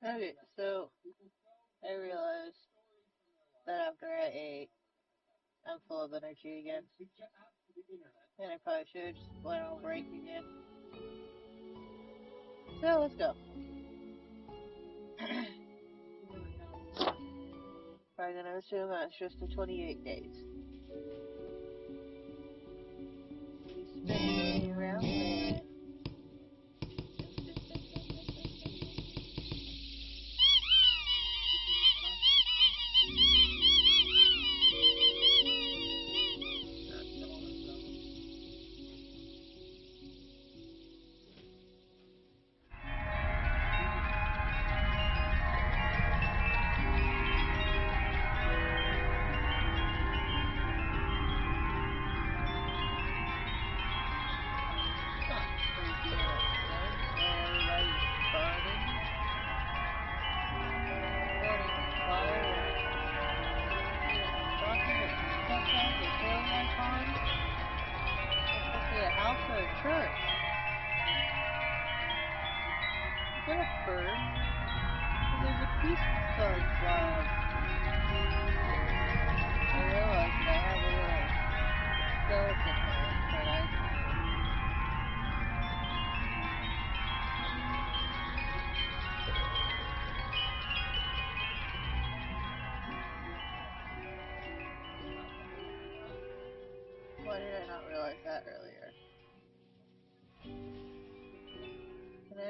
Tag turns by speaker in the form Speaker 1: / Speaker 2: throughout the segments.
Speaker 1: Okay, so I realized that after I ate, I'm full of energy again. And I probably should just went on break again. So let's go. Probably gonna assume that's just the 28 days. We spinning me around there. Why did I not realize that earlier? Can I?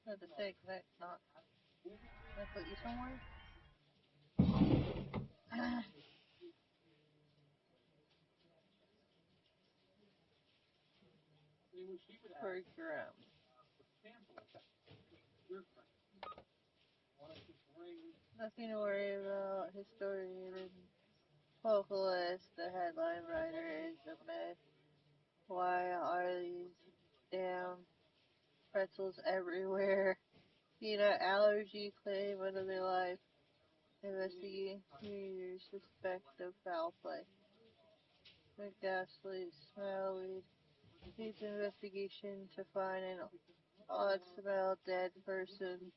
Speaker 1: That's the thing, can I not? Can I put you somewhere? Per gram. Nothing to worry about. Historian, vocalist, the headline writer is a myth. Why are these damn pretzels everywhere? Peanut allergy claim another life. Investigating 3 years suspect of foul play. McGasly smell weed. Needs investigation to find an odd smell dead person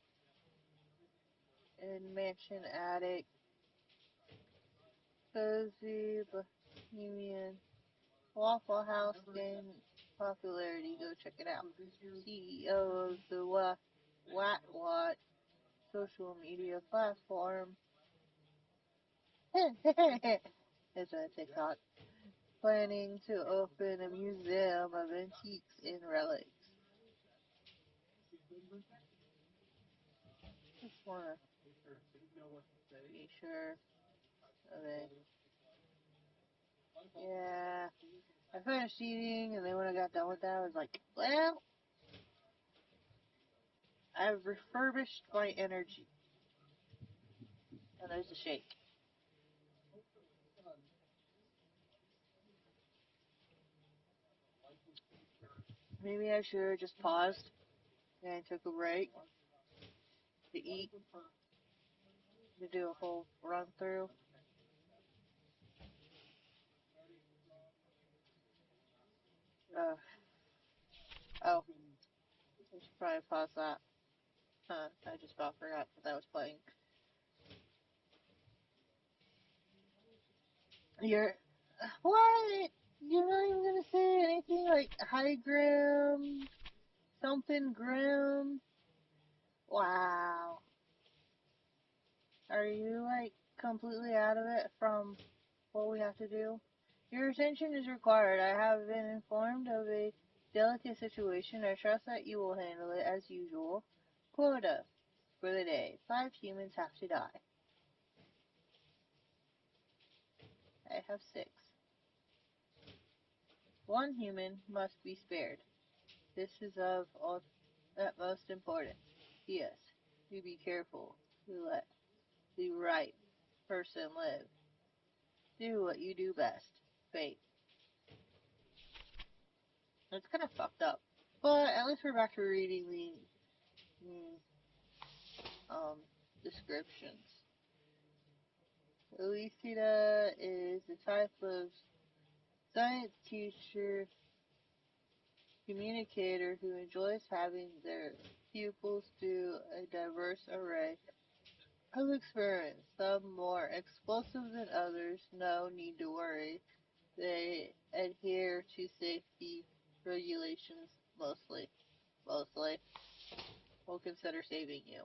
Speaker 1: in mansion attic. Cozy Bohemian Waffle House gained popularity. Go check it out. CEO of the What social media platform. It's a TikTok. Planning to open a museum of antiques and relics. Just wanna be sure of it. Yeah. I finished eating, and then when I got done with that, I was like, well, I've refurbished my energy. And there's a shake. Maybe I should have just paused and took a break to eat, to do a whole run through. Oh, I should probably pause that. I just about forgot that I was playing. What? You're not even gonna say anything like high gram, something gram? Wow. Are you like completely out of it from what we have to do? Your attention is required. I have been informed of a delicate situation. I trust that you will handle it as usual. Quota for the day. 5 humans have to die. I have 6. 1 human must be spared. This is of utmost importance. Yes, do be careful to let the right person live. Do what you do best. Fate. It's kind of fucked up. But at least we're back to reading the descriptions. Elicita is the type of science teacher communicator who enjoys having their pupils do a diverse array of experiments, some more explosive than others. No need to worry. They adhere to safety regulations mostly. Mostly. We'll consider saving you.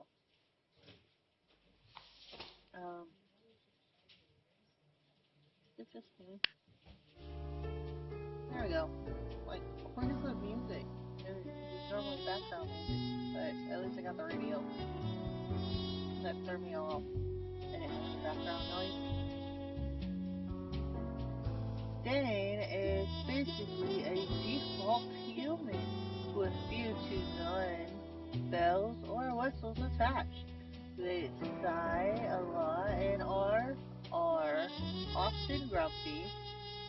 Speaker 1: It's just me. There we go. Like, where's the music? There's normally background music, but at least I got the radio. That threw me off. I didn't have any background noise. Dane is basically a default human with few to none bells or whistles attached. They sigh a lot and are often grumpy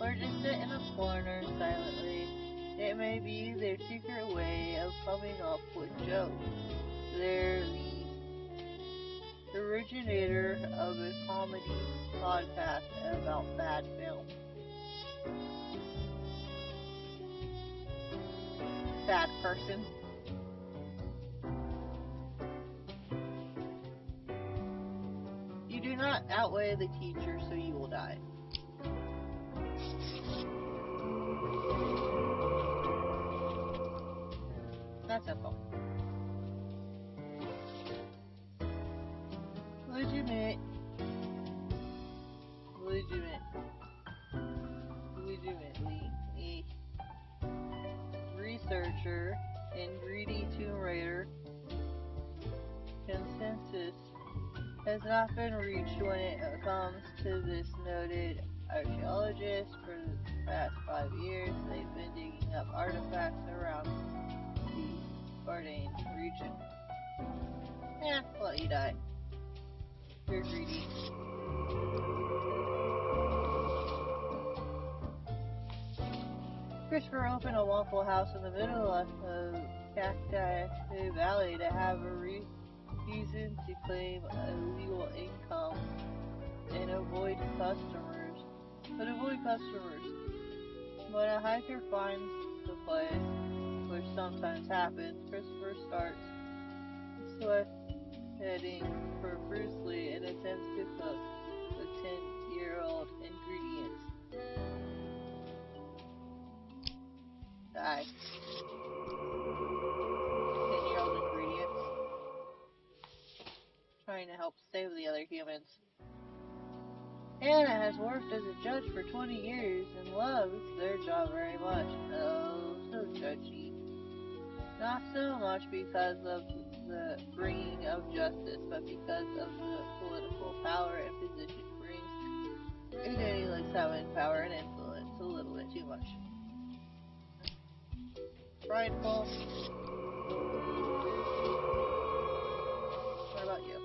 Speaker 1: or just sit in a corner silently. It may be their secret way of coming up with jokes. They're the originator of a comedy podcast about bad films. Bad person. You do not outweigh the teacher, so you will die. That's simple. Legitimately a researcher and greedy Tomb Raider, consensus has not been reached when it comes to this noted archaeologist. For the past 5 years, they've been digging up artifacts around the Bardane region. I'll let you die. You're greedy. Christopher opened a Waffle House in the middle of Cacti Valley to have a reason to claim illegal income and avoid customers. When a hiker finds the place, which sometimes happens, Christopher starts sweating profusely and attempts to cook the 10-year-old ingredients. Die. 10-year-old ingredients. Trying to help save the other humans. Anna has worked as a judge for 20 years and loves their job very much. Oh, so judgy. Not so much because of the bringing of justice, but because of the political power and position brings. And Danny likes having power and influence a little bit too much. Prideful. What about you?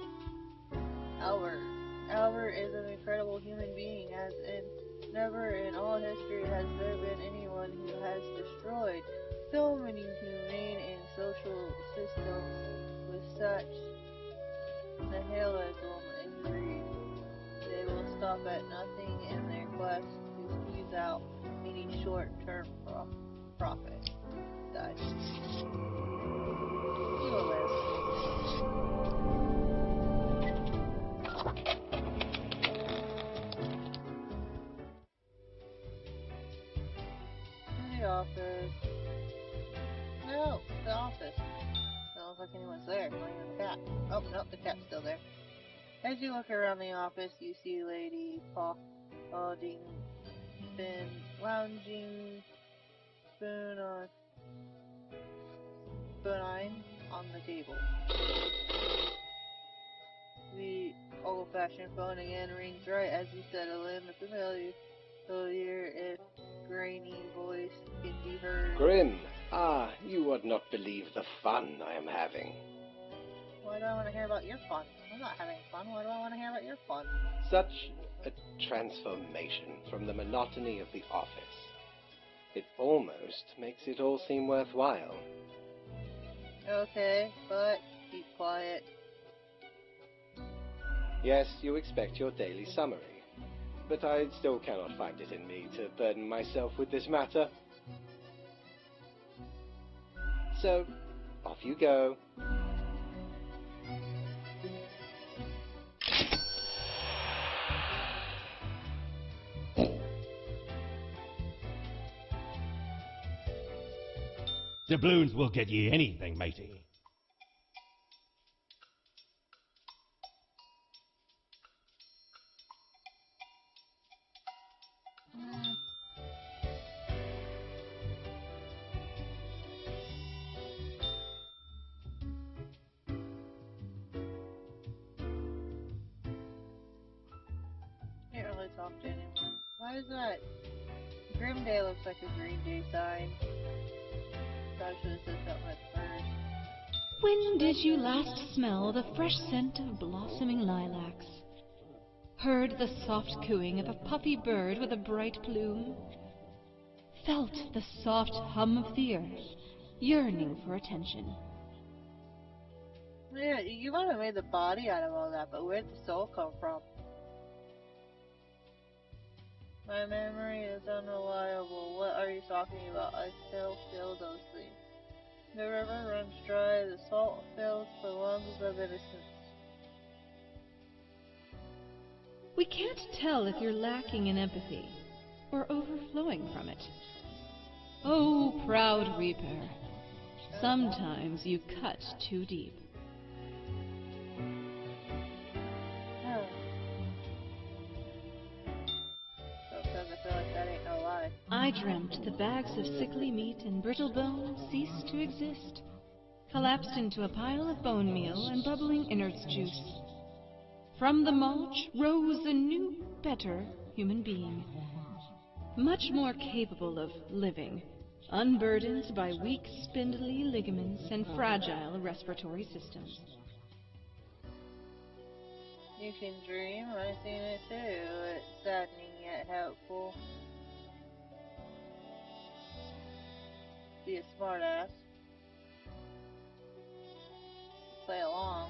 Speaker 1: Albert is an incredible human being, as in never in all history has there been anyone who has destroyed so many humane and social systems with such nihilism and greed. They will stop at nothing in their quest to squeeze out any short-term profit. Die. You will live. To the office. No, the office. Don't look like anyone's there. Not even the cat. Oh, no, the cat's still there. As you look around the office, you see Lady Paulding been lounging spoon on the table. The old-fashioned phone again rings right as you settle in. The familiar if grainy voice can be heard.
Speaker 2: Grim, you would not believe the fun I am having.
Speaker 1: Why do I want to hear about your fun? I'm not having fun. Why do I want to hear about your fun?
Speaker 2: Such a transformation from the monotony of the office. It almost makes it all seem worthwhile.
Speaker 1: Okay, but keep quiet.
Speaker 2: Yes, you expect your daily summary. but I still cannot find it in me to burden myself with this matter. So, off you go.
Speaker 3: Doubloons will get ye anything, matey.
Speaker 1: Can't really talk to anyone. Why is that? Grim Day looks like a Green Day sign. Probably should have said something at first.
Speaker 4: When did you last smell the fresh scent of blossoming lilacs? Heard the soft cooing of a puffy bird with a bright plume? Felt the soft hum of the earth, yearning for attention?
Speaker 1: Yeah, you might have made the body out of all that, but where'd the soul come from? My memory is unreliable. What are you talking about? I still feel those things. The river runs dry, the salt fills the lungs of innocence.
Speaker 4: We can't tell if you're lacking in empathy or overflowing from it. Oh, proud reaper, sometimes you cut too deep.
Speaker 1: Sometimes I feel like that ain't no lie.
Speaker 4: I dreamt the bags of sickly meat and brittle bone ceased to exist, collapsed into a pile of bone meal and bubbling innards juice. From the mulch rose a new, better human being, much more capable of living, unburdened by weak, spindly ligaments and fragile respiratory systems.
Speaker 1: You can dream, I've seen it too. It's saddening yet helpful. Be a smartass. Play along.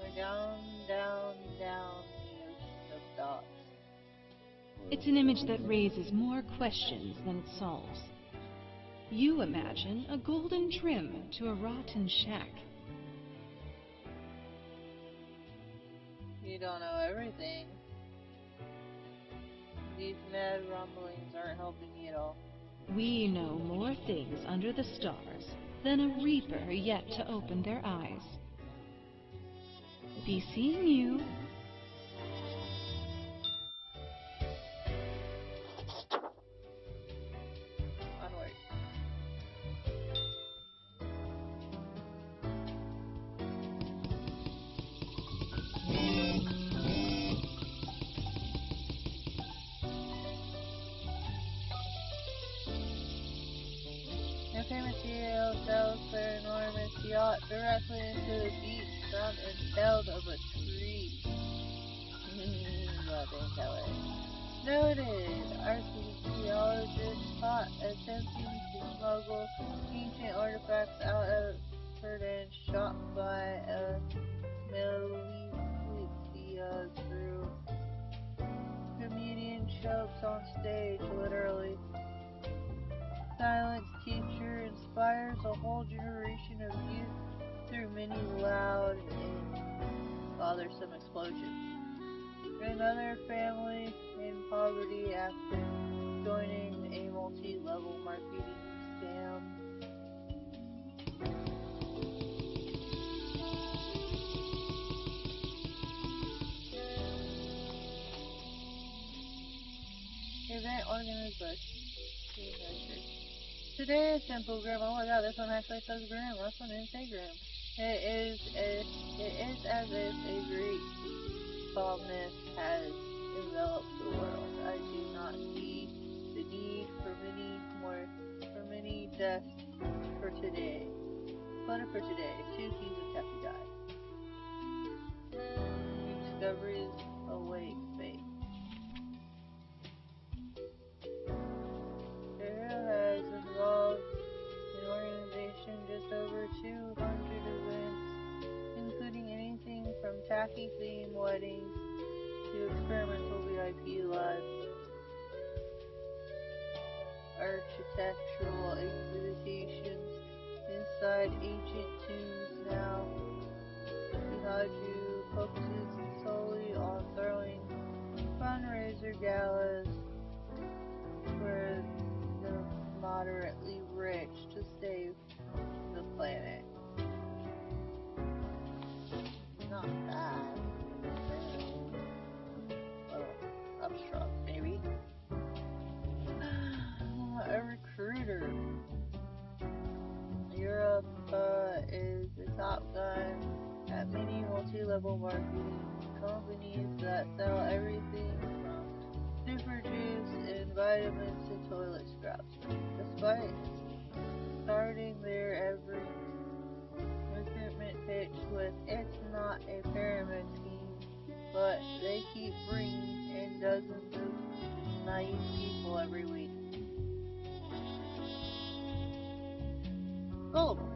Speaker 1: We're down, down, down the ocean of thoughts.
Speaker 4: It's an image that raises more questions than it solves. You imagine a golden trim to a rotten shack.
Speaker 1: You don't know everything. These mad rumblings aren't helping me at all.
Speaker 4: We know more things under the stars than a reaper yet to open their eyes. Be seeing you.
Speaker 1: Onward. Okay, Material sails their enormous yacht directly into the deep stump impaled of a tree. Goddamn Kelly. Noted, archaeologists caught attempting to smuggle ancient artifacts out of and shot by a militia crew. Comedian chokes on stage, literally. Silence teacher inspires a whole generation of youth through many loud and bothersome explosions. Another family in poverty after joining a multi-level marketing scam. Event organization. Today is simple grim. Oh my god, this one actually says grim. Last one didn't say grim. It is as if a great calmness has enveloped the world. I do not see the need for many deaths for today. Clutter for today. 2 keys of Taffy died. Discoveries await fate. Has involved an organization just over 200 events, including anything from tacky theme weddings to experimental VIP live architectural exhibitions inside ancient tombs now. Haju focuses solely on throwing fundraiser galas for the moderately rich to save the planet. Not bad. A little upstruck, maybe. A recruiter. Europe is the top gun at many multi-level marketing companies that sell everything from super juice and vitamins to toilet scrubs. Despite starting their every recruitment pitch with "It's not a pyramid scheme," but they keep bringing in dozens of naive people every week. Gullible.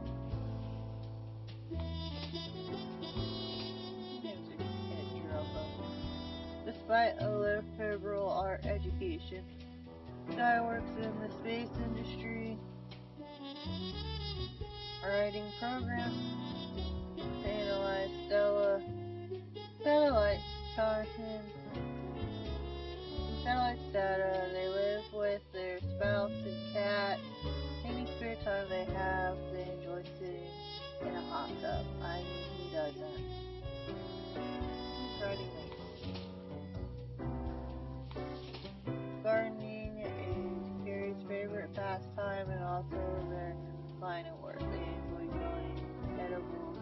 Speaker 1: Despite a liberal art education, Guy works in the space industry, writing programs to analyze satellites data. They live with their spouse and cat. Any spare time they have, they enjoy sitting in a hot tub. I mean, who doesn't? Who's writing this? Gardening is Carrie's favorite pastime and also their line of work. They enjoy growing edibles,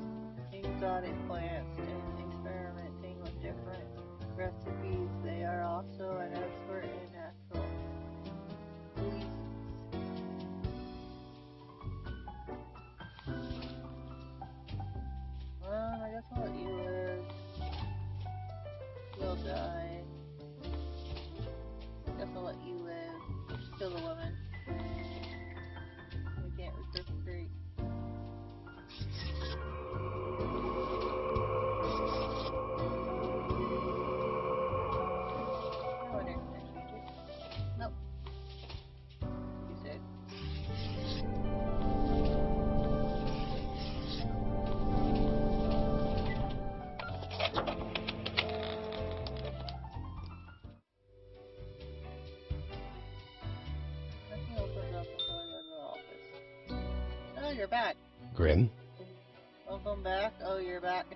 Speaker 1: exotic plants, and experimenting with different recipes. They are also an expert in natural releases. I guess I'll let you live. You'll die. Guess I'll let you live. Kill the woman. We can't reciprocate. I wonder if I can change it. Nope. You said. Nothing opens up until I go to the office. Oh, you're back.
Speaker 2: Grim?
Speaker 1: Welcome back. Oh, you're back.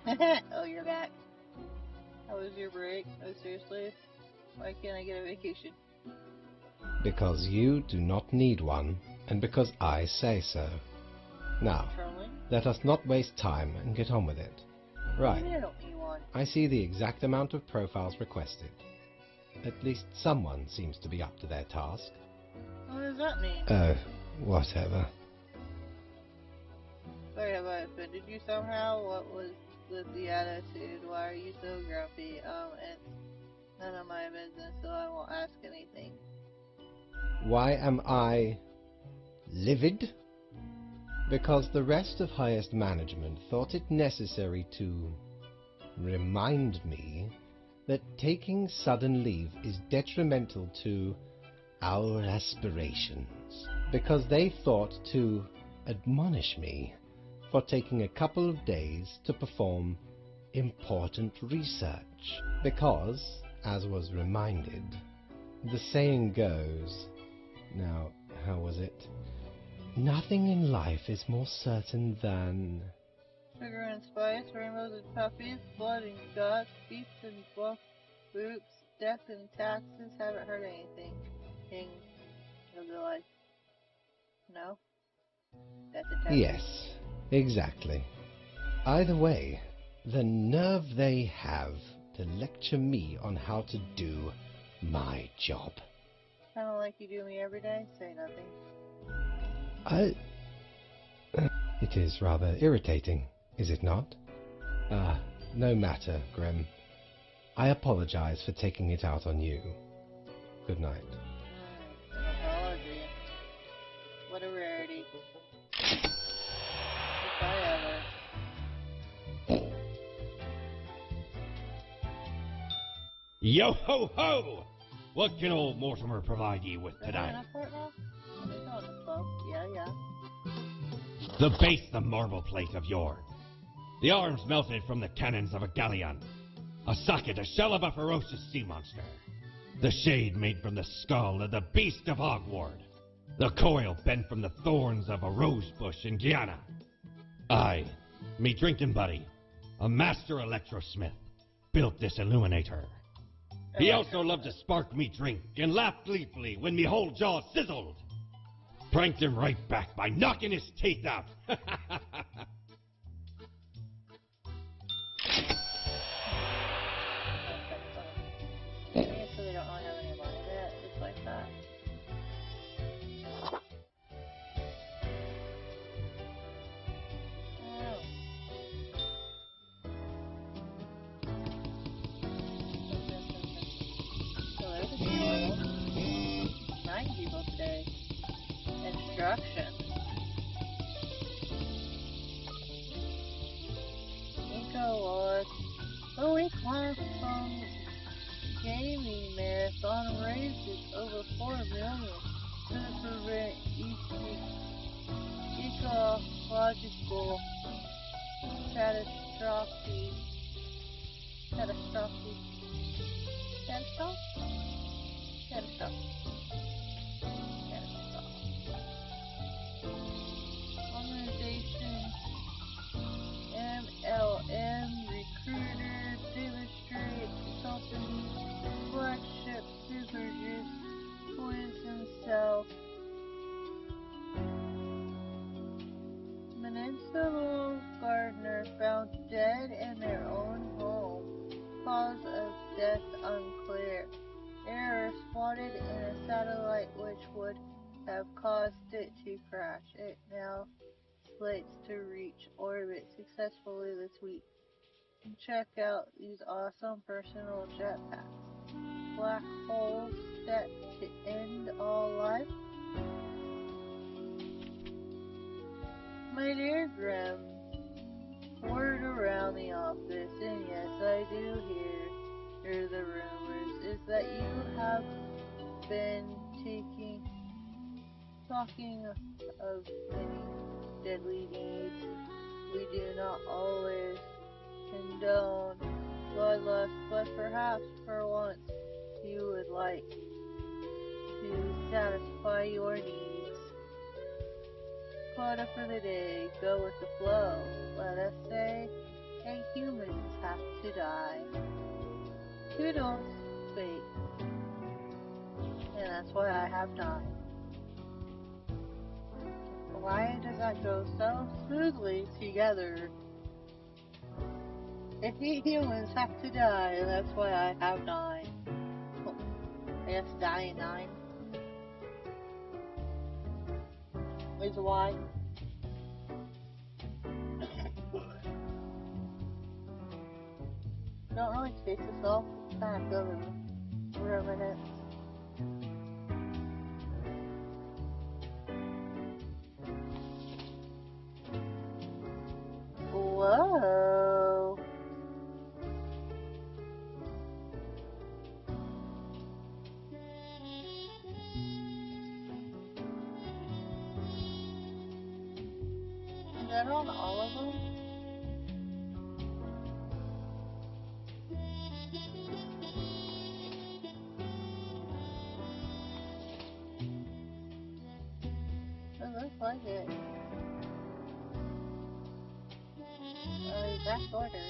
Speaker 1: Oh, you're back. How was your break? Oh, seriously? Why can't I get a vacation?
Speaker 2: Because you do not need one, and because I say so. Now,
Speaker 1: Trolling?
Speaker 2: let us not waste time and get on with it. Right.
Speaker 1: Maybe I don't need one.
Speaker 2: I see the exact amount of profiles requested. At least someone seems to be up to their task.
Speaker 1: What does that mean?
Speaker 2: Oh, whatever.
Speaker 1: Sorry, have I offended you somehow? What was with the attitude? Why are you so grumpy? It's none of my business, so I won't ask anything.
Speaker 2: Why am I livid? Because the rest of highest management thought it necessary to remind me that taking sudden leave is detrimental to our aspirations. Because they thought to admonish me for taking a couple of days to perform important research. Because, as was reminded, the saying goes, now, how was it? Nothing in life is more certain than...
Speaker 1: Sugar and spice, rainbows and puppies, blood and guts, beats and buff boots, death and taxes. Haven't heard anything. King of the life. No? Death and taxes?
Speaker 2: Yes, exactly. Either way, the nerve they have to lecture me on how to do my job.
Speaker 1: Kinda like you do me every day. Say nothing.
Speaker 2: It is rather irritating, is it not? No matter, Grim. I apologize for taking it out on you. Good night.
Speaker 1: An apology. What a rarity. If I ever.
Speaker 3: Yo ho ho! What can old Mortimer provide ye with today?
Speaker 1: Yeah.
Speaker 3: The base, the marble plate of yore. The arms melted from the cannons of a galleon. A socket, a shell of a ferocious sea monster. The shade made from the skull of the beast of Hogward. The coil bent from the thorns of a rose bush in Guyana. I, me drinking buddy, a master electrosmith, built this illuminator. He also loved to spark me drink and laughed gleefully when me whole jaw sizzled. Pranked him right back by knocking his teeth out.
Speaker 1: So they don't really have any money yet, just like that. Oh. So there's a tutorial. 9 people today. Instructions. Nico was a week-long gaming marathon raises over 4 million to prevent ecological catastrophe. Organization MLM recruiter demonstrates company flagship super juice quiz himself. Municipal gardener found dead in their own home. Cause of death unclear. Error spotted in a satellite which would have caused it to crash. It now slates to reach orbit successfully this week. Check out these awesome personal jetpacks. Black holes set to end all life. My dear Grim, word around the office, and yes, I do hear the rumors, is that you have been talking of many deadly deeds. We do not always condone bloodlust, but perhaps for once you would like to satisfy your needs. Quota for the day, go with the flow. Let us say, hey, humans have to die. Toodles, fate. And that's why I have died. Why does that go so smoothly together? If humans have to die, that's why I have died. I guess die in 9 is why. Don't really chase yourself, kind of go and ruminate. Whoa. Is that on all of them? It looks like it. Back order.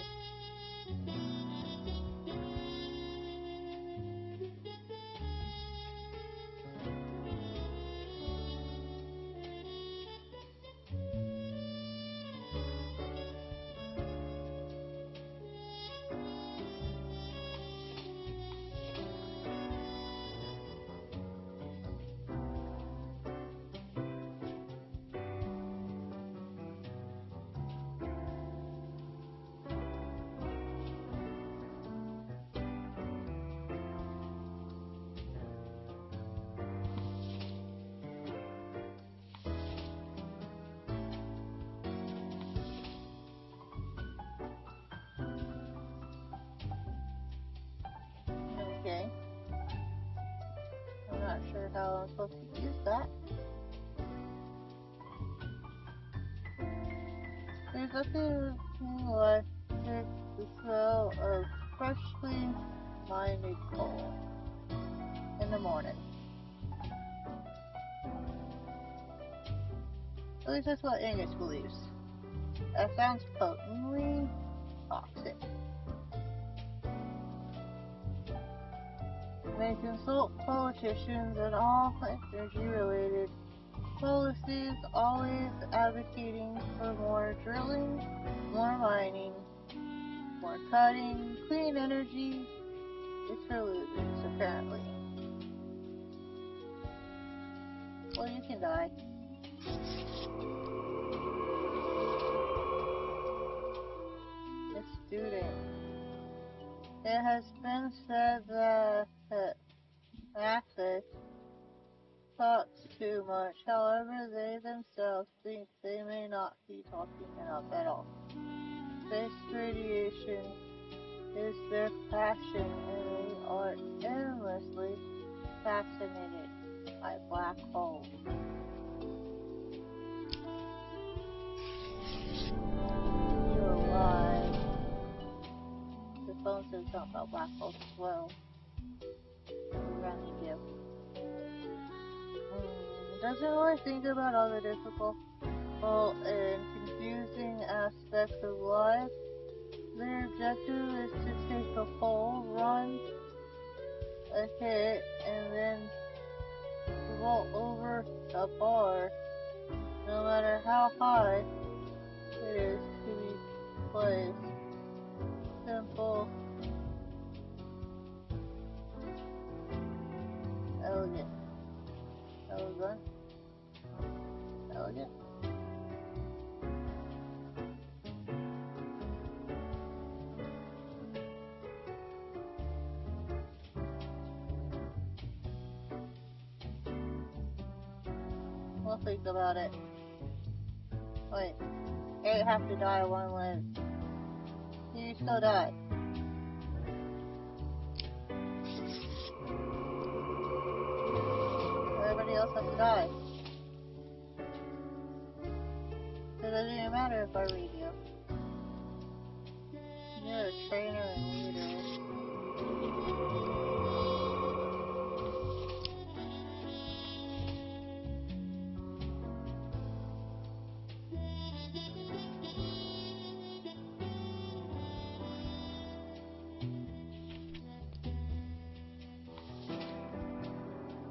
Speaker 1: I'm supposed to use that. There's nothing like the smell of freshly mined coal in the morning. At least that's what Angus believes. That sounds potently toxic. They consult politicians and all energy-related policies, always advocating for more drilling, more mining, more cutting, clean energy. It's for losers, apparently. Well, you can die. A student. It has been said that Access talks too much. However, they themselves think they may not be talking enough at all. Space radiation is their passion, and they are endlessly fascinated by black holes. You're alive. The phone says something about black holes as well. Around you. Doesn't really think about all the difficult and confusing aspects of life. Their objective is to take a pole, run a hit, and then vault over a bar, no matter how high it is to be placed. Simple, elegant, elegant. We'll think about it. Wait, 8 have to die, 1 lives. You still die. Everybody else has to die. So it doesn't even matter if I read you. You're a trainer and leader.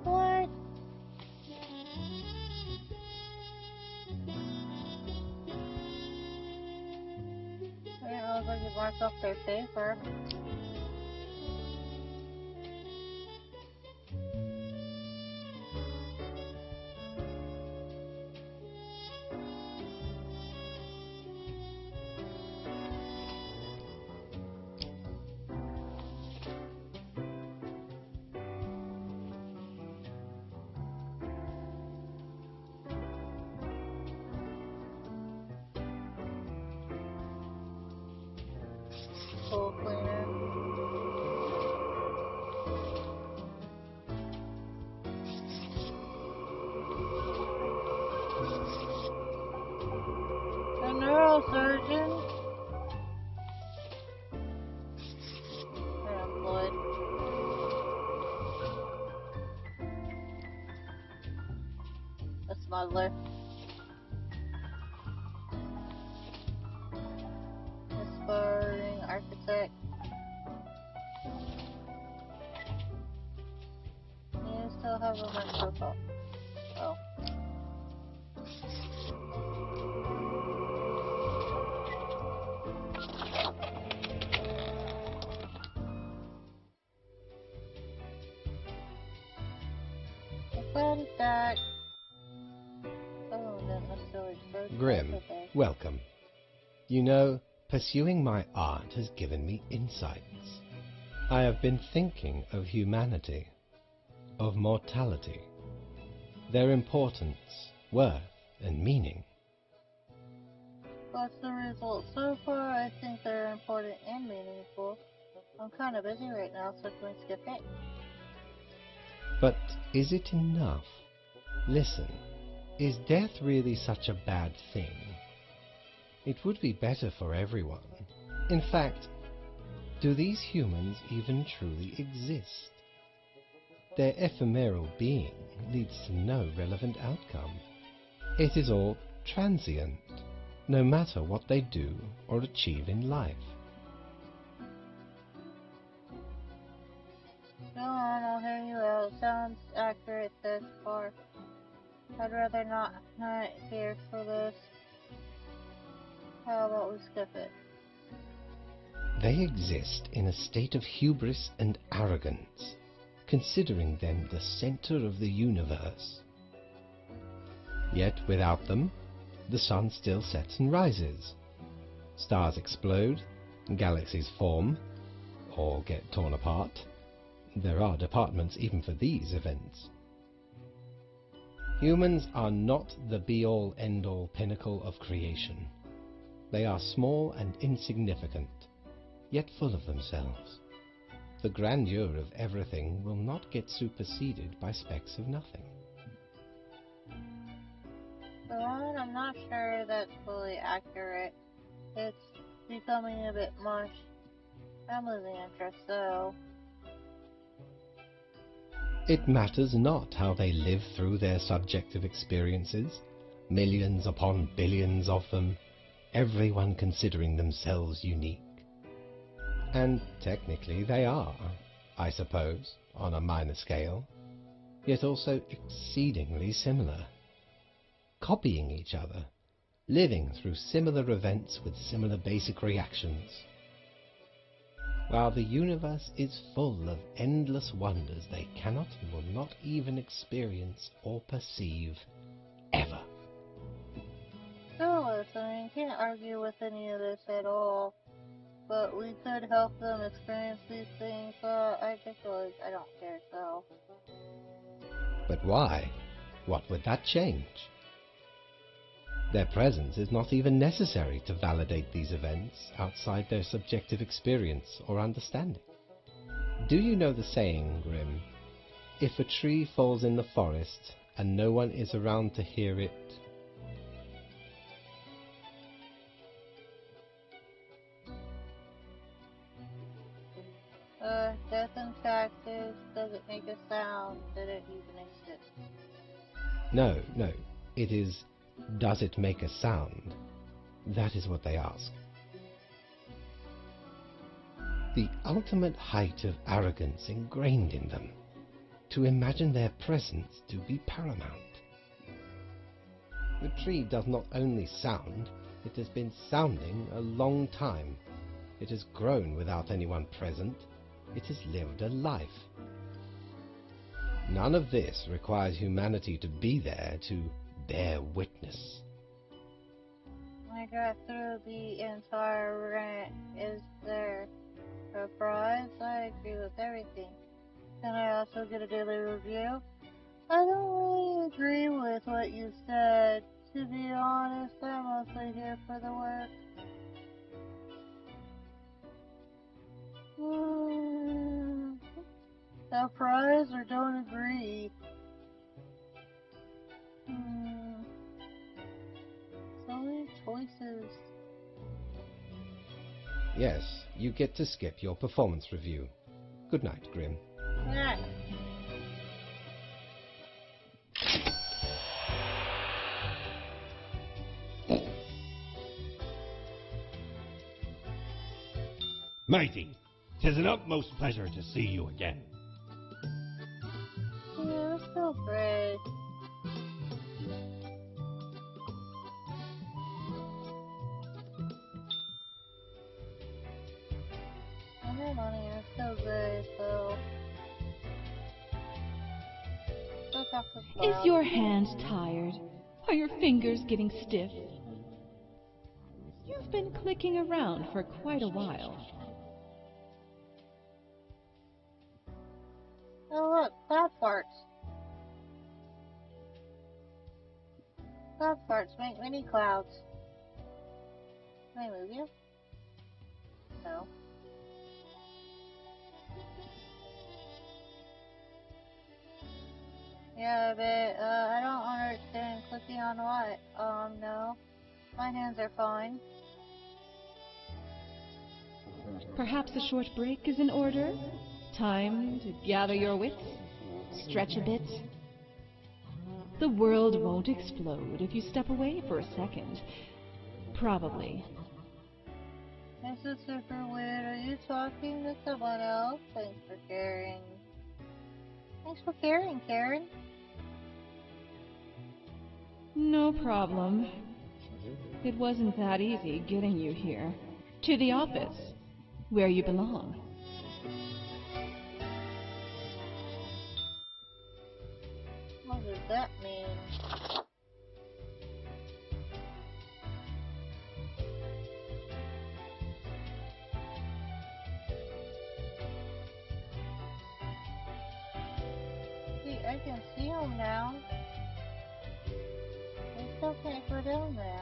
Speaker 1: What? I didn't know if I could mark off their paper. Pool cleaner. A neurosurgeon. Unemployed. A smuggler. Aspiring architect. You still have a microphone. Oh. Fun fact. Oh, not necessarily true.
Speaker 2: Grim,
Speaker 1: Okay.
Speaker 2: welcome. You know, pursuing my art has given me insights. I have been thinking of humanity, of mortality, their importance, worth, and meaning.
Speaker 1: What's the result? So far, I think they're important and meaningful. I'm kind of busy right now, so can we skip it?
Speaker 2: But Is it enough? Listen, is death really such a bad thing? It would be better for everyone. In fact, do these humans even truly exist? Their ephemeral being leads to no relevant outcome. It is all transient, no matter what they do or achieve in life.
Speaker 1: Go on, I'll hear you out. Sounds accurate thus far. I'd rather not here for this. How about we skip it?
Speaker 2: They exist in a state of hubris and arrogance, considering them the center of the universe. Yet without them, the sun still sets and rises. Stars explode, galaxies form, or get torn apart. There are departments even for these events. Humans are not the be-all, end-all pinnacle of creation. They are small and insignificant, yet full of themselves. The grandeur of everything will not get superseded by specks of nothing.
Speaker 1: For one, I'm not sure that's fully accurate. It's becoming a bit much. I'm losing interest, though.
Speaker 2: It matters not how they live through their subjective experiences, millions upon billions of them, everyone considering themselves unique. And technically they are, I suppose, on a minor scale, yet also exceedingly similar. Copying each other, living through similar events with similar basic reactions. While the universe is full of endless wonders they cannot and will not even experience or perceive, ever.
Speaker 1: Still listening, can't argue with any of this at all. But we could help them experience these things, I just feel like I don't care, so.
Speaker 2: But why? What would that change? Their presence is not even necessary to validate these events outside their subjective experience or understanding. Do you know the saying, Grim? If a tree falls in the forest and no one is around to hear it,
Speaker 1: Death in taxes doesn't make a sound, did it even exist?
Speaker 2: No, it is, does it make a sound? That is what they ask. The ultimate height of arrogance ingrained in them, to imagine their presence to be paramount. The tree does not only sound, it has been sounding a long time. It has grown without anyone present. It has lived a life. None of this requires humanity to be there to bear witness.
Speaker 1: I got through the entire rant. Is there a prize? I agree with everything. Can I also get a daily review? I don't really agree with what you said. To be honest, I'm mostly here for the work. A prize or don't agree? So many choices.
Speaker 2: Yes, you get to skip your performance review. Good night, Grim.
Speaker 1: Yeah.
Speaker 3: Matey, 'tis an utmost pleasure to see you again.
Speaker 1: Yeah, that's so great. I know, money, that's so good, so. Go talk to Cloud.
Speaker 4: Is your hand tired? Are your fingers getting stiff? You've been clicking around for quite a while.
Speaker 1: Oh, look, cloud farts. Cloud farts make mini clouds. Can I move you? No. Yeah, but I don't understand clicking on what. No. My hands are fine.
Speaker 4: Perhaps a short break is in order? Time to gather your wits? Stretch a bit? The world won't explode if you step away for a second. Probably.
Speaker 1: This is super weird. Are you talking to someone else? Thanks for caring. Thanks for caring, Karen.
Speaker 4: No problem. It wasn't that easy getting you here. To the office, where you belong.
Speaker 1: What does that mean? See, I can see him now. I still can't go down there.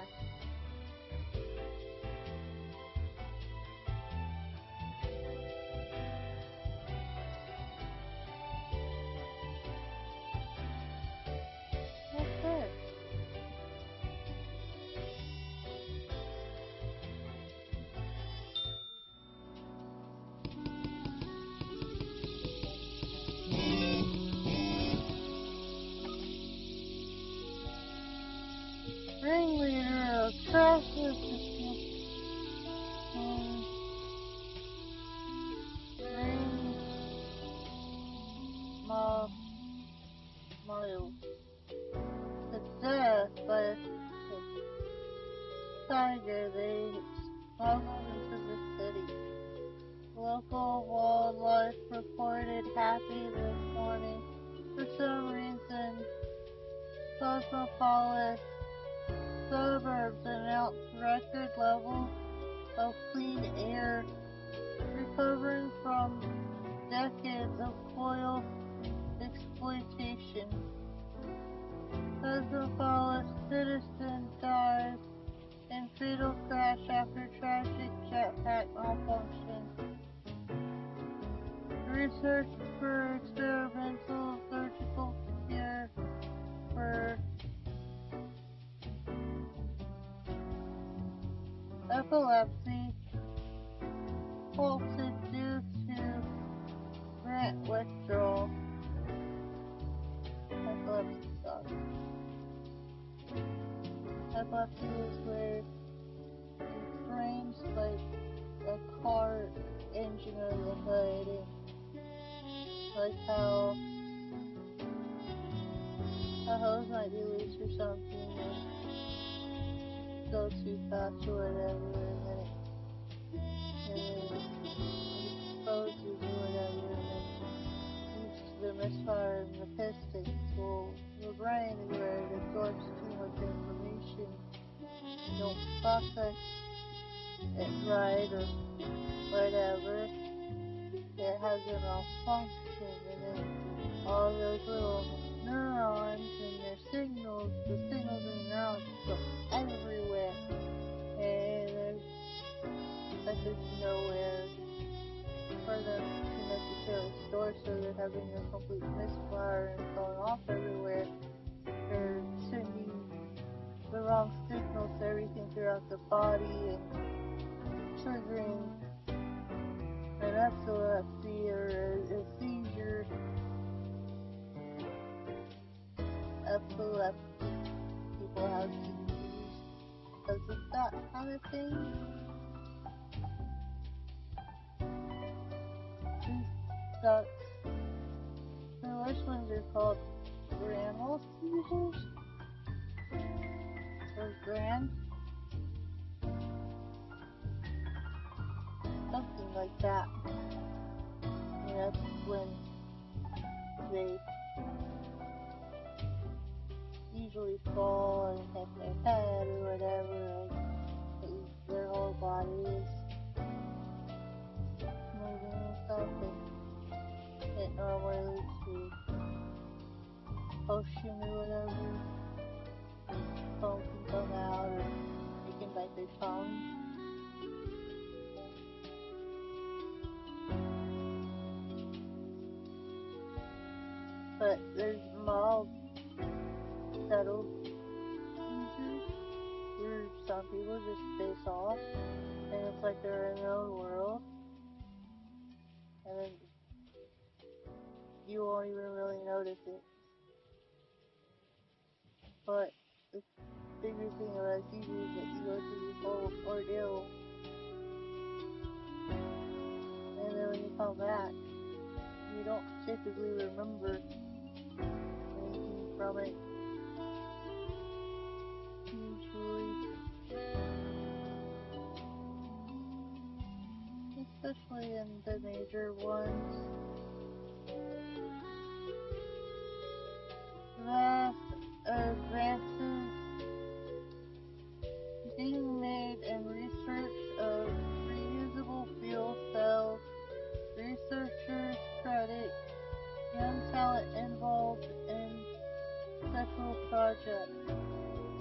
Speaker 1: What's this? Ringleader of traffic. Ring. Mile. Success, but it's tiger. They smuggled into the city. Local wildlife reported happy this morning. For some reason, Cosmopolis suburbs announced record levels of clean air, recovering from decades of oil exploitation. Cosmopolis citizen dies in fatal crash after tragic jetpack malfunction. Research for experimental surgical cure for epilepsy halted due to grant withdrawal. Epilepsy sucks. Epilepsy is where your brain's like a car engine or the hood, and like how a hose might be loose or something and go too fast or whatever, and then it exposes or whatever, and then leads to the misfire and the pistons. Well, your brain is where it absorbs too much information. You don't process it right or whatever. It has a malfunction, and then all those little neurons and their signals, the signals in the neurons go everywhere, and there's nowhere for them to necessarily store, so they're having a complete misfire and going off everywhere. They're sending the wrong signals to everything throughout the body and triggering an epilepsy or a seizure. Epilepsy. People have seizures because of that kind of thing. These sucks. The worst ones are called granal seizures. Or grand. Something like that. And that's when they usually fall and hit their head or whatever, and their whole body is moving and stuff, and it normally leads to potion or whatever. Foam can come out, or they can bite their tongue. but there's mild settled users where some people just stay soft and it's like they're in their own world, and then you won't even really notice it. But the bigger thing about TV is that you go through this whole ordeal, and then when you come back, you don't typically remember anything from it. Usually, especially in the major ones. Vast advances being made in research of reusable fuel cells. Researchers credit young talent involved in several projects.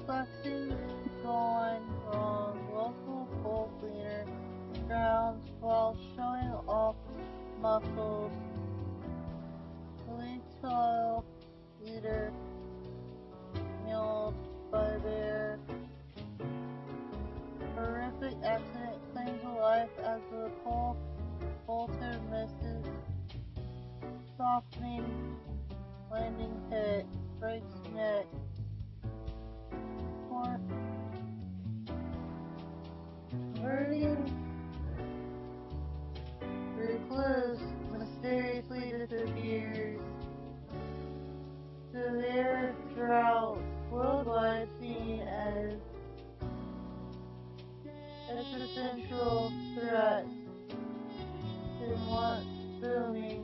Speaker 1: Flexing gone wrong. Local coal cleaner drowns while showing off muscles. Lethal leader mauled by bear. Horrific accident claims a life as the pole bolter misses. Softening landing pit breaks neck. Converting recluse mysteriously disappears. Severe drought worldwide seen as existential threat in once booming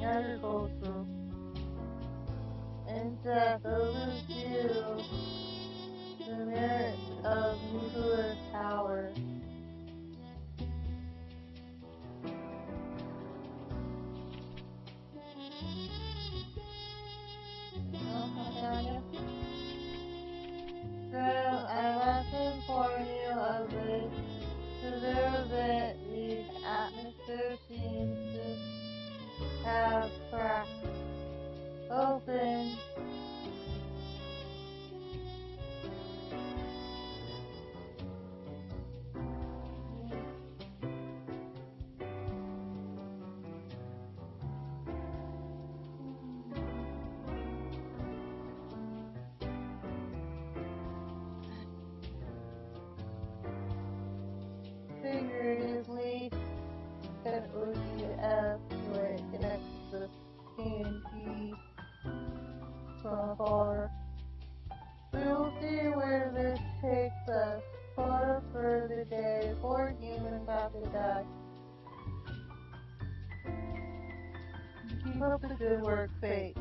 Speaker 1: agriculture. In-depth overview the merits of nuclear power. So I left inform you of a severe event. The atmosphere seems to have cracked open. Figuratively, an OCF where it connects the TNT from afar. We will see where this takes us. Photo for the day. 4 humans have to die. Keep up the good work, Fate.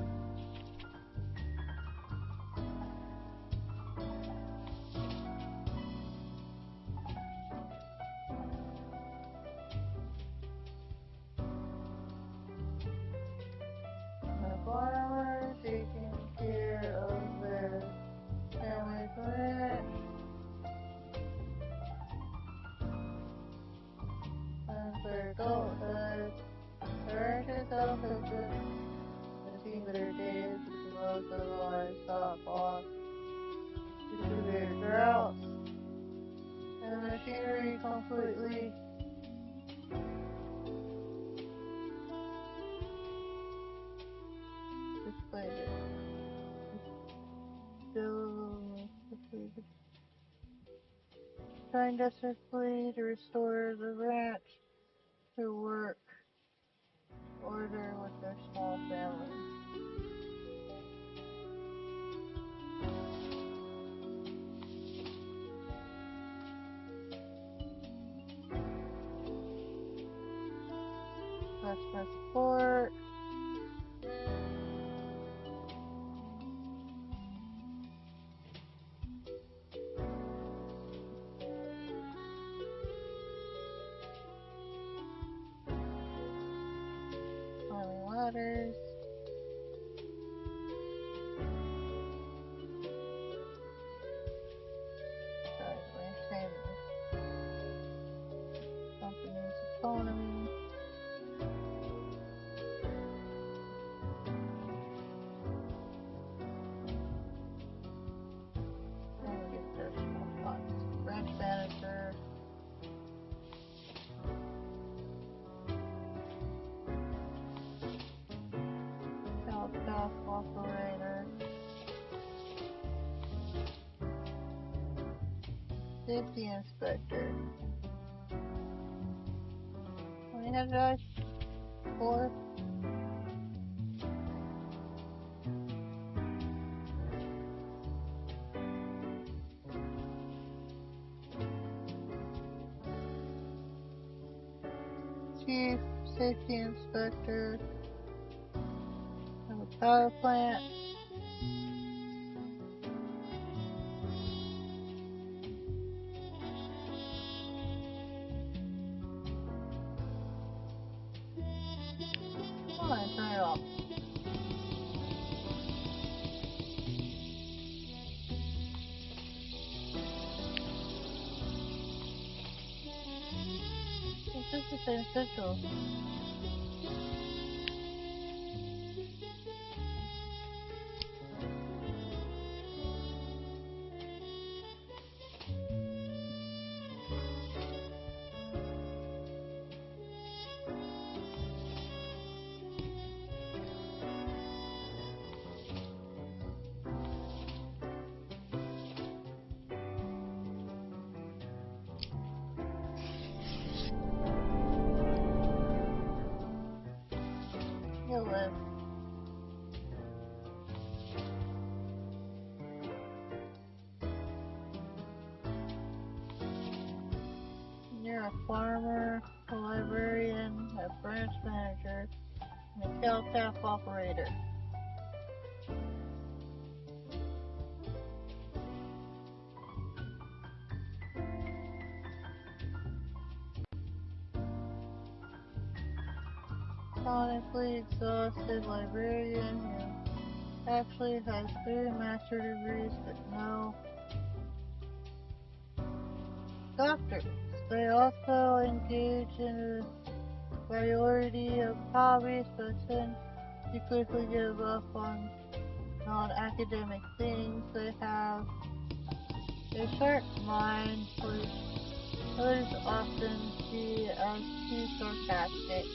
Speaker 1: The farmers taking care of their family plant. And for adulthood, their self-interest and seeing their days with most of the livestock lost to severe droughts, and the machinery completely displayed. Still depleted. Trying desperately to restore the ranch to work order with their small family. That's my support. Climbing ladders. Trying to maintain the company's economy. operator. Safety inspector. How many have guys? 4? Chief safety inspector of a power plant. Come on, turn it off. It's just the same schedule. You'll live. You're a farmer, a librarian, a branch manager, and a cal-tap operator. Chronically exhausted librarian who actually has 3 master degrees but no doctors. They also engage in a variety of hobbies, but tend to quickly give up on non-academic things. They have a sharp mind, which others often see as too sarcastic.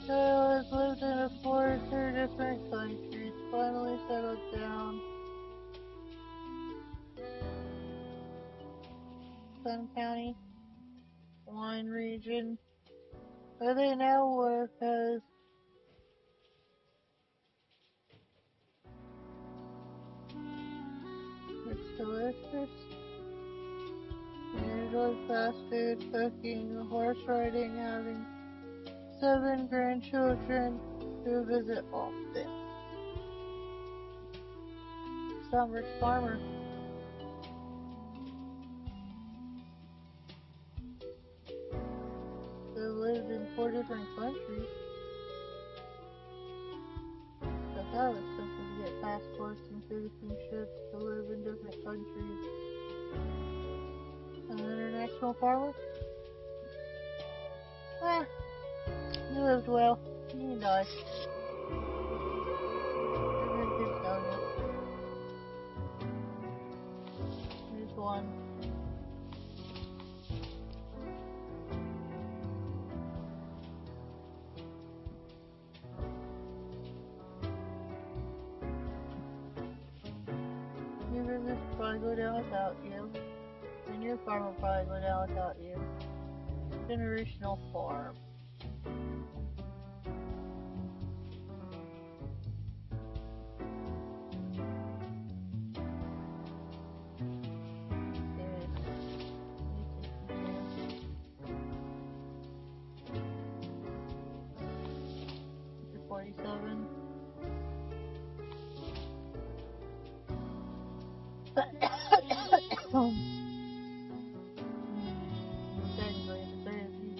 Speaker 1: Carol has lived in a 4 different countries, finally settled down. Sun County, wine region, where they now work as it's delicious. They enjoy fast food, cooking, horse riding, having 7 grandchildren who visit often. Summer farmer. They lived in 4 different countries. But that was simple to get passports and citizenships to live in different countries. An international farmer? You lived well. You died. Your kids know you. Here's one. Your business will probably go down without you. And your farm will probably go down without you. Generational farm. Okay. 47.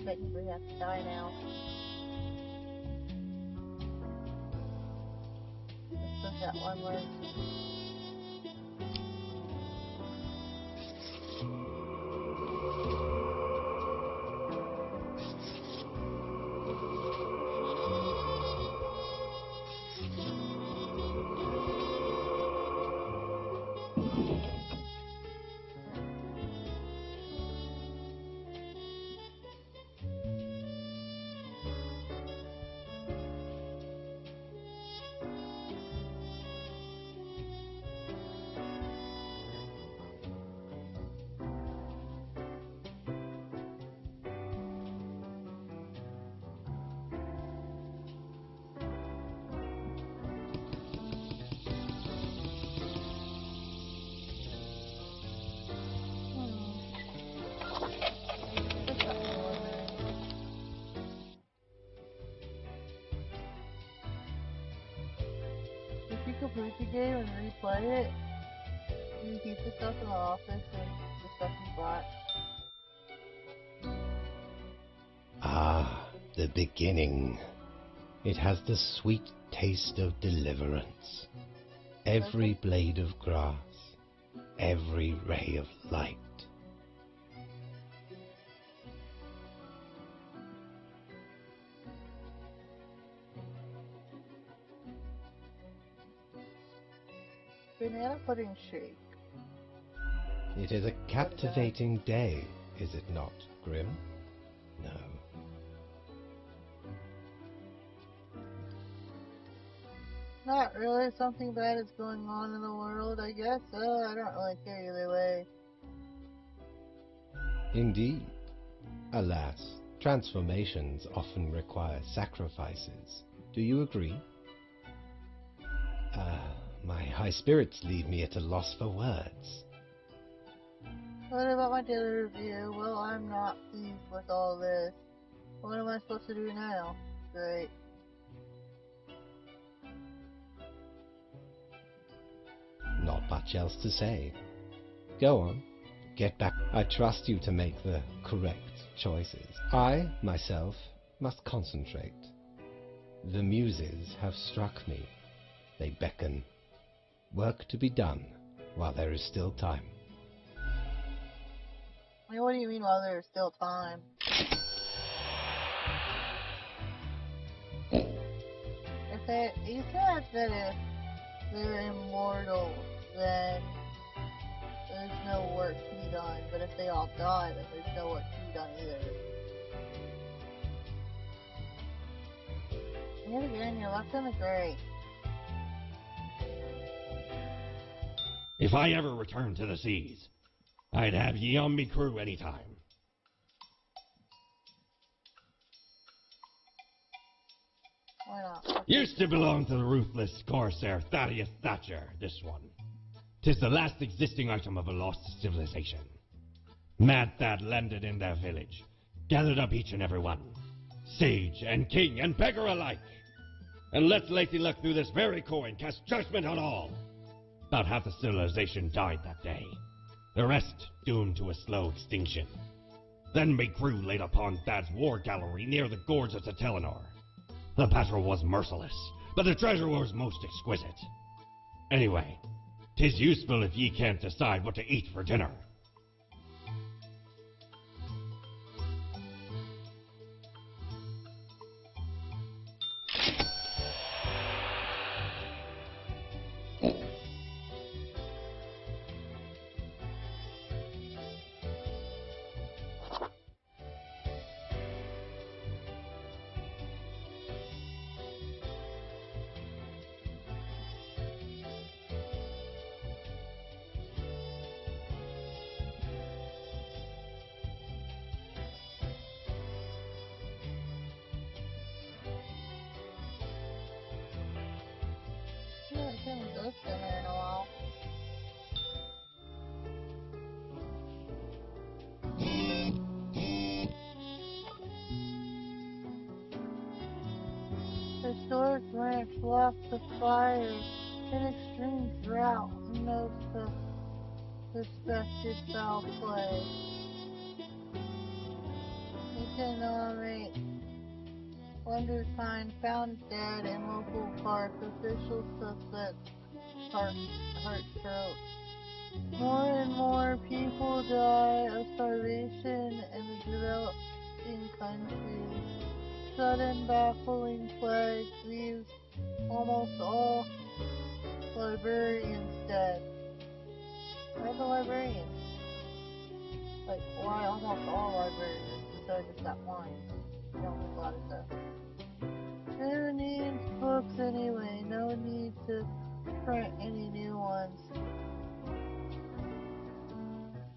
Speaker 1: Technically have to die now. Let's put that one leg. the game and replay it? Do you keep the stuff in the office and the stuff you bought?
Speaker 2: Ah, the beginning. It has the sweet taste of deliverance. Every blade of grass, every ray of light.
Speaker 1: Banana pudding shake.
Speaker 2: It is a captivating day, is it not, Grim? No.
Speaker 1: Not really. Something bad is going on in the world, I guess. I don't really care either way.
Speaker 2: Indeed. Alas, transformations often require sacrifices. Do you agree? My high spirits leave me at a loss for words.
Speaker 1: What about my daily review? Well, I'm not pleased with all this. What am I supposed to do now? Great.
Speaker 2: Not much else to say. Go on. Get back. I trust you to make the correct choices. I, myself, must concentrate. The muses have struck me. They beckon. Work to be done while there is still time.
Speaker 1: I mean, what do you mean while there's still time? You said that if they're immortal, then there's no work to be done. But if they all die, then there's no work to be done either. Yet again, you're left in the gray.
Speaker 3: If I ever return to the seas, I'd have ye on me crew anytime.
Speaker 1: Why not?
Speaker 3: Used to belong to the ruthless corsair Thaddeus Thatcher, this one. 'Tis the last existing item of a lost civilization. Mad Thad landed in their village, gathered up each and every one, sage and king and beggar alike, and let Lazy Luck through this very coin cast judgment on all. About half the civilization died that day, the rest doomed to a slow extinction. Then me crew laid upon Thad's war gallery near the gorge of Telenor. The battle was merciless, but the treasure was most exquisite. Anyway, 'tis useful if ye can't decide what to eat for dinner.
Speaker 1: I haven't seen this in here in a while. Historic ranch lost to fire in extreme drought. No suspected foul play. Economic Wonderkind found dead in local park. Official suspects heart stroke. More and more people die of starvation in the developing countries. Sudden baffling plague leaves almost all librarians dead. Why the librarians? Like, why almost all librarians instead of just that one? I don't make a lot of sense. Who needs books anyway? No need to print any new ones.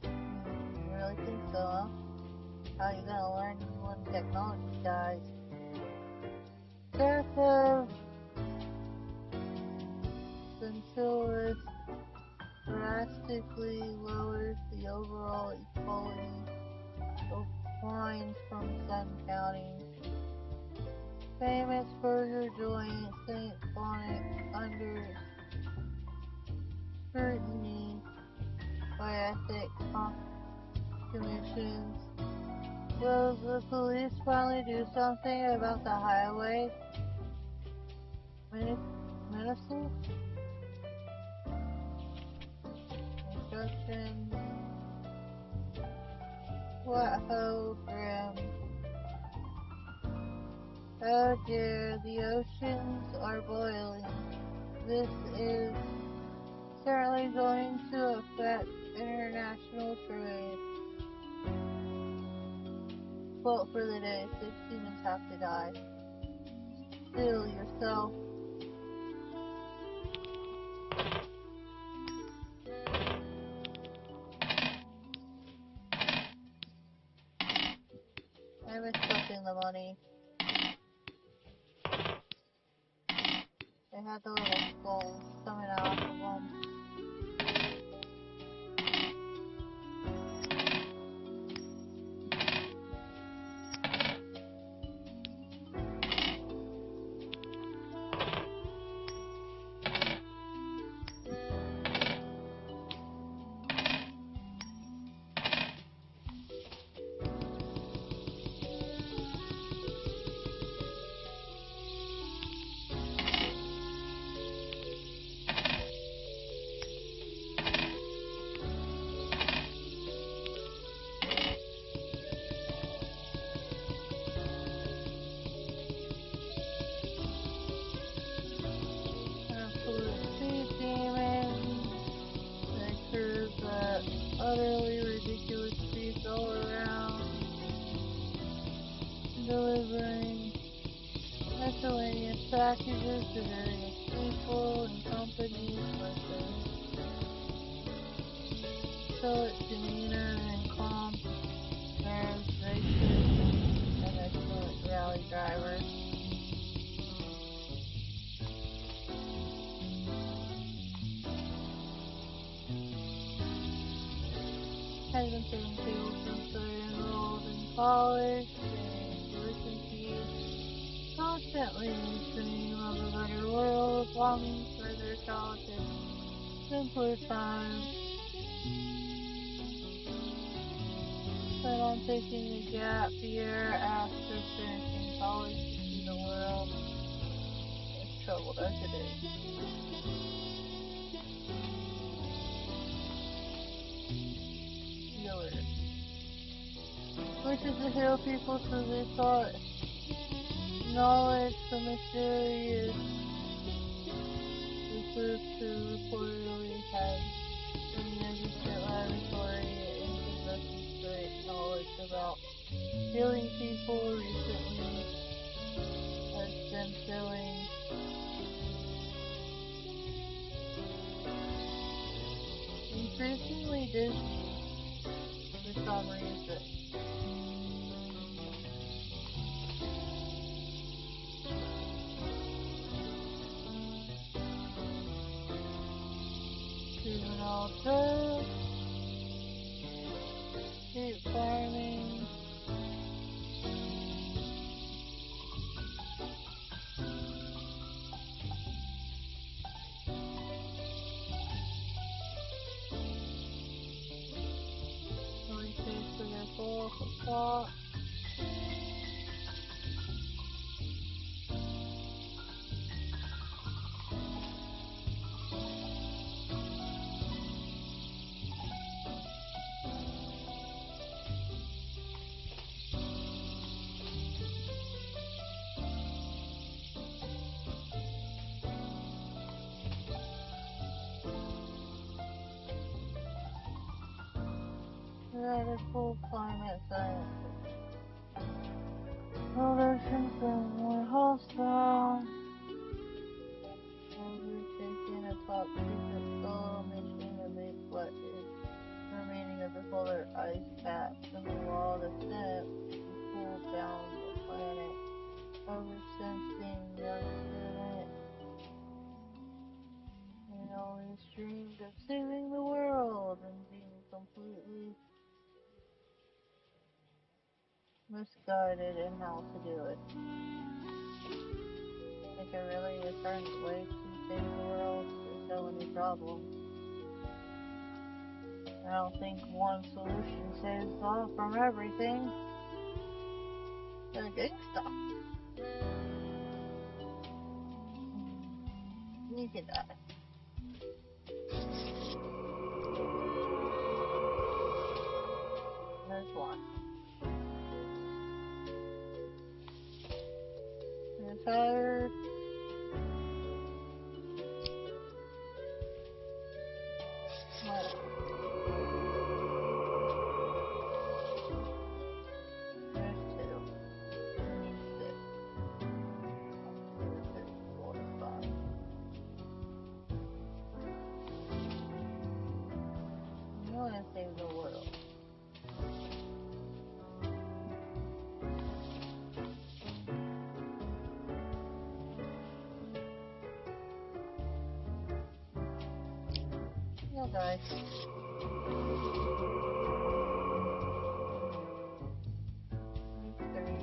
Speaker 1: You really think so, huh? How you gonna learn when technology dies? Death of Centaurus drastically lowers the overall equality of wines from Sun County. Famous burger joint St. Bonnet under scrutiny by ethics commissions. Will the police finally do something about the highway menaces? Instructions. What ho, Grim. Oh dear, the oceans are boiling. This is certainly going to affect international trade. Quote for the day, 6 humans have to die. Still yourself. I'm expecting the money. They had the little skulls coming out of them. Utterly ridiculous streets all around, delivering miscellaneous packages to various people and companies like the stoic demeanor and calm conversation and excellent rally driver. Has been serving tables since they're enrolled in college, paying tuition fees, constantly dream of a better world, longing for their childhood, simpler times. But on taking a gap year after finishing college to see the world, as troubled as it is. Which is the hill people truly thought knowledge the mysterious recluse who reportedly had a magnificent laboratory and possesses great knowledge about healing people recently has been feeling increasingly dizzy for some reason. Juvenile drugs, street farming, really taste of their full thought. Radical climate science. World oceans grow more wholesome. Overtaking a top secret solo mission to make what is remaining of the polar ice caps in the world attempt to cool down the planet. Ever since being a young student, I always dreamed of saving the world and being completely misguided in how to do it. I think I really is trying to way to save the world. There's so many problems. I don't think one solution saves all from everything. They're good stuff. You can die. There's one. You're tired. What? There's two. We need six. 4, 5. I'm gonna save the world. You'll die. There's 3.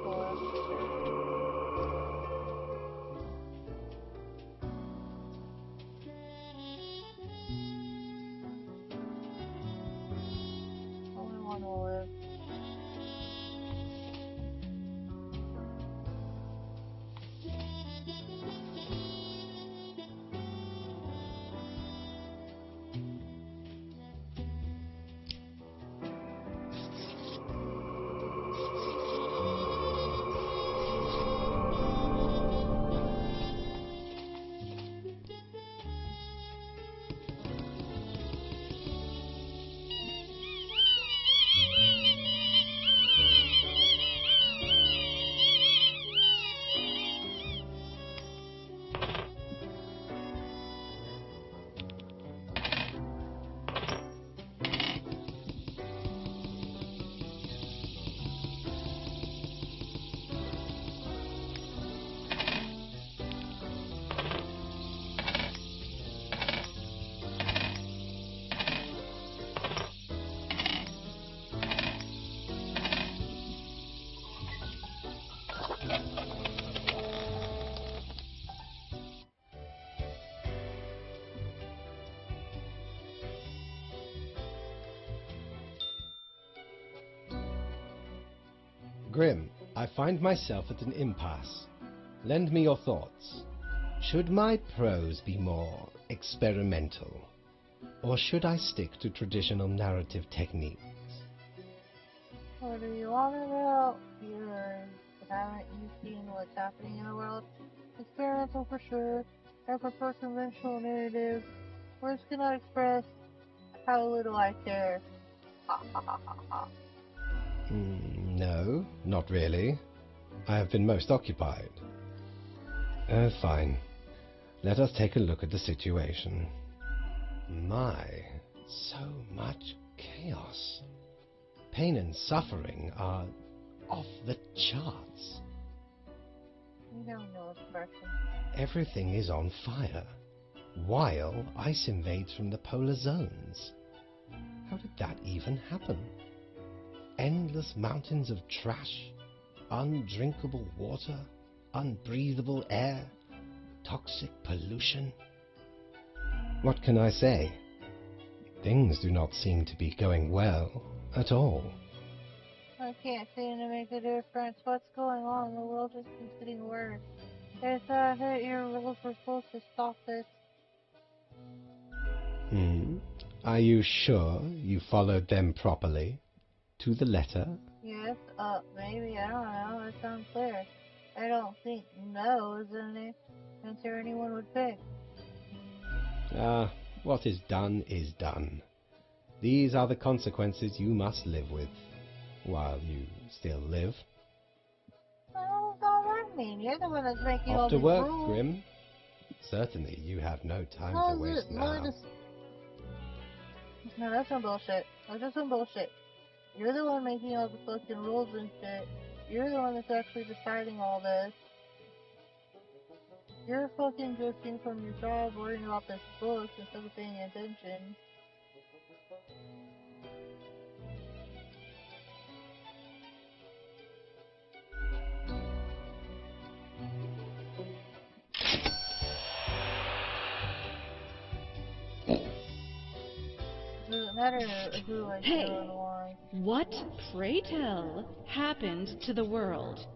Speaker 1: There's 4. Only one will live.
Speaker 2: Grim, I find myself at an impasse. Lend me your thoughts. Should my prose be more experimental, or should I stick to traditional narrative techniques?
Speaker 1: What do you want about? Haven't you seen what's happening in the world? Experimental for sure. I prefer conventional narrative. Words cannot express how little I care. Ha ha ha ha ha.
Speaker 2: No, not really. I have been most occupied. Fine. Let us take a look at the situation. My, so much chaos. Pain and suffering are off the charts.
Speaker 1: You don't know expression.
Speaker 2: Everything is on fire, while ice invades from the polar zones. How did that even happen? Endless mountains of trash, undrinkable water, unbreathable air, toxic pollution. What can I say? Things do not seem to be going well at all.
Speaker 1: I can't seem to make a difference. What's going on? The world just keeps getting worse. If I hit your rules, we're supposed to stop this.
Speaker 2: Are you sure you followed them properly? To the letter?
Speaker 1: Yes, maybe, I don't know. It's unclear. I don't think no is an answer anyone would pick.
Speaker 2: What is done is done. These are the consequences you must live with, while you still live.
Speaker 1: What does that mean? You're the one that's making all
Speaker 2: Off to
Speaker 1: these
Speaker 2: work,
Speaker 1: rules.
Speaker 2: Grim. Certainly you have no time to waste now.
Speaker 1: No, that's some bullshit. That's just some bullshit. You're the one making all the fucking rules and shit. You're the one that's actually deciding all this. You're fucking drifting from your job worrying about this book instead of paying attention. matter who I
Speaker 4: Hey!
Speaker 1: kill and why.
Speaker 4: What, pray tell, happened to the world?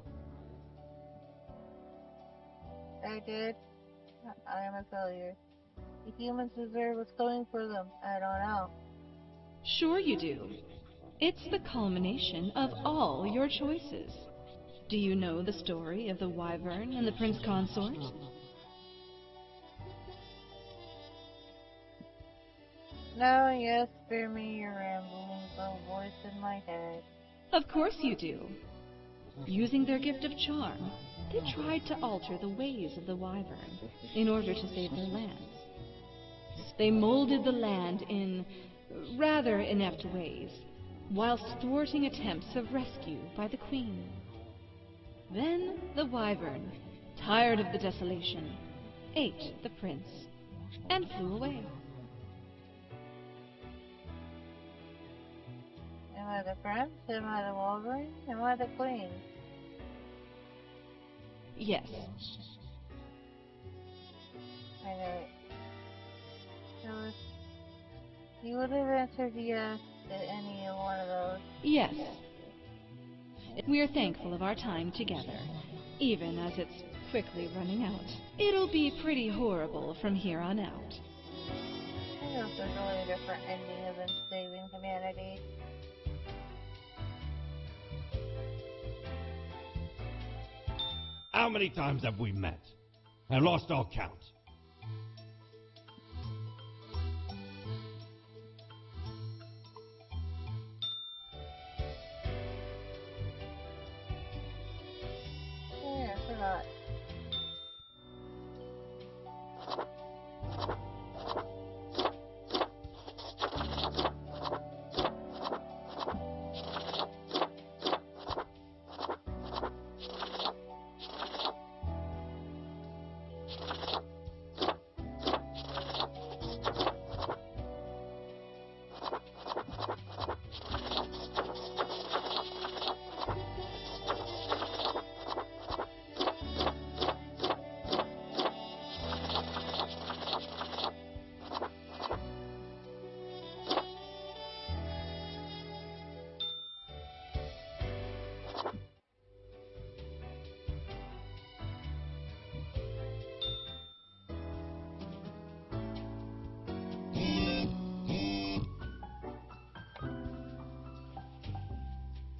Speaker 1: I did. I am a failure. The humans deserve what's coming for them. I don't know.
Speaker 4: Sure you do. It's the culmination of all your choices. Do you know the story of the wyvern and the prince consort?
Speaker 1: No, yes, spare me your ramblings, little voice in my head.
Speaker 4: Of course you do. Using their gift of charm, they tried to alter the ways of the wyvern in order to save their lands. They molded the land in rather inept ways, whilst thwarting attempts of rescue by the queen. Then the wyvern, tired of the desolation, ate the prince and flew away.
Speaker 1: Am I the prince? Am I the Wolverine? Am I the queen?
Speaker 4: Yes,
Speaker 1: I know it. So you would have answered yes to any one of those.
Speaker 4: yes. We are thankful of our time together, even as it's quickly running out. It'll be pretty horrible from here on out.
Speaker 1: I know there's really a different ending of them saving humanity.
Speaker 3: How many times have we met? I lost all count.
Speaker 1: Oh yeah, I forgot.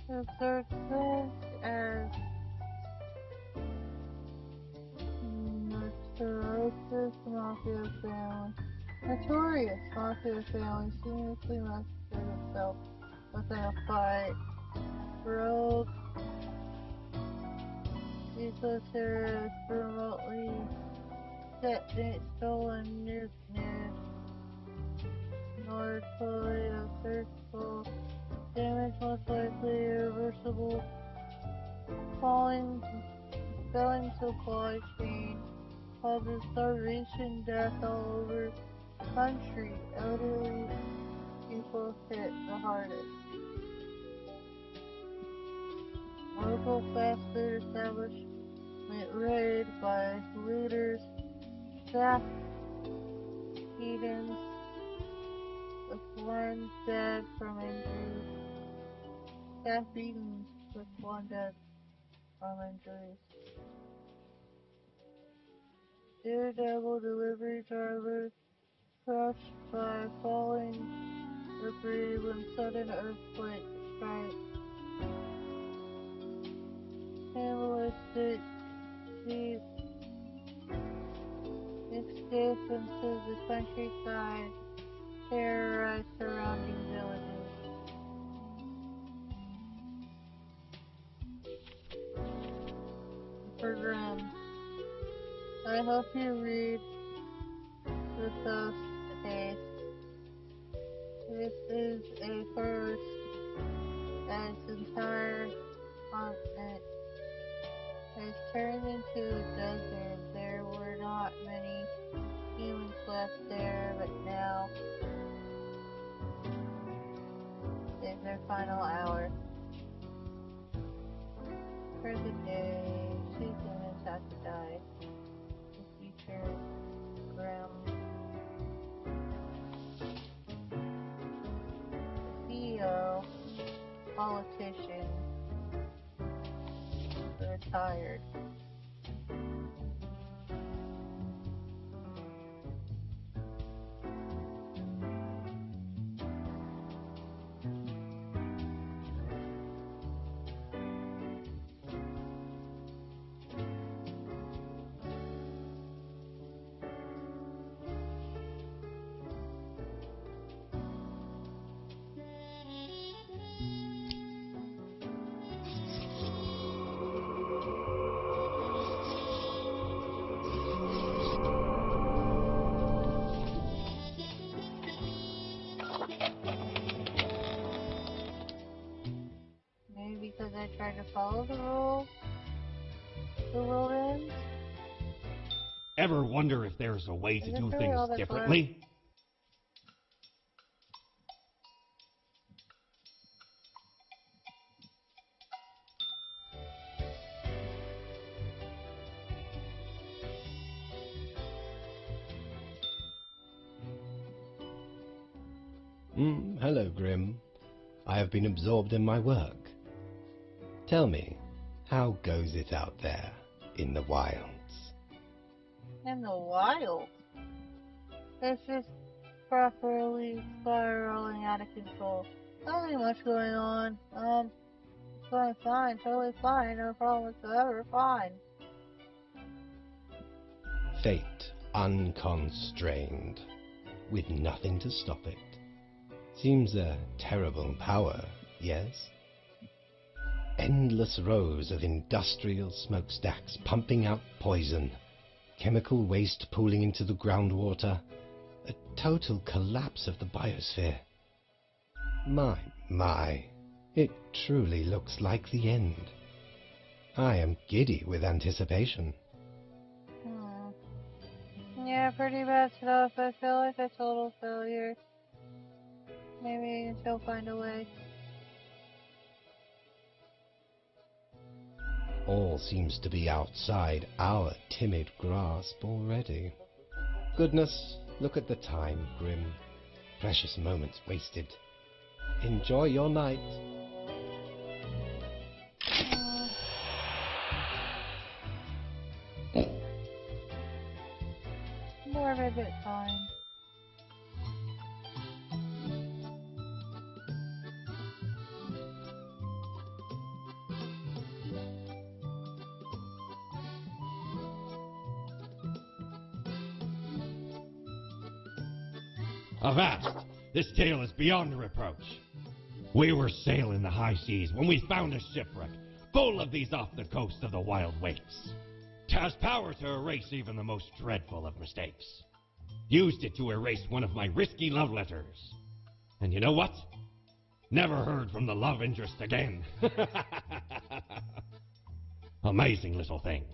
Speaker 1: The third sense as notorious mafia family. Notorious mafia family seamlessly mastered itself within a fight. Rogue eco-terrorists remotely detonate stolen nuke North Korea surgical damage most likely irreversible. Failing supply chain causes starvation death all over the country. Elderly people hit the hardest. Local fast food establishment raided by looters. Staff Edens with one dead from injuries. Staff beaten with one dead from injuries. Daredevil delivery driver crushed by falling debris when sudden earthquake strikes. Cannibalistic sheep escape into the countryside, terrorize surrounding villages. For Grimm, I hope you read the post-haste. This is a first as entire continent has turned into a desert. There were not many humans left there, but now is their final hour. For the day, 2 humans have to die. The future, grim. tired. Maybe because I tried to follow the rules, the world ends?
Speaker 3: Ever wonder if there's a way to
Speaker 1: Is this
Speaker 3: do
Speaker 1: really
Speaker 3: things
Speaker 1: all that's
Speaker 3: differently?
Speaker 2: Hello, Grim. I have been absorbed in my work. Tell me, how goes it out there in the wilds?
Speaker 1: In the wild. It's just properly spiraling out of control. Nothing much going on. It's going fine, totally fine, no problem whatsoever, fine.
Speaker 2: Fate unconstrained, with nothing to stop it. Seems a terrible power, yes? Endless rows of industrial smokestacks pumping out poison, chemical waste pooling into the groundwater, a total collapse of the biosphere. My, it truly looks like the end. I am giddy with anticipation.
Speaker 1: Yeah, pretty bad stuff. I feel like a total failure. Maybe I can still find a way.
Speaker 2: All seems to be outside our timid grasp already. Goodness, look at the time, Grim. Precious moments wasted. Enjoy your night.
Speaker 1: More of a bit fine.
Speaker 3: Avast! This tale is beyond reproach. We were sailing the high seas when we found a shipwreck full of these off the coast of the wild wastes. 'Twas power to erase even the most dreadful of mistakes. Used it to erase one of my risky love letters. And you know what? Never heard from the love interest again. Amazing little thing.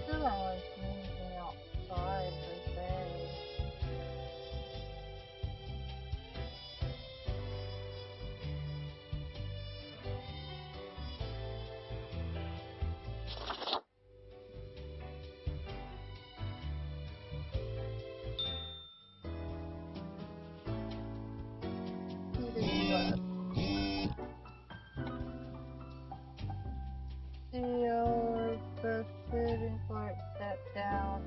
Speaker 1: Still don't like anything outside per se. CEO busted in court stepped down.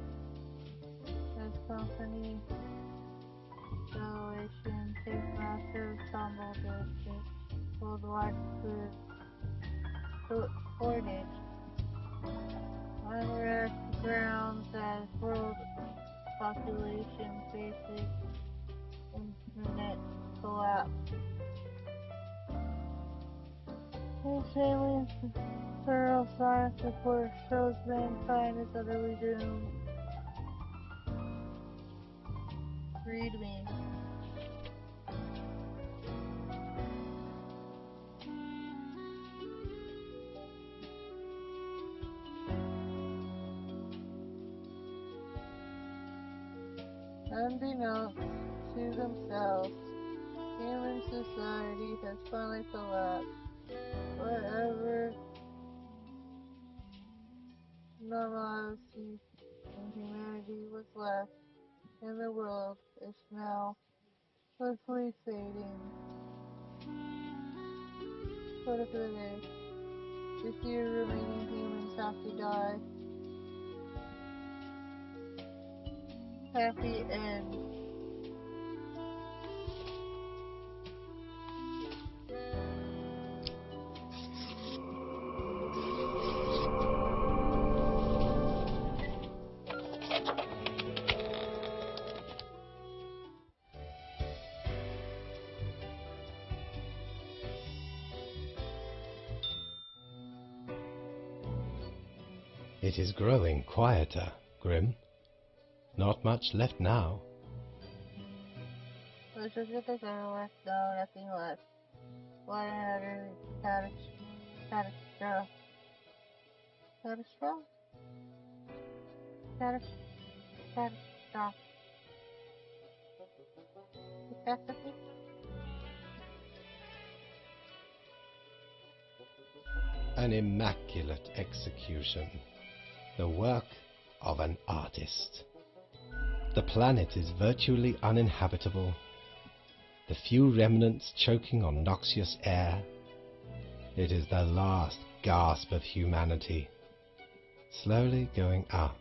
Speaker 1: This company valuation takes massive tumble due to worldwide food shortage. Unrest grounds as world population faces imminent collapse. Insanely thorough science report shows mankind is utterly doomed. Read me. Unbeknownst to themselves, human society has finally collapsed. Whatever jealousy and humanity was left in the world is now swiftly fading. What if it is? The few remaining humans have to die. Happy end.
Speaker 2: It is growing quieter, Grim. Not much left now.
Speaker 1: Let's just get this over with. No, nothing left. What another catastrophe? Catastrophe? Catastrophe. Catastrophe?
Speaker 2: An immaculate execution. The work of an artist. The planet is virtually uninhabitable. The few remnants choking on noxious air. It is the last gasp of humanity, slowly going out.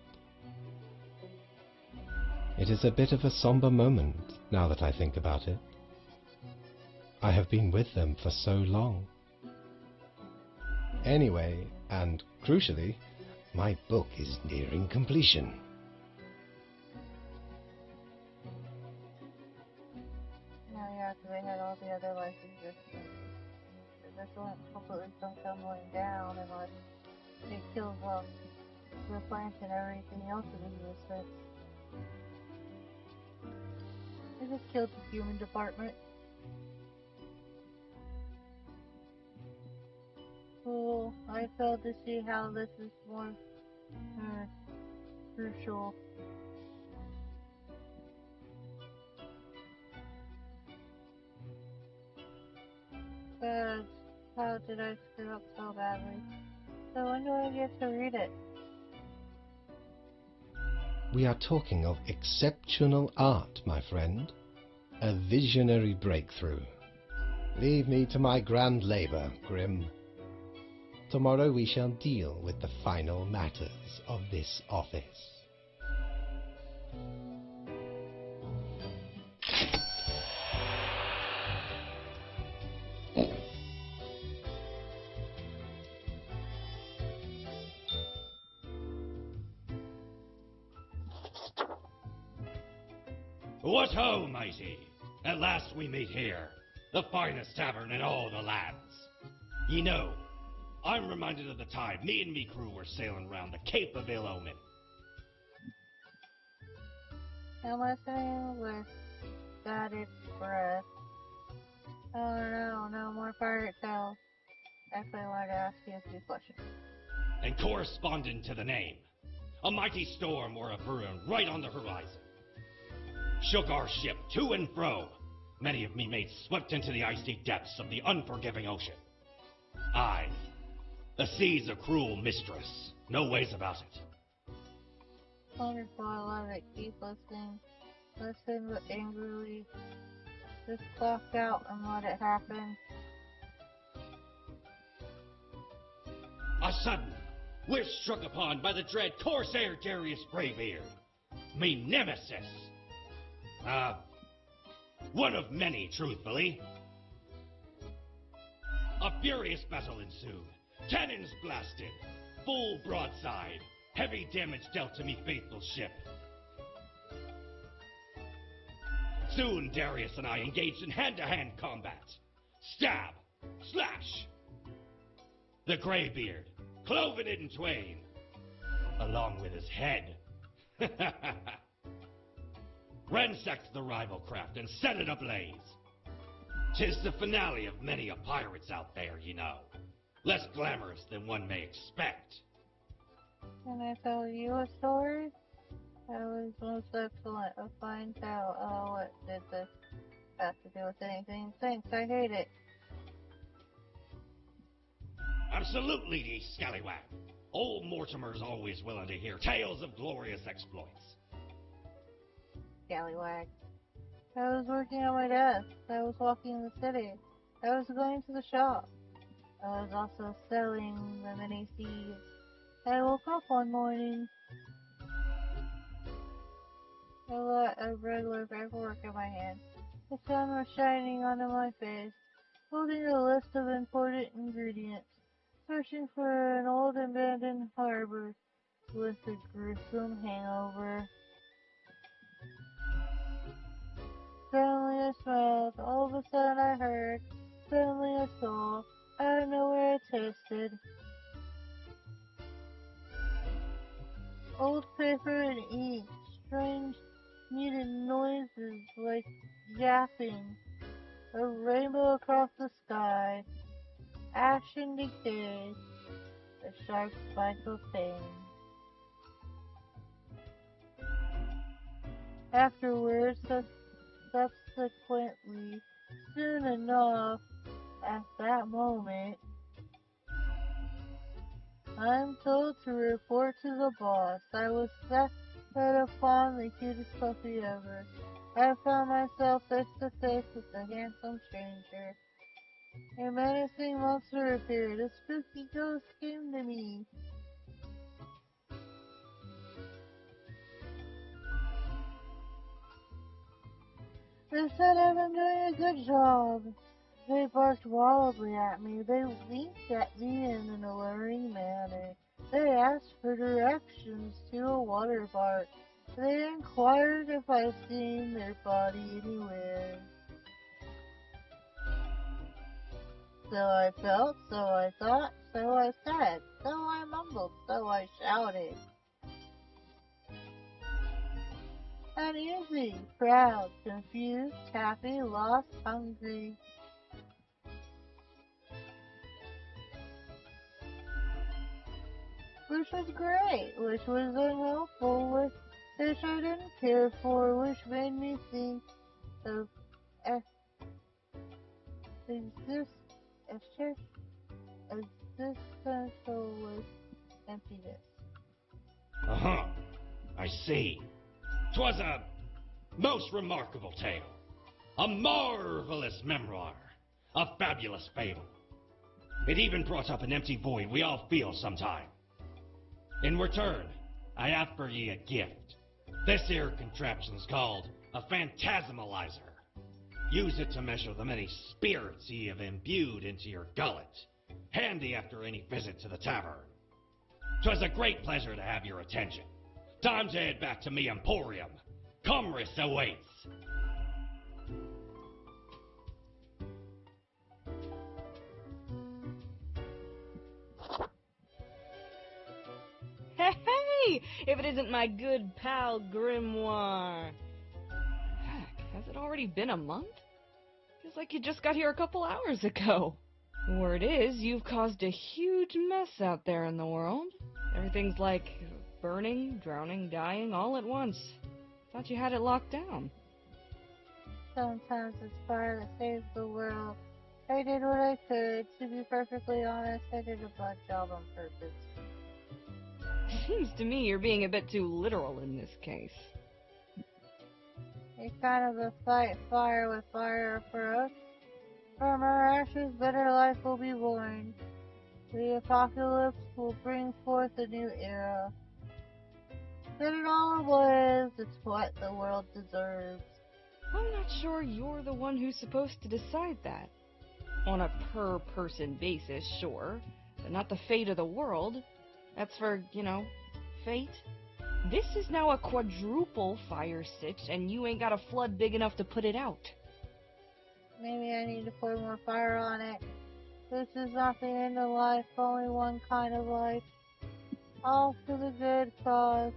Speaker 2: It is a bit of a somber moment, now that I think about it. I have been with them for so long. Anyway, and crucially, my book is nearing completion.
Speaker 1: Now you have to had all the other life existence. This won't completely come tumbling down unless it kills off the plants and everything else in existence. It just killed the human department. Cool. I failed to see how this is more crucial. But how did I screw up so badly? So when do I get to read it?
Speaker 2: We are talking of exceptional art, my friend. A visionary breakthrough. Leave me to my grand labor, Grim. Tomorrow we shall deal with the final matters of this office.
Speaker 3: What ho, mighty! At last we meet here, the finest tavern in all the lands. Ye know, I'm reminded of the time me and me crew were sailing round the Cape of Ill Omen.
Speaker 1: I'm listening with bated breath. Oh no, no more pirate tales. Actually, I wanted to ask you a few questions.
Speaker 3: And corresponding to the name, a mighty storm or a brewing right on the horizon. Shook our ship to and fro. Many of me mates swept into the icy depths of the unforgiving ocean. Aye, the sea's a cruel mistress, no ways about it.
Speaker 1: Wonderful, I love it. Keep listening. Listen, but angrily. Just clock out and let it happen.
Speaker 3: A sudden, we're struck upon by the dread Corsair Darius Greybeard, me nemesis. One of many, truthfully. A furious battle ensued. Cannons blasted. Full broadside. Heavy damage dealt to me faithful ship. Soon Darius and I engaged in hand-to-hand combat. Stab! Slash! The Greybeard, cloven it in twain, along with his head. Ransacked the rival craft and set it ablaze. 'Tis the finale of many a pirate's out there, you know. Less glamorous than one may expect.
Speaker 1: Can I tell you a story? That was most excellent. A fine tale. Oh, what did this have to do with anything? Thanks, I hate it.
Speaker 3: Absolutely, ye scallywag. Old Mortimer's always willing to hear tales of glorious exploits.
Speaker 1: Scallywag. I was working on my desk. I was walking the city. I was going to the shop. I was also selling the many seeds. I woke up one morning. I let a regular paperwork in my hand. The sun was shining onto my face, holding a list of important ingredients, searching for an old abandoned harbor with a gruesome hangover. Suddenly I smelled, all of a sudden I heard, suddenly I saw, out of nowhere I tasted. Old paper and ink, strange muted noises like yapping, a rainbow across the sky, ash and decay, a sharp spike of pain. Afterwards, subsequently, soon enough, at that moment, I'm told to report to the boss. I was set upon the cutest puppy ever. I found myself face to face with a handsome stranger. A menacing monster appeared. A spooky ghost came to me. They said I've been doing a good job. They barked wildly at me. They winked at me in an alluring manner. They asked for directions to a water park. They inquired if I'd seen their body anywhere. So I felt, so I thought, so I said, so I mumbled, so I shouted. Uneasy, proud, confused, happy, lost, hungry. Which was great, which was unhelpful, which I didn't care for, which made me think of existentialist emptiness.
Speaker 3: Uh-huh. I see. 'Twas a most remarkable tale. A marvelous memoir. A fabulous fable. It even brought up an empty void we all feel sometime. In return, I have for ye a gift. This here contraption's called a phantasmalizer. Use it to measure the many spirits ye have imbued into your gullet. Handy after any visit to the tavern. 'Twas a great pleasure to have your attention. Time to head back to me emporium. Commerce awaits.
Speaker 4: Hey! If it isn't my good pal Grimoire. Heck, has it already been a month? Feels like you just got here a couple hours ago. The word is, you've caused a huge mess out there in the world. Everything's like burning, drowning, dying all at once. Thought you had it locked down.
Speaker 1: Sometimes it's fire that saves the world. I did what I could. To be perfectly honest, I did a bad job on purpose.
Speaker 4: Seems to me you're being a bit too literal in this case.
Speaker 1: It's kind of a fight fire with fire for us. From our ashes, better life will be born. The apocalypse will bring forth a new era. Set it all ablaze, it's what the world deserves.
Speaker 4: I'm not sure you're the one who's supposed to decide that. On a per-person basis, sure, but not the fate of the world. That's for, fate. This is now a quadruple fire sitch, and you ain't got a flood big enough to put it out.
Speaker 1: Maybe I need to pour more fire on it. This is not the end of life, only one kind of life. All for the good cause.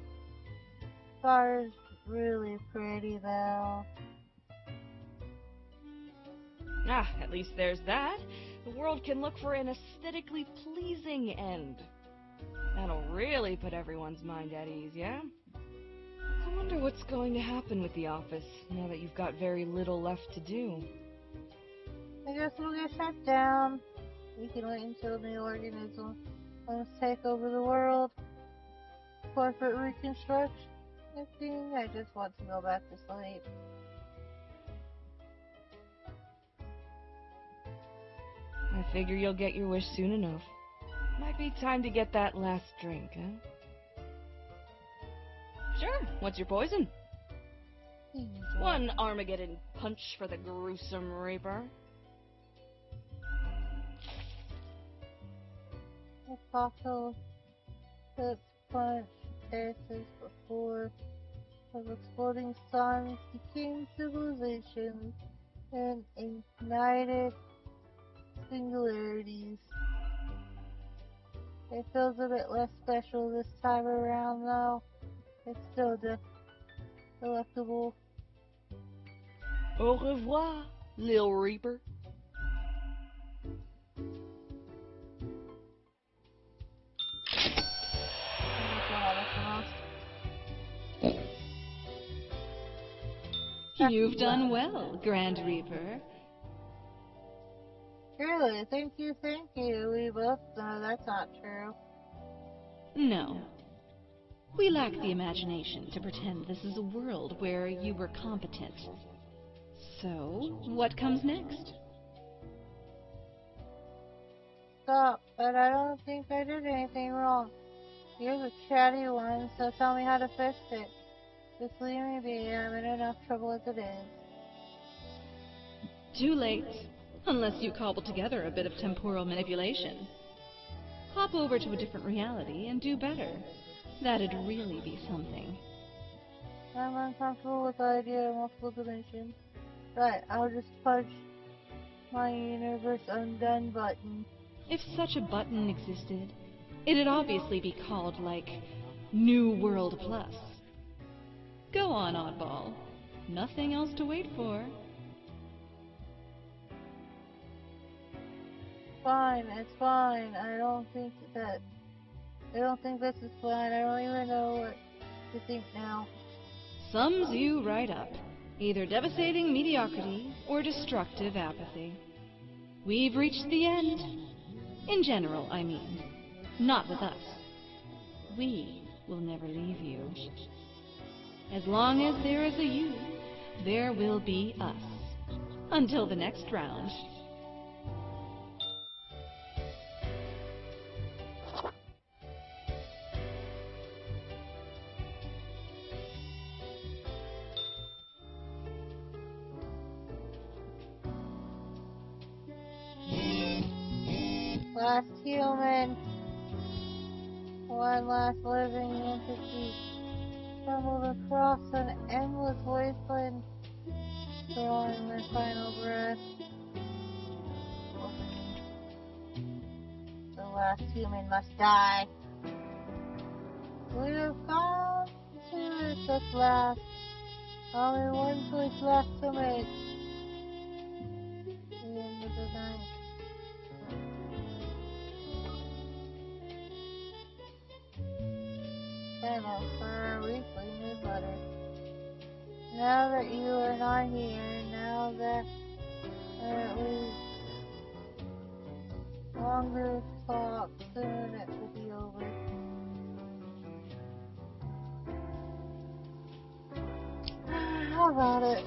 Speaker 1: Fire's really pretty, though.
Speaker 4: At least there's that. The world can look for an aesthetically pleasing end. That'll really put everyone's mind at ease, yeah? I wonder what's going to happen with the office, now that you've got very little left to do.
Speaker 1: I guess we'll get shut down. We can wait until new organisms take over the world. Corporate reconstruction. I just want to go back to sleep.
Speaker 5: I figure you'll get your wish soon enough. Might be time to get that last drink, huh? Sure, what's your poison? One Armageddon punch for the gruesome Reaper.
Speaker 1: A cocktail that punch passes before of exploding suns became civilizations and ignited singularities. It feels a bit less special this time around, though. It's still delectable.
Speaker 5: Au revoir, Lil Reaper.
Speaker 4: You've done well, Grand Reaper.
Speaker 1: Really, thank you. We both know that's not true.
Speaker 4: No. We lack the imagination to pretend this is a world where you were competent. So, what comes next?
Speaker 1: Stop, but I don't think I did anything wrong. You're the chatty one, so tell me how to fix it. Just leave me be, I'm in enough trouble as it is.
Speaker 4: Too late. Unless you cobble together a bit of temporal manipulation. Hop over to a different reality and do better. That'd really be something.
Speaker 1: I'm uncomfortable with the idea of multiple dimensions. Right, I'll just punch my universe undone button.
Speaker 4: If such a button existed, it'd obviously be called, like, New World Plus. Go on, oddball. Nothing else to wait for.
Speaker 1: It's fine. I don't think this is fine. I don't even know what to think now.
Speaker 4: Sums you right up. Either devastating mediocrity or destructive apathy. We've reached the end. In general, I mean. Not with us. We will never leave you. As long as there is a you, there will be us. Until the next round.
Speaker 1: Last human. One last living entity. Stumbled across an endless wasteland, drawing my final breath. The last human must die. We have come to it at last. Only one choice left to make. The end of the night. Sign-up for our weekly newsletter. Now that you are not here, now that we longer talk, soon it will be over. How about it?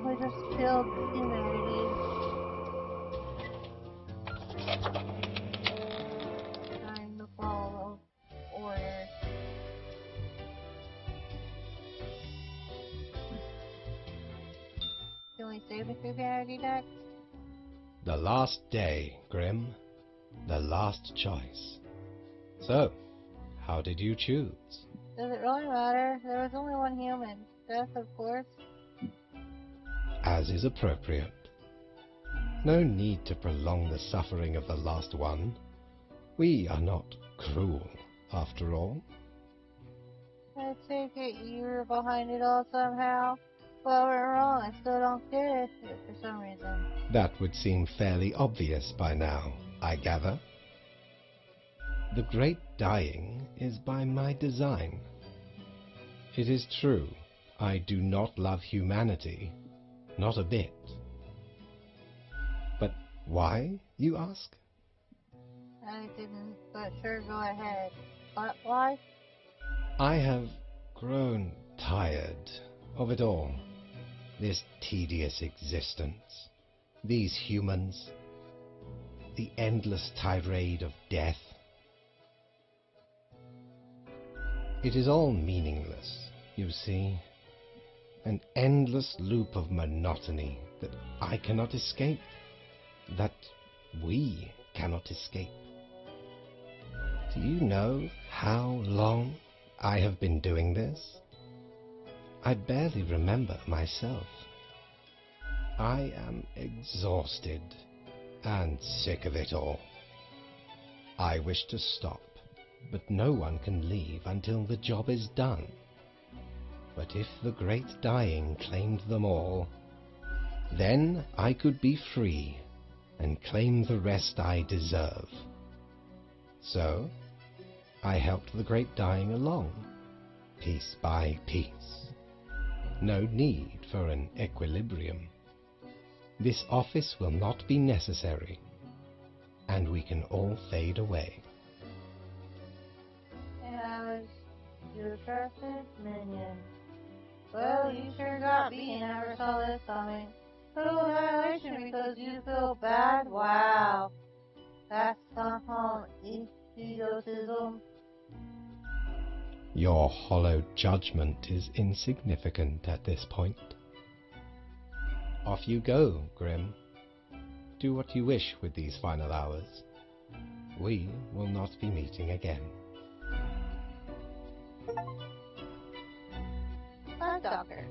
Speaker 1: We just killed humanity. Trying to follow orders. Can we save the humanity next?
Speaker 2: The last day, Grim. The last choice. So, how did you choose?
Speaker 1: Does it really matter? There was only one human. Death, of course.
Speaker 2: As is appropriate. No need to prolong the suffering of the last one. We are not cruel, after all.
Speaker 1: I take it you were behind it all somehow. What went wrong? I still don't get it for some reason.
Speaker 2: That would seem fairly obvious by now, I gather. The great dying is by my design. It is true, I do not love humanity, not a bit. But why, you ask?
Speaker 1: I didn't, but sure, go ahead. But why?
Speaker 2: I have grown tired of it all. This tedious existence. These humans. The endless tirade of death. It is all meaningless, you see. An endless loop of monotony that I cannot escape. That we cannot escape. Do you know how long I have been doing this? I barely remember myself. I am exhausted and sick of it all. I wish to stop, but no one can leave until the job is done. But if the great dying claimed them all, then I could be free and claim the rest I deserve. So, I helped the great dying along, piece by piece. No need for an equilibrium. This office will not be necessary, and we can all fade away.
Speaker 1: And I was your trusted minion. Well, you sure got me, never saw this coming. Total annihilation because you feel bad? Wow. That's some egotism.
Speaker 2: Your hollow judgment is insignificant at this point. Off you go, Grim. Do what you wish with these final hours. We will not be meeting again.
Speaker 1: Doctor.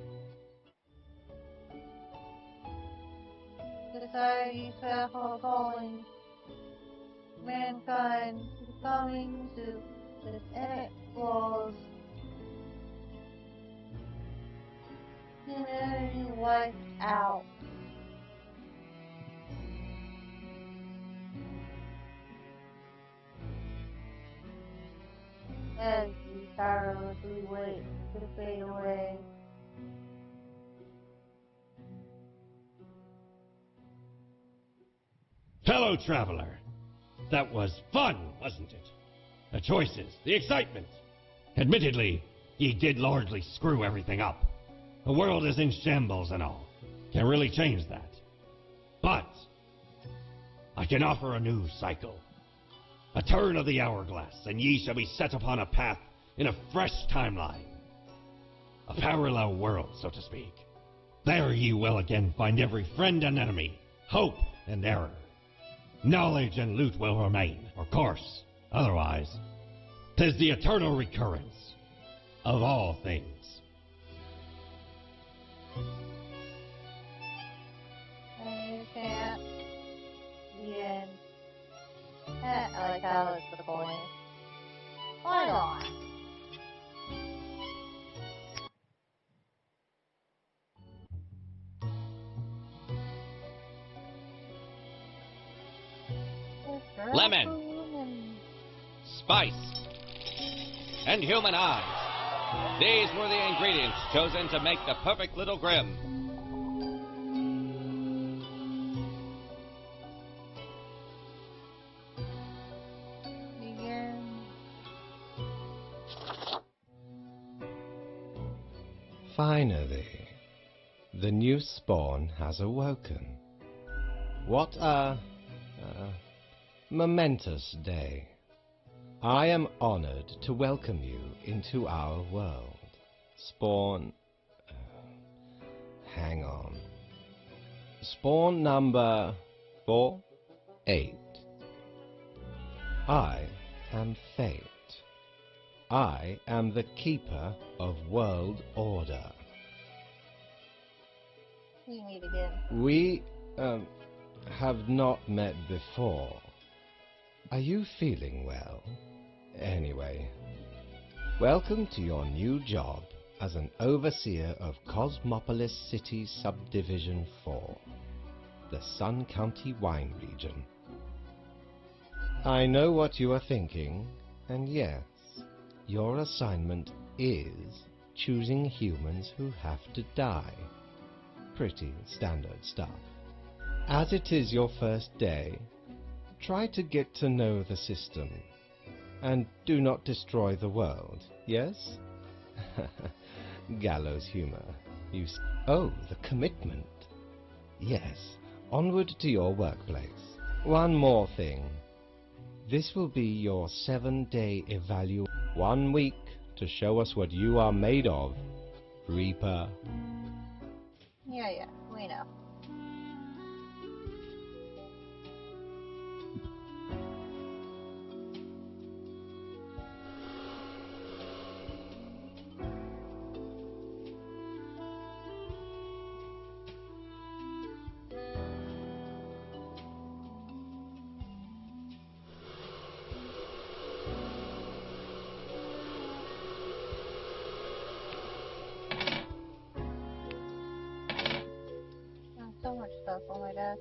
Speaker 1: Society's painful calling mankind coming to its end flaws. Humanity wiped out. As we tirelessly wait to fade away.
Speaker 3: Fellow traveler, that was fun, wasn't it? The choices, the excitement. Admittedly, ye did largely screw everything up. The world is in shambles and all. Can't really change that. But I can offer a new cycle. A turn of the hourglass, and ye shall be set upon a path in a fresh timeline. A parallel world, so to speak. There ye will again find every friend and enemy, hope and error. Knowledge and loot will remain, of course. Otherwise, 'tis the eternal recurrence of all things.
Speaker 1: And you can't. The end. I like how it's the point. Why not?
Speaker 6: Lemon, spice, and human eyes. These were the ingredients chosen to make the perfect little Grim.
Speaker 1: Begin.
Speaker 2: Finally, the new spawn has awoken. What a momentous day. I am honored to welcome you into our world. Spawn... hang on. Spawn number 48. I am Fate. I am the keeper of world order.
Speaker 1: We meet again.
Speaker 2: We, have not met before. Are you feeling well? Anyway, welcome to your new job as an overseer of Cosmopolis City Subdivision 4, the Sun County Wine Region. I know what you are thinking, and yes, your assignment is choosing humans who have to die. Pretty standard stuff. As it is your first day, Try to get to know the system, and do not destroy the world, yes? Gallows humor. Oh, the commitment. Yes, onward to your workplace. One more thing. This will be your 7-day evaluation. 1 week to show us what you are made of, Reaper.
Speaker 1: Yeah, we know. So much stuff on my desk.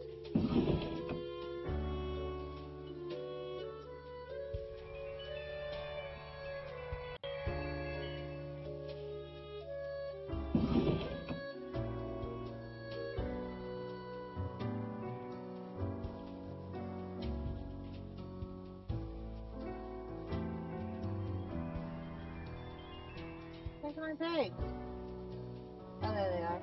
Speaker 1: Where's my bag? Oh, there they are.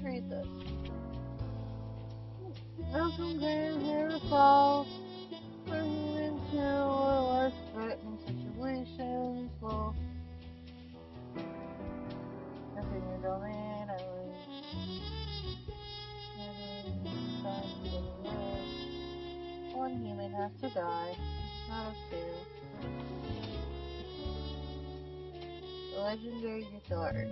Speaker 1: Read this. Welcome, Graham. Here falls. Bringing into less threatening situations. Well, nothing in your domain. I was trying to get away. One human has to die. Not of two. The legendary guitars.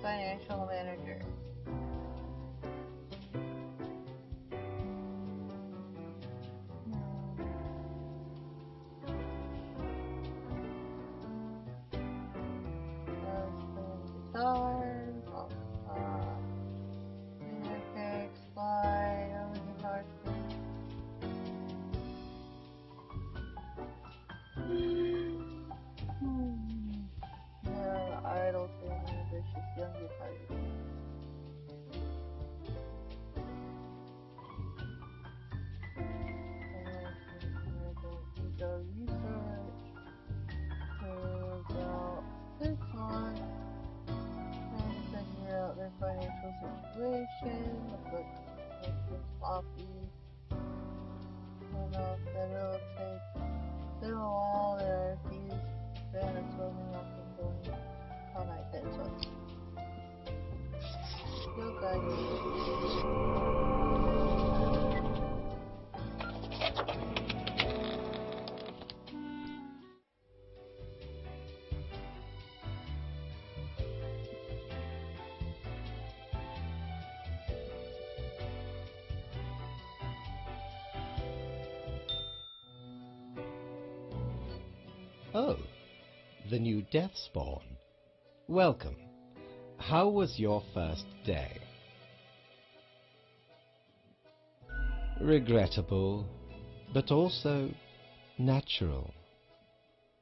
Speaker 1: Financial manager. Guitars, picks, fly, guitars. Idle thing, ambitious young guitar. Research about 6 months trying to figure out their financial situation, but it's sloppy enough that it'll take them a while. There are fees that are swimming off and going on my pencils. Still got
Speaker 2: Oh, the new death spawn. Welcome. How was your first day? Regrettable, but also natural.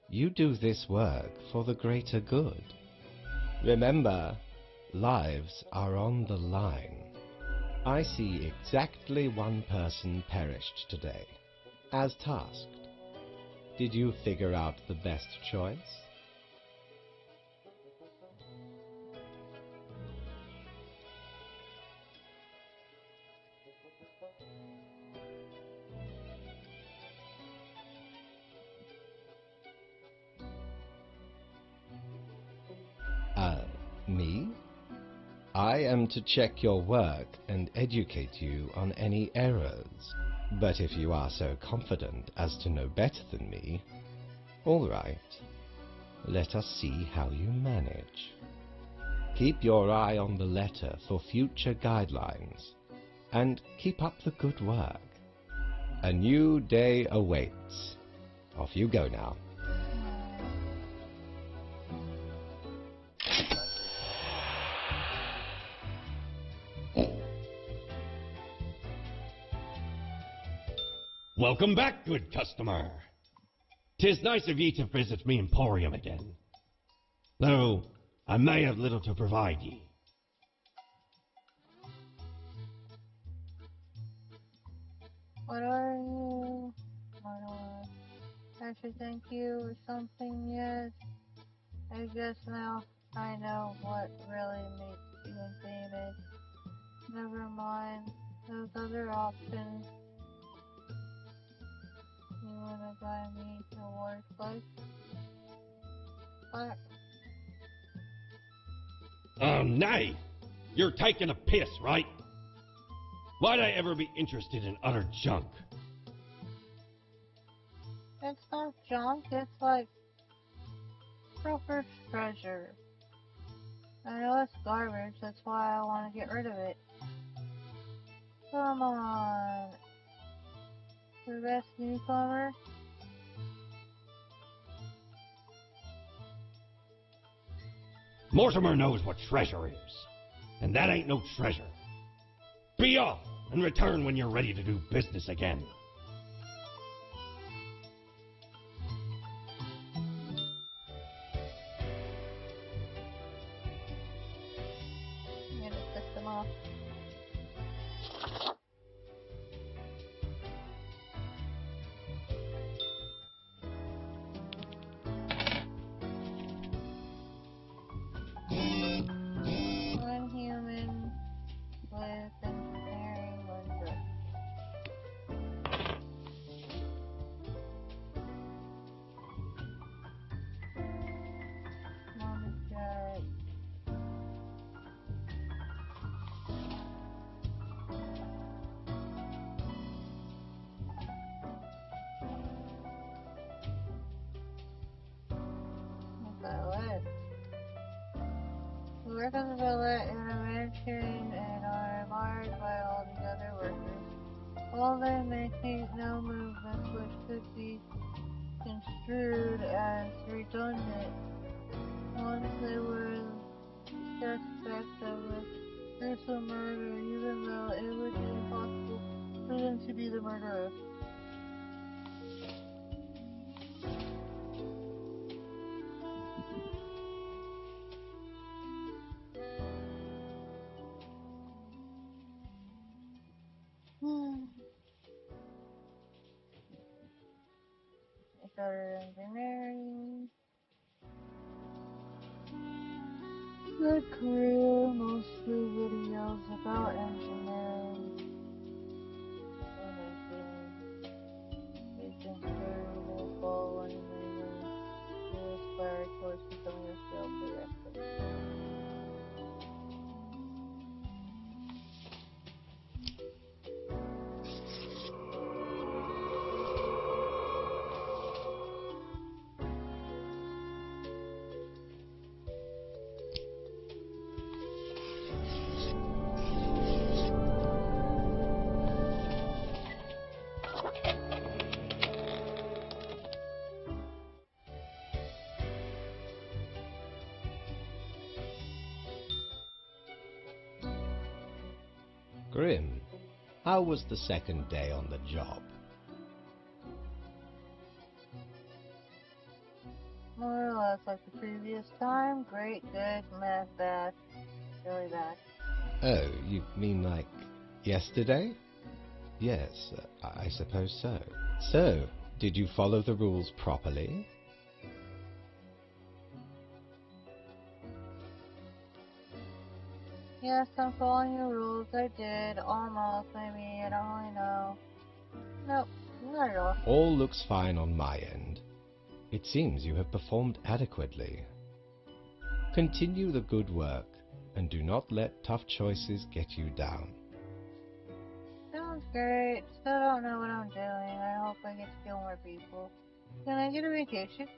Speaker 2: You do this work for the greater good. Remember, lives are on the line. I see exactly 1 person perished today, as tasked. Did you figure out the best choice? Me? I am to check your work and educate you on any errors. But if you are so confident as to know better than me, all right, let us see how you manage. Keep your eye on the letter for future guidelines, and keep up the good work. A new day awaits. Off you go now.
Speaker 3: Welcome back, good customer. 'Tis nice of ye to visit me emporium again, though I may have little to provide ye.
Speaker 1: What are you? I should thank you or something, yes. I guess now I know what really makes you famous. Never mind those other options. You wanna buy me a worthless? What?
Speaker 3: Nay! You're taking a piss, right? Why'd I ever be interested in utter junk?
Speaker 1: It's not junk, it's like proper treasure. I know it's garbage, that's why I want to get rid of it. Come on. The best newcomer?
Speaker 3: Mortimer knows what treasure is, and that ain't no treasure. Be off, and return when you're ready to do business again.
Speaker 1: I'm gonna piss them off. One human with engineering wonder. Mama Jack. Valet. We work as a valet in a mansion and are admired by all the other workers. All they make no movements which could be construed as redundant. Once they were suspect of a gruesome murder, even though it would be impossible for them to be the murderer. I started engineering. The career, mostly videos about engineering. Agent variable ball animator. You aspire towards becoming a sales director.
Speaker 2: Grim, how was the second day on the job?
Speaker 1: More or less like the previous time. Great, good, meh, bad. Really bad.
Speaker 2: Oh, you mean like yesterday? Yes, I suppose so. So, did you follow the rules properly?
Speaker 1: Yes, I'm following your rules. I did. Almost, maybe. I don't really know. Nope, not at all.
Speaker 2: All looks fine on my end. It seems you have performed adequately. Continue the good work, and do not let tough choices get you down.
Speaker 1: Sounds great. Still don't know what I'm doing. I hope I get to kill more people. Can I get a vacation?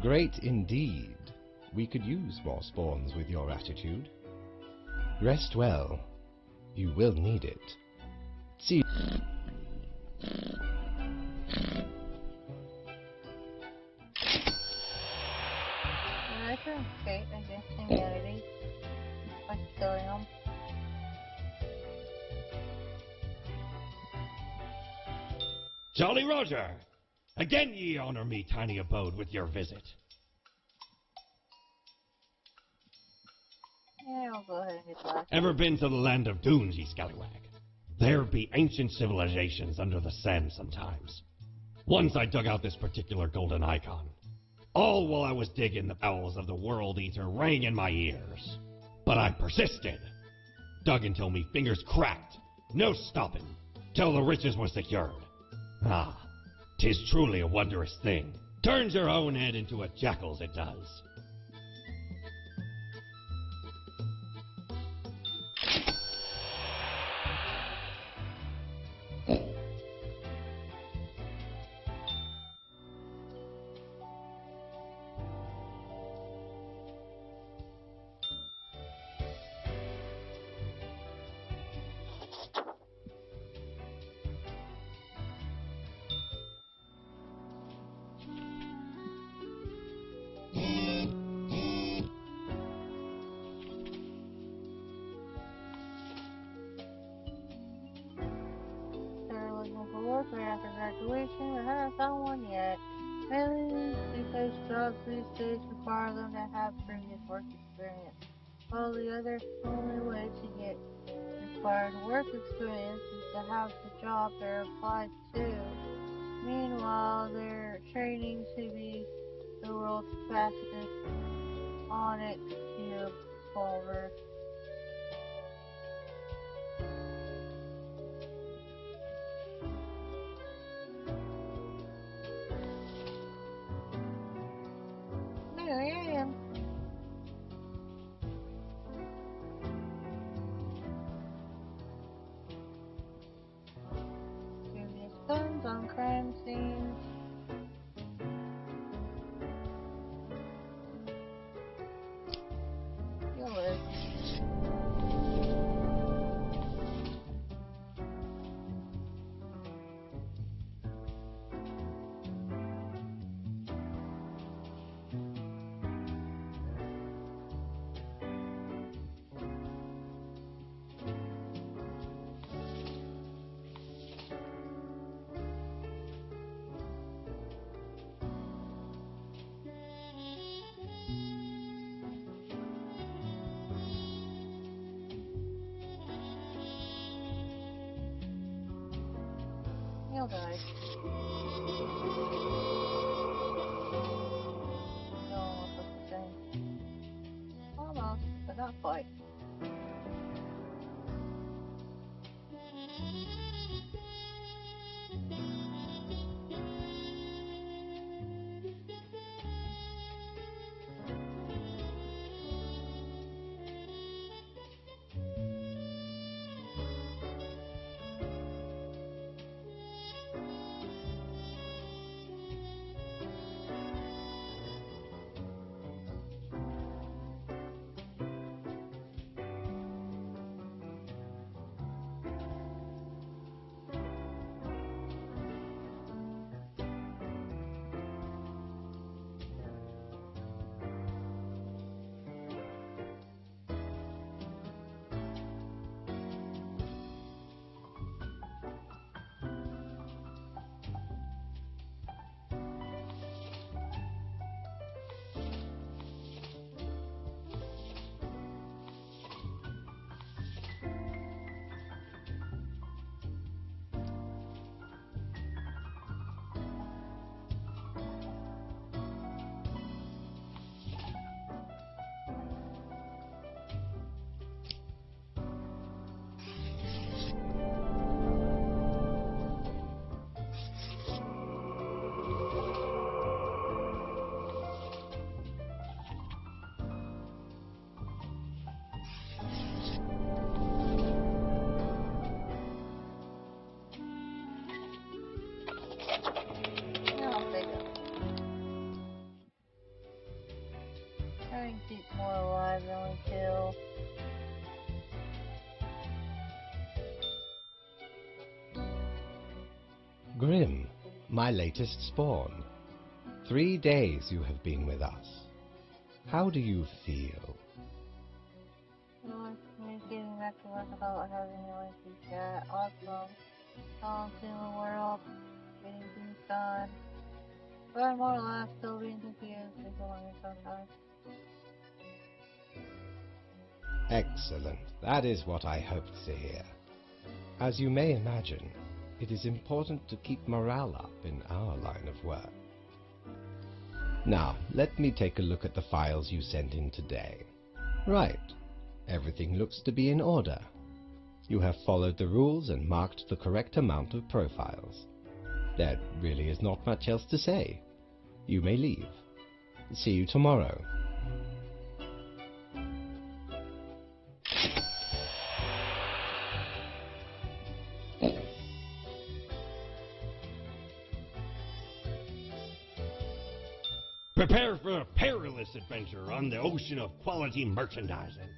Speaker 2: Great indeed. We could use more spawns with your attitude. Rest well. You will need it. See.
Speaker 1: I can skate against humanity by killing them.
Speaker 3: Jolly Roger! Again ye honor me tiny abode with your visit.
Speaker 1: Yeah, I'll go ahead and get that.
Speaker 3: Ever been to the land of dunes, ye scallywag? There be ancient civilizations under the sand sometimes. Once I dug out this particular golden icon. All while I was digging, the bowels of the world eater rang in my ears. But I persisted. Dug until me fingers cracked. No stopping. Till the riches were secured. Ah, 'tis truly a wondrous thing. Turns your own head into a jackal's, it does.
Speaker 1: They're looking for work right after graduation, but haven't found one yet. Mainly because jobs these days require them to have previous work experience. While the only way to get required work experience is to have the job they're applied to. Meanwhile, they're training to be the world's fastest onyx cube solver. There I am. Previous guns on crime scenes. You'll live. You'll die. No, almost looks the same. Almost, but not quite.
Speaker 2: Grim, my latest spawn. 3 days you have been with us. How do you feel?
Speaker 1: Getting back to work without having a lengthy chat. Awesome. Balancing the world, getting things done. But more or less still being confused and going sometimes.
Speaker 2: Excellent. That is what I hoped to hear. As you may imagine, it is important to keep morale up in our line of work. Now, let me take a look at the files you sent in today. Right. Everything looks to be in order. You have followed the rules and marked the correct amount of profiles. There really is not much else to say. You may leave. See you tomorrow.
Speaker 3: Prepare for a perilous adventure on the ocean of quality merchandising.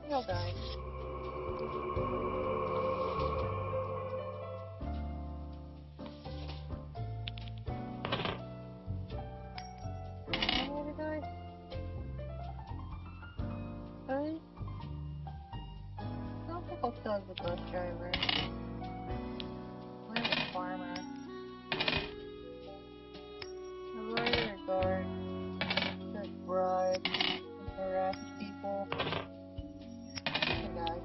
Speaker 1: No, guys. Really? I don't think I'll still as a bus driver. I'm a farmer. A lawyer guard. Just bribe and harass people. Hey guys.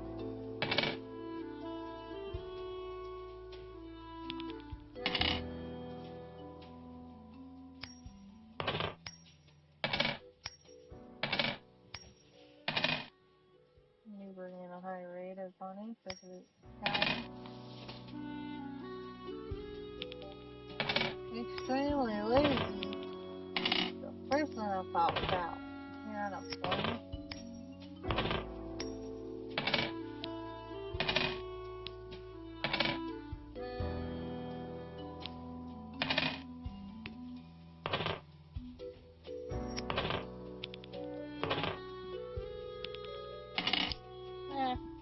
Speaker 1: You bring in a high rate of money because of county. Extremely lazy. The first one I popped out. You're unemployment.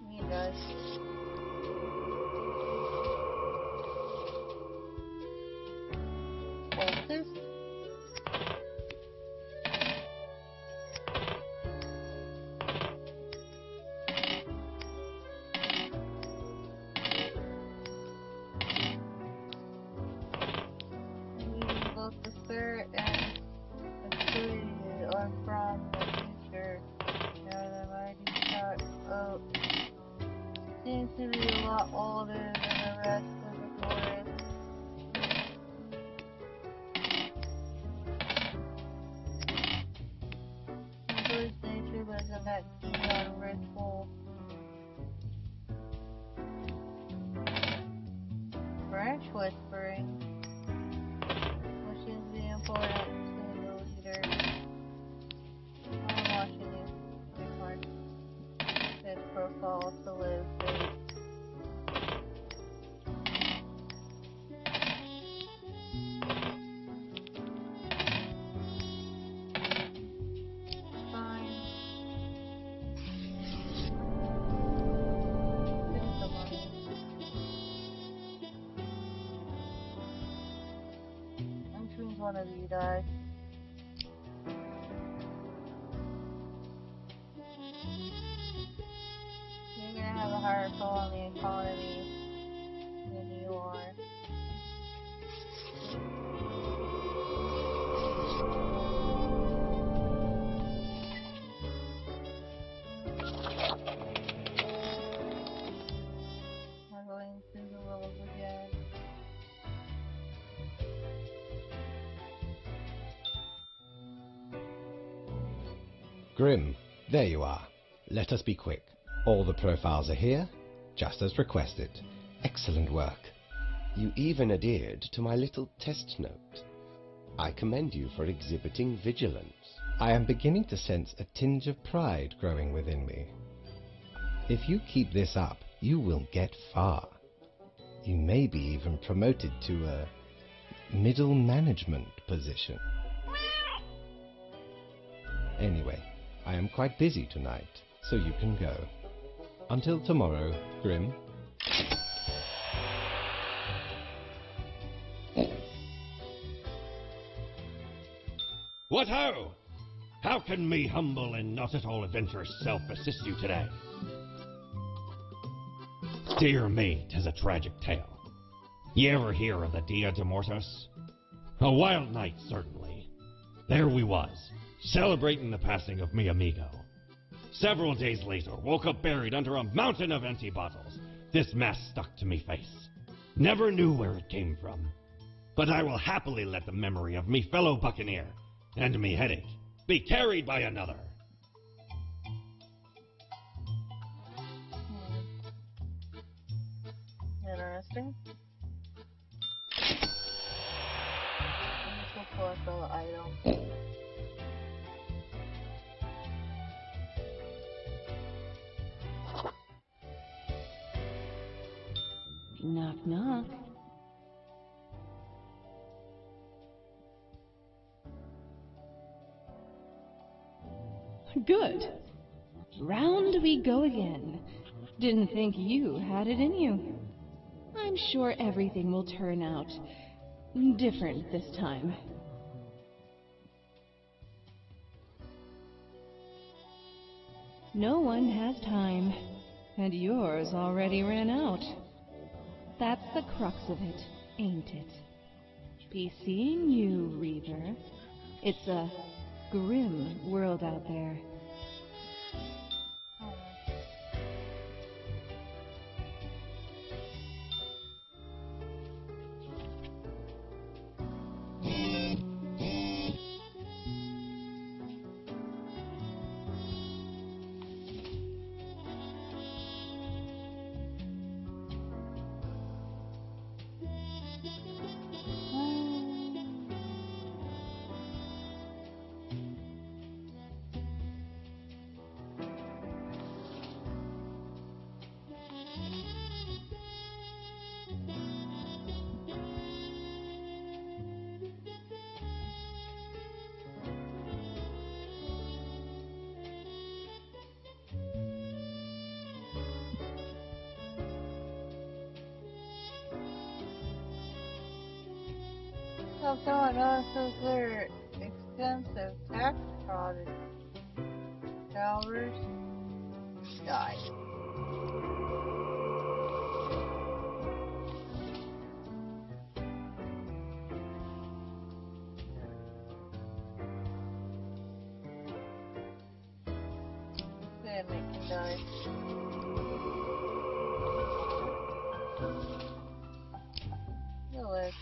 Speaker 1: He does. Focus. Both the spirit and the fluid are from the future. Now the mighty shot of seems to be a lot older than the rest of the forest. Enjoys the next ritual. Branch whispering, which is the important to the leader. I'm watching you. Record. His profile to live. One of you died. You're gonna have a higher pull on the economy than you are. We're going through the world again.
Speaker 2: Grim, there you are. Let us be quick. All the profiles are here, just as requested. Excellent work. You even adhered to my little test note. I commend you for exhibiting vigilance. I am beginning to sense a tinge of pride growing within me. If you keep this up, you will get far. You may be even promoted to a middle management position. Anyway, I am quite busy tonight, so you can go. Until tomorrow, Grim.
Speaker 3: What ho! How can me humble and not at all adventurous self assist you today? Dear me, 'tis a tragic tale. Ye ever hear of the Dia de Mortos? A wild night, certainly. There we was, celebrating the passing of me amigo. Several days later, woke up buried under a mountain of empty bottles. This mass stuck to me face. Never knew where it came from. But I will happily let the memory of me fellow buccaneer and me headache be carried by another.
Speaker 1: Interesting. Let's collect all the items.
Speaker 4: Knock, knock. Good. Round we go again. Didn't think you had it in you. I'm sure everything will turn out different this time. No one has time, and yours already ran out. That's the crux of it, ain't it? Be seeing you, Reaver. It's a grim world out there.
Speaker 1: Oh, someone notices their extensive tax fraud dollars die. Gonna make him die. He'll live.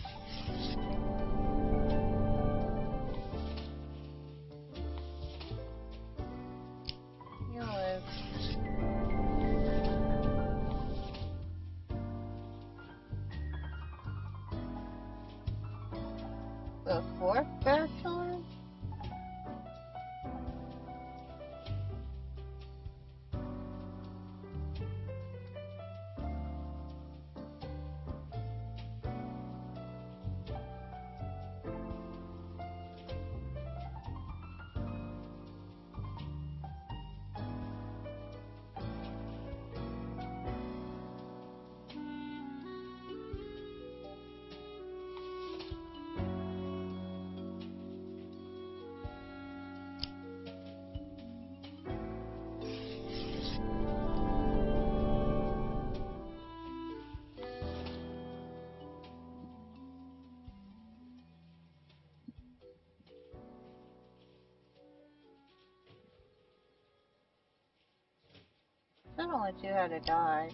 Speaker 1: I don't let you how to die.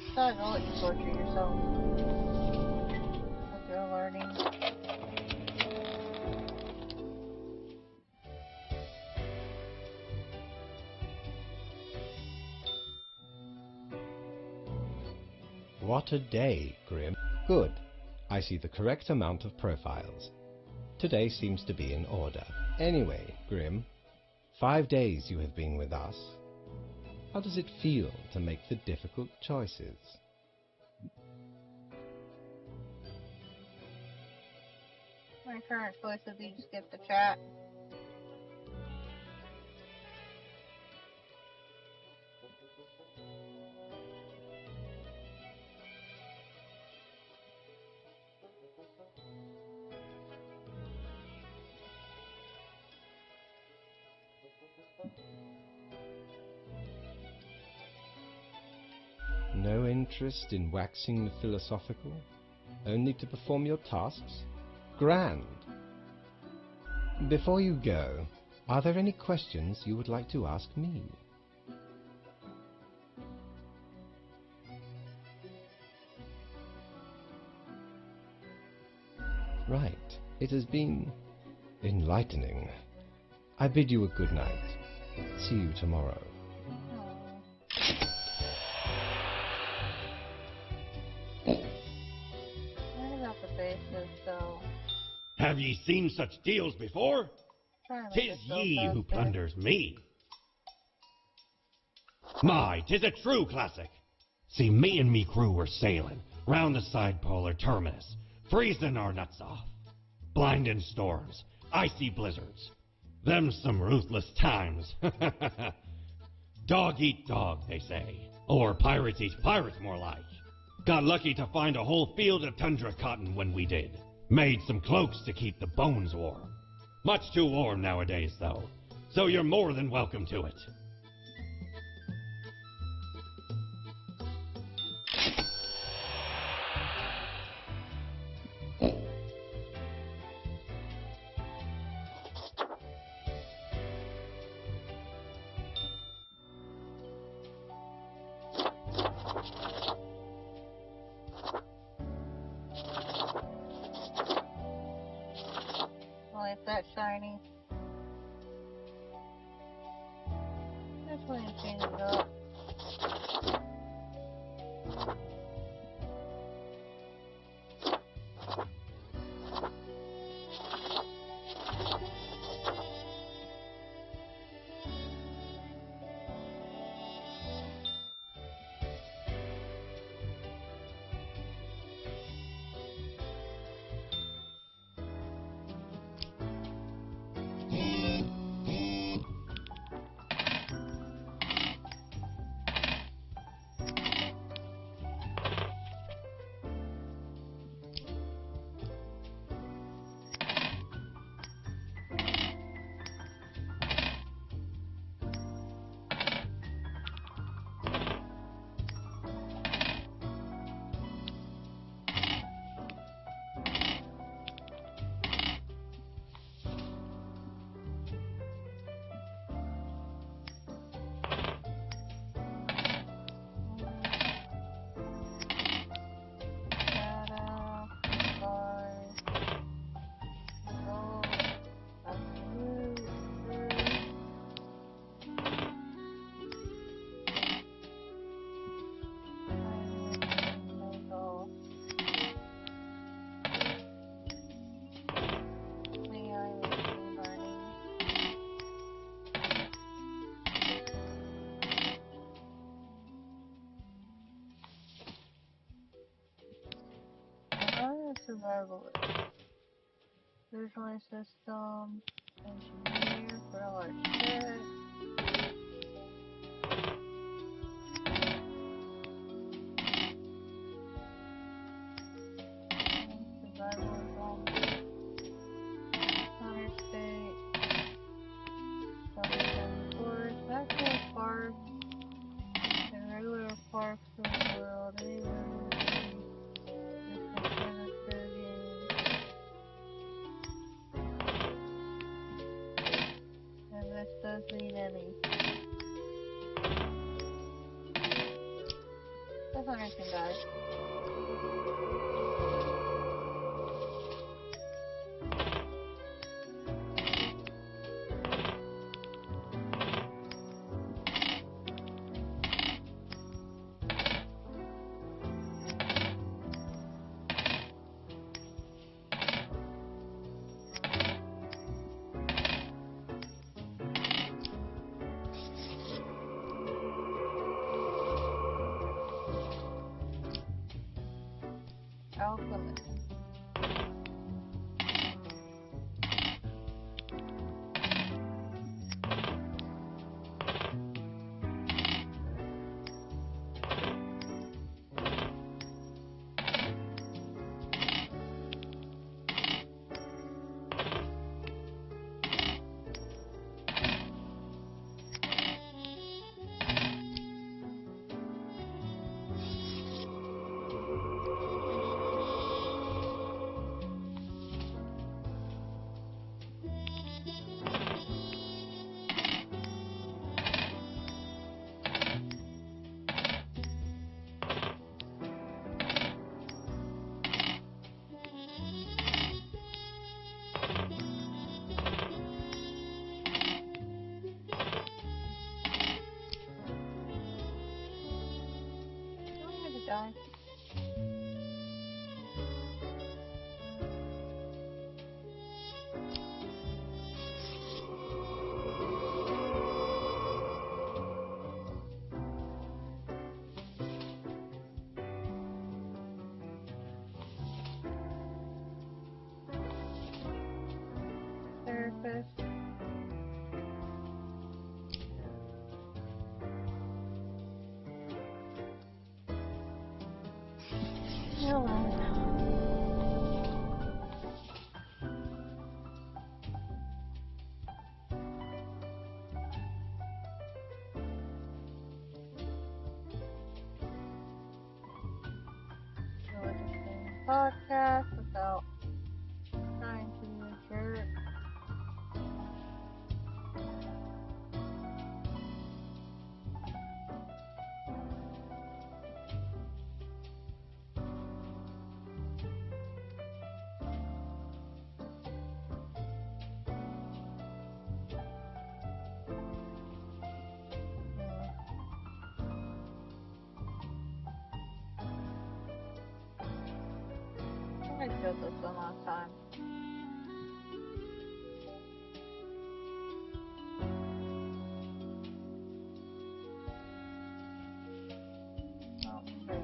Speaker 1: Besides, I'll let you torture yourself with your learning.
Speaker 2: What a day, Grim. Good. I see the correct amount of profiles. Today seems to be in order. Anyway, Grim, 5 days you have been with us. How does it feel to make the difficult choices?
Speaker 1: My current choice would be to skip the chat.
Speaker 2: No interest in waxing philosophical? Only to perform your tasks? Grand! Before you go, are there any questions you would like to ask me? Right. It has been enlightening. I bid you a good night. See you tomorrow.
Speaker 1: What about the bases, though?
Speaker 3: Have ye seen such deals before?
Speaker 1: Trying to make
Speaker 3: Tis
Speaker 1: it so
Speaker 3: ye who
Speaker 1: faster.
Speaker 3: plunders me. My, 'tis a true classic. See, me and me crew were sailing round the side polar terminus, freezing our nuts off. Blinding storms, icy blizzards. Them some ruthless times. Dog eat dog, they say. Or pirates eat pirates, more like. Got lucky to find a whole field of tundra cotton when we did. Made some cloaks to keep the bones warm. Much too warm nowadays, though. So you're more than welcome to it.
Speaker 1: Well, if that's shiny. That's when you change it up. Survivalist. Visualize system. Engineer for a large check. Survivalism. Counter state. Southern forest. Natural parks. And regular parks of the world. And this does need an can die. Alchemist. Die. Therapist. Hello. Podcast without trying to be a jerk. I killed this one last time. Oh, okay.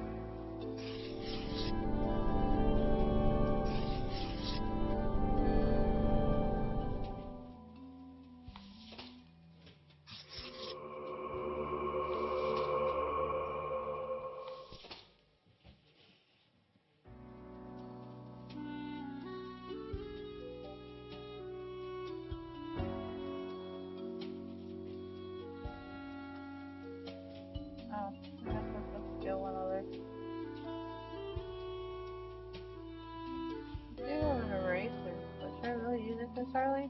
Speaker 1: Oh, I guess I'm supposed to kill one other. I do have an eraser, but should I really use it this early?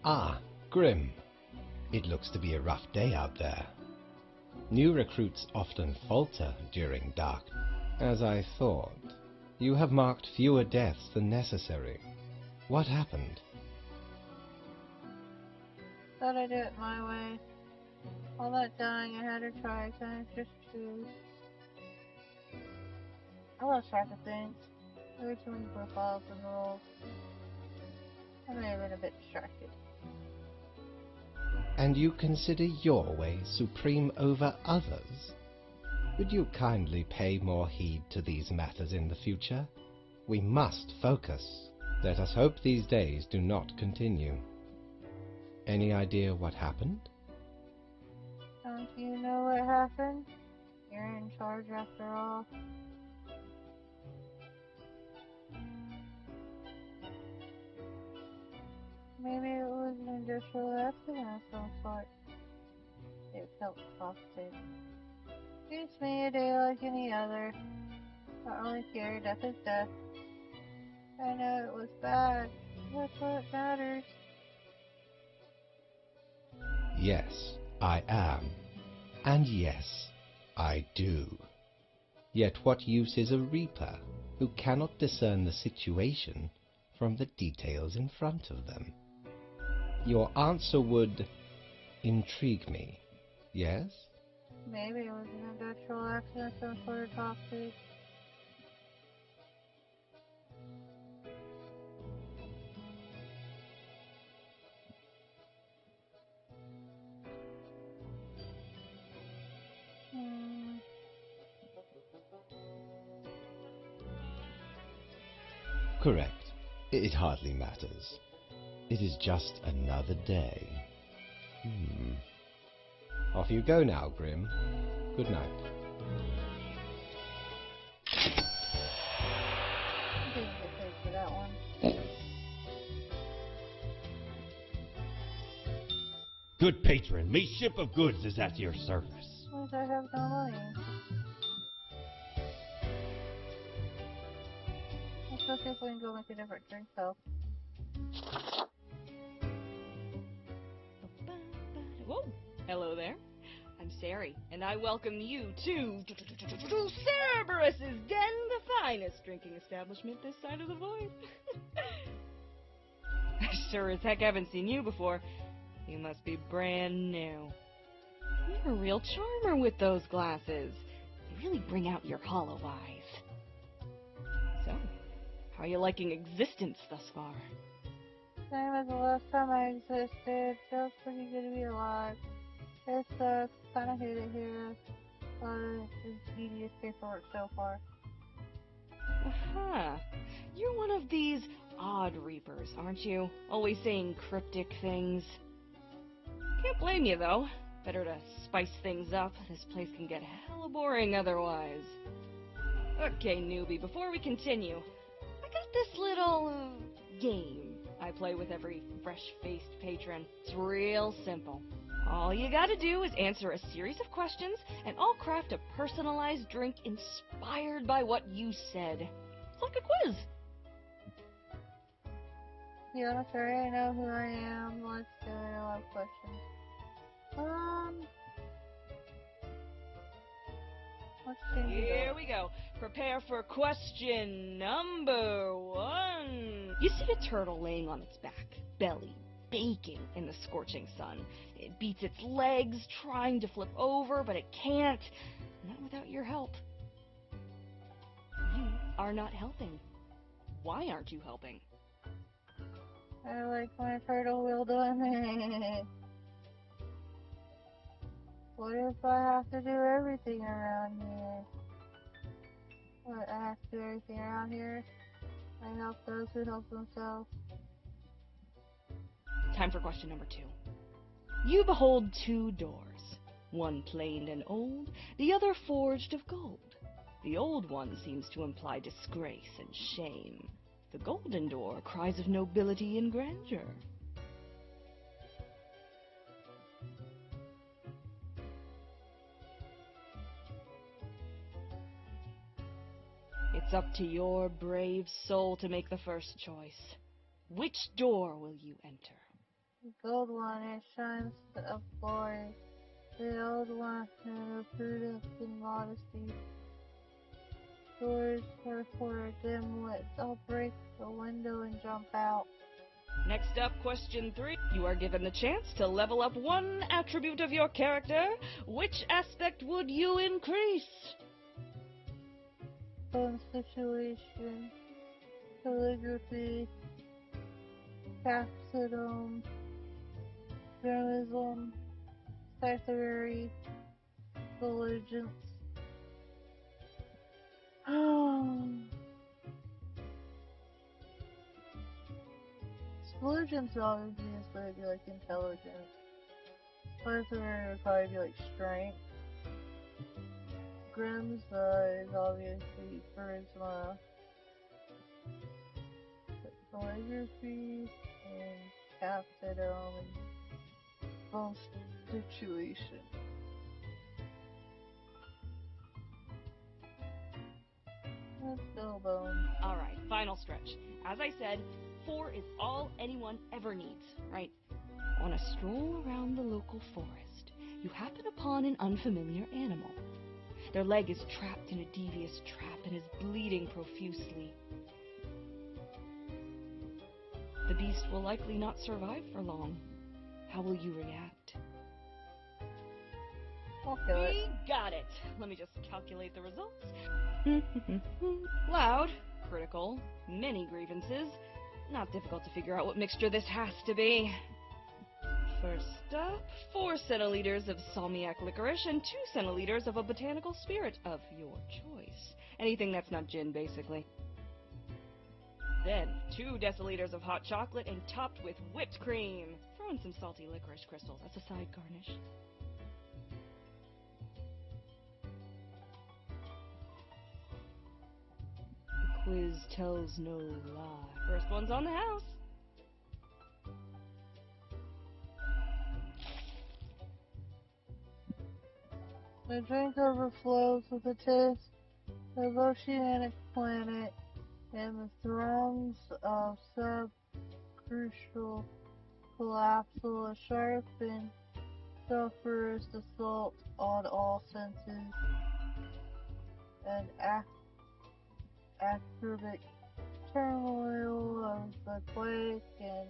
Speaker 2: Ah, Grim. It looks to be a rough day out there. New recruits often falter during dark. As I thought, you have marked fewer deaths than necessary. What happened?
Speaker 1: Thought I'd do it my way. All that dying, I had to try, so I just choose. I lost track of things. There were too many profiles and roles. I may have been a bit distracted.
Speaker 2: And you consider your way supreme over others? Would you kindly pay more heed to these matters in the future? We must focus. Let us hope these days do not continue. Any idea what happened?
Speaker 1: Don't you know what happened? You're in charge after all. Maybe it was an industrial accident of some sort. It felt toxic. It's me, a day like any other. Not only fear, death is death. I know it was bad. That's what matters.
Speaker 2: Yes, I am. And yes, I do. Yet what use is a reaper who cannot discern the situation from the details in front of them? Your answer would intrigue me, yes?
Speaker 1: Maybe it was an industrial accident, some sort of toxic.
Speaker 2: Correct. It hardly matters. It is just another day. Off you go now, Grim. Good night.
Speaker 1: I didn't get paid for that one.
Speaker 3: Good patron, me ship of goods is at your service.
Speaker 1: Because I have no money. Let's go see if we can go make a different drink though.
Speaker 5: Whoa! Hello there. I'm Sari, and I welcome you to Cerberus's Den, the finest drinking establishment this side of the void. I sure as heck haven't seen you before. You must be brand new. You're a real charmer with those glasses. They really bring out your hollow eyes. So, how are you liking existence thus far?
Speaker 1: Same as the last time I existed. Feels pretty good to be alive. It sucks. Kinda hate it here. A lot of tedious paperwork so far.
Speaker 5: Aha! You're one of these odd reapers, aren't you? Always saying cryptic things. Can't blame you, though. Better to spice things up. This place can get hella boring otherwise. Okay, newbie, before we continue, I got this little game I play with every fresh-faced patron. It's real simple. All you gotta do is answer a series of questions, and I'll craft a personalized drink inspired by what you said. It's like a quiz.
Speaker 1: Yeah, sorry, I know who I am. Let's do it. I love questions. Let's change it
Speaker 5: Here
Speaker 1: up.
Speaker 5: we go. Prepare for question number 1. You see a turtle laying on its back, belly baking in the scorching sun. It beats its legs, trying to flip over, but it can't. Not without your help. You are not helping. Why aren't you helping?
Speaker 1: I like my turtle wheel done. What if I have to do everything around here? What, I have to do everything around here? I help those who help themselves.
Speaker 5: Time for question number 2. You behold 2 doors, one planed and old, the other forged of gold. The old one seems to imply disgrace and shame. The golden door cries of nobility and grandeur. It's up to your brave soul to make the first choice. Which door will you enter?
Speaker 1: The gold one, it shines of glory. The old one, of prudence and modesty. Doors are for dim wits. I'll break the window and jump out.
Speaker 5: Next up, question 3. You are given the chance to level up one attribute of your character. Which aspect would you increase?
Speaker 1: Phone situation, calligraphy, capsidome, journalism, secretary, diligence. Diligence obviously is going to be like intelligence. Secretary would probably be like strength. Grimm's is obviously charisma, calligraphy, and capsidome, and constitution. Let's go, Bones.
Speaker 5: Alright, final stretch. As I said, 4 is all anyone ever needs, right? On a stroll around the local forest, you happen upon an unfamiliar animal. Their leg is trapped in a devious trap and is bleeding profusely. The beast will likely not survive for long. How will you react?
Speaker 1: I'll kill it.
Speaker 5: We got it! Let me just calculate the results. Loud, critical, many grievances. Not difficult to figure out what mixture this has to be. First up, 4 centiliters of salmiak licorice and 2 centiliters of a botanical spirit of your choice. Anything that's not gin, basically. Then, 2 deciliters of hot chocolate and topped with whipped cream. Throw in some salty licorice crystals as a side garnish. The quiz tells no lie. First one's on the house.
Speaker 1: The drink overflows with a taste of oceanic planet and the throngs of subcrucial collapsal, a sharp and sulphurous assault on all senses, an acerbic turmoil of the quake and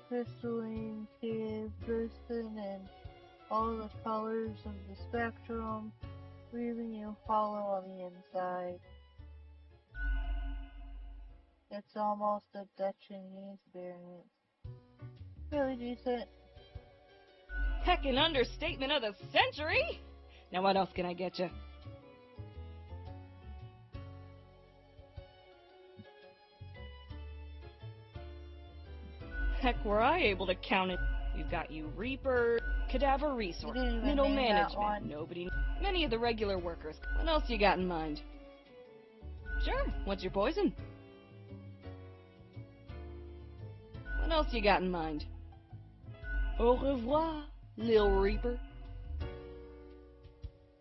Speaker 1: crystalline cave bursting in all the colors of the spectrum, leaving you hollow on the inside. It's almost a Dutching experience. Really decent.
Speaker 5: Heck, an understatement of the century! Now what else can I get you? Heck, were I able to count it? We've got you Reaper, Cadaver Resource,
Speaker 1: You didn't even
Speaker 5: Middle
Speaker 1: name that
Speaker 5: Management,
Speaker 1: one.
Speaker 5: nobody, many of the regular workers. What else you got in mind? Sure, what's your poison? What else you got in mind? Au revoir, Lil Reaper.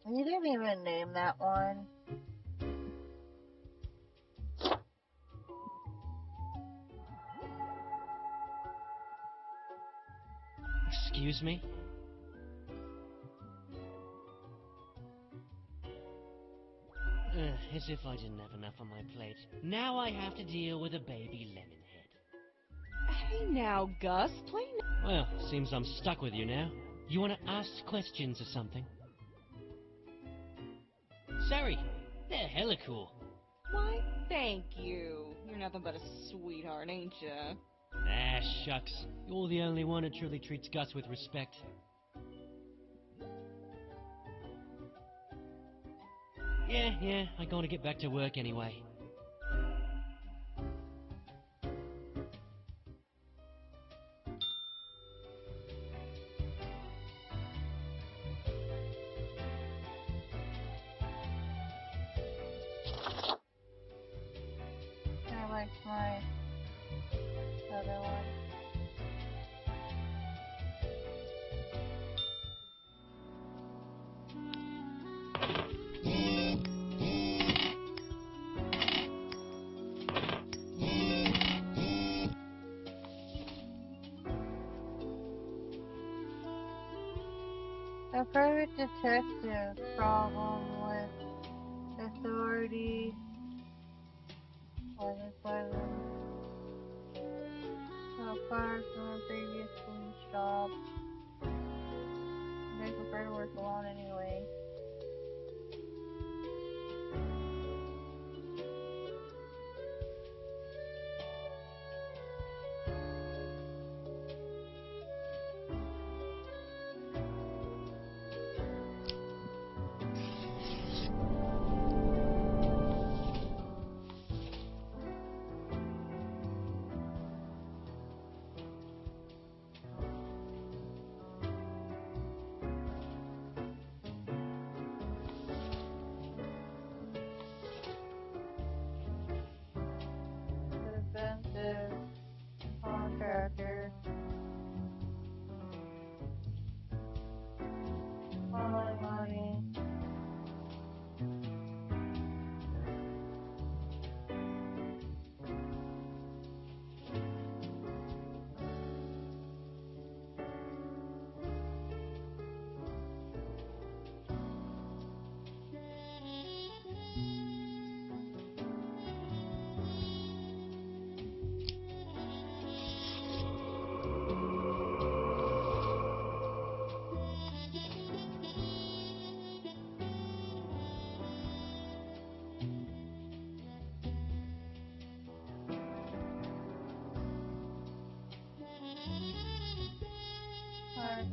Speaker 1: You didn't even name that one.
Speaker 7: Excuse me? As if I didn't have enough on my plate. Now I have to deal with a baby lemonhead.
Speaker 5: Hey now, Gus, play
Speaker 7: Well, seems I'm stuck with you now. You want to ask questions or something? Sorry, they're hella cool.
Speaker 5: Why, thank you. You're nothing but a sweetheart, ain't ya?
Speaker 7: Ah, shucks. You're the only one who truly treats Gus with respect. Yeah, I'm going to get back to work anyway.
Speaker 1: I like my other one. A private detective problem with authority was violent. Fired from a previous police job. They prefer to work alone anyway.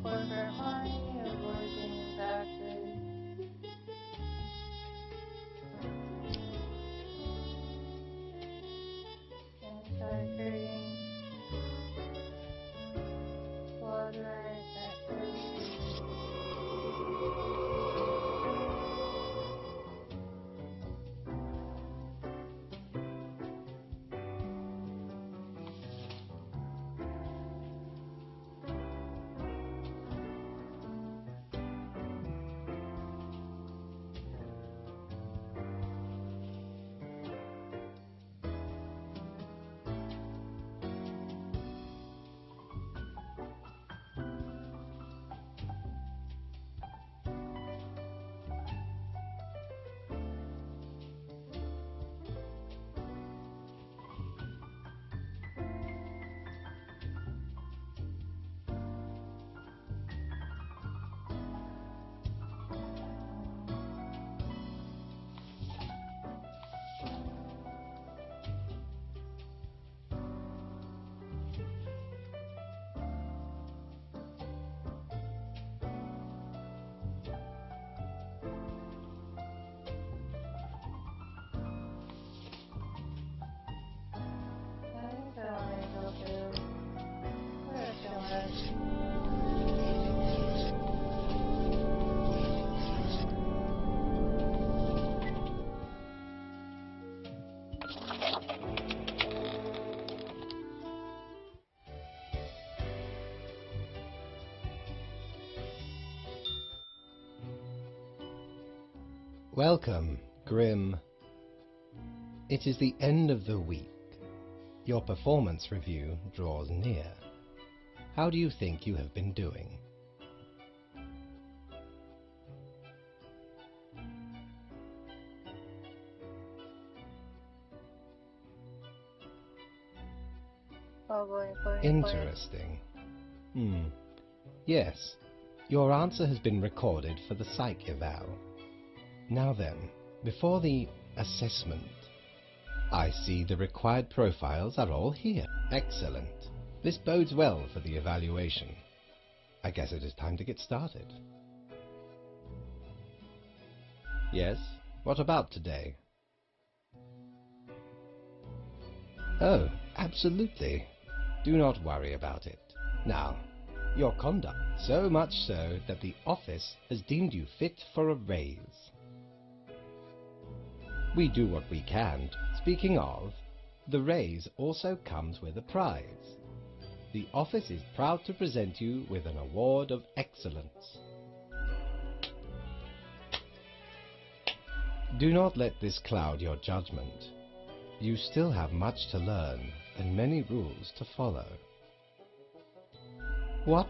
Speaker 1: corporate money or working in factories. And start creating blood red factories.
Speaker 2: Welcome, Grim. It is the end of the week. Your performance review draws near. How do you think you have been doing? Interesting. Yes, your answer has been recorded for the psych eval. Now then, before the assessment, I see the required profiles are all here. Excellent. This bodes well for the evaluation. I guess it is time to get started. Yes, what about today? Oh, absolutely. Do not worry about it. Now, your conduct. So much so that the office has deemed you fit for a raise. We do what we can. Speaking of, the raise also comes with a prize. The office is proud to present you with an award of excellence. Do not let this cloud your judgment. You still have much to learn and many rules to follow. What?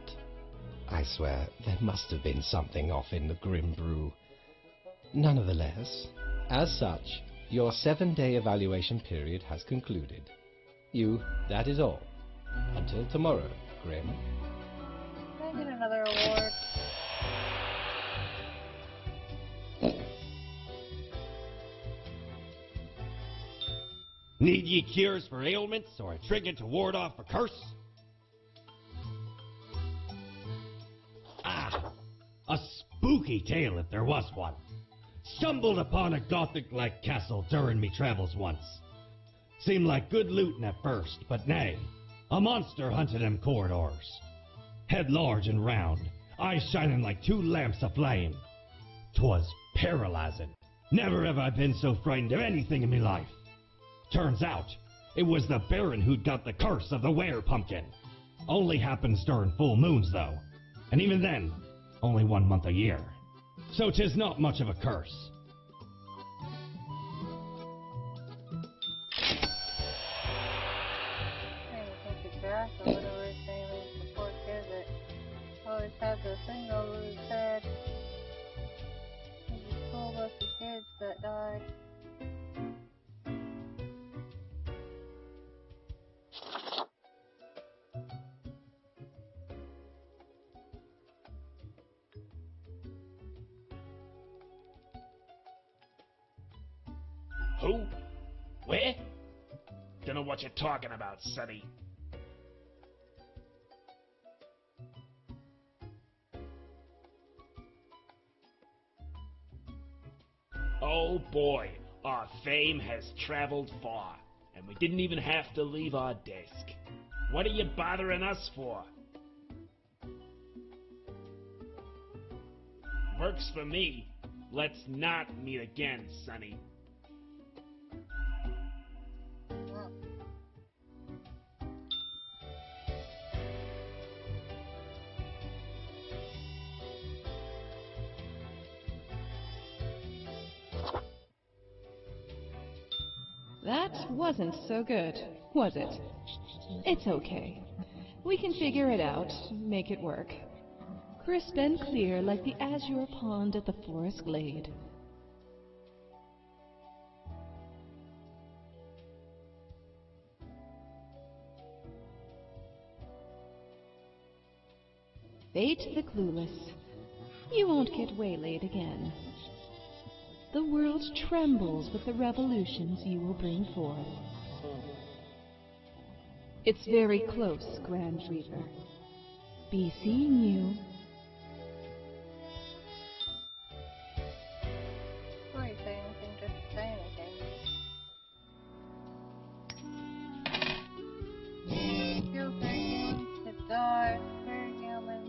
Speaker 2: I swear, there must have been something off in the Grim Brew. Nonetheless, as such, your 7-day evaluation period has concluded. That is all. Until tomorrow, Grim.
Speaker 1: Can I get another award?
Speaker 3: Need ye cures for ailments or a trinket to ward off a curse? Ah, a spooky tale if there was one. Stumbled upon a Gothic-like castle during me travels once. Seemed like good looting at first, but nay, a monster hunted them corridors. Head large and round, eyes shining like 2 lamps aflame. 'Twas paralyzing. Never have I been so frightened of anything in me life. Turns out, it was the Baron who'd got the curse of the were-pumpkin. Only happens during full moons, though. And even then, only 1 month a year. So 'tis not much of a curse.
Speaker 1: Or whatever his name is, the poor kid that always had the thing over his head. He just told us the kids that died.
Speaker 8: Who? Where? Don't know what you're talking about, sonny. Oh boy, our fame has traveled far, and we didn't even have to leave our desk. What are you bothering us for? Works for me. Let's not meet again, Sonny.
Speaker 4: That wasn't so good, was it? It's okay. We can figure it out, make it work. Crisp and clear like the azure pond at the forest glade. Fate the clueless. You won't get waylaid again. The world trembles with the revolutions you will bring forth. It's very close, Grand Reaper. Be seeing you.
Speaker 1: Before you say anything, just say anything. Feel very human. It's dark, very human.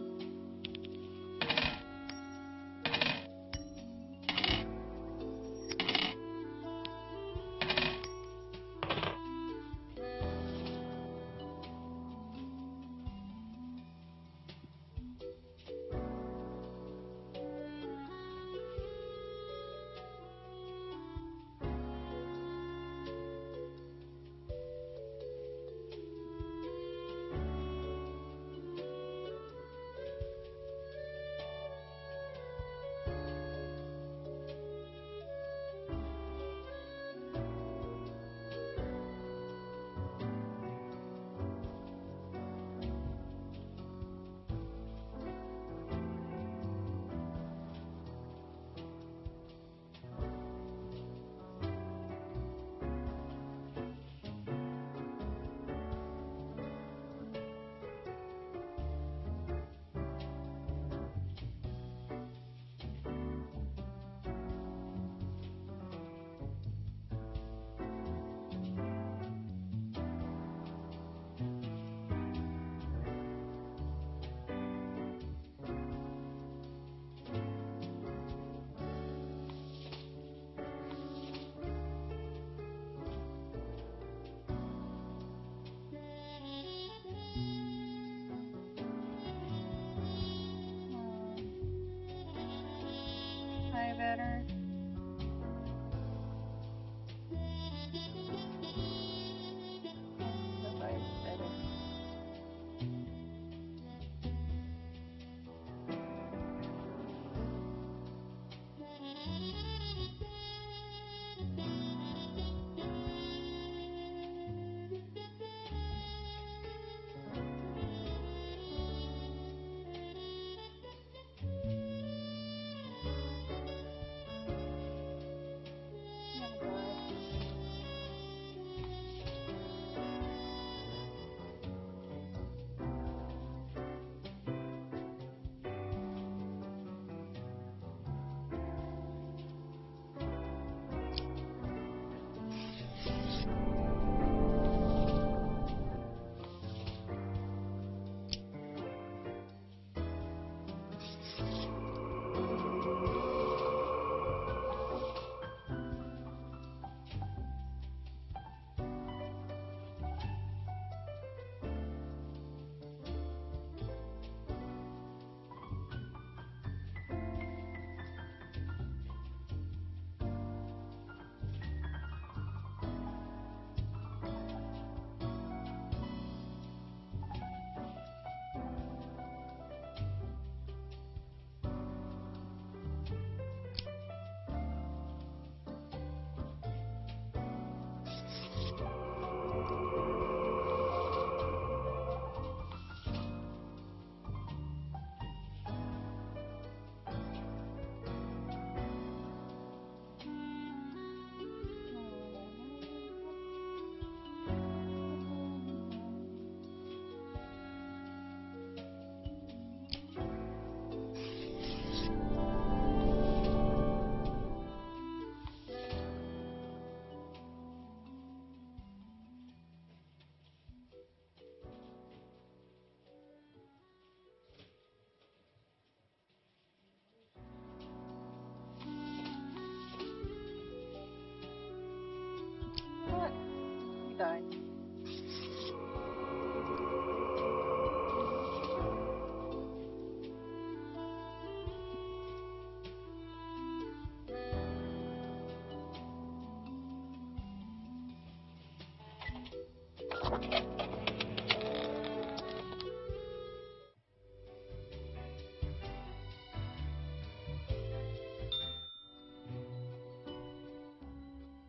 Speaker 1: sky.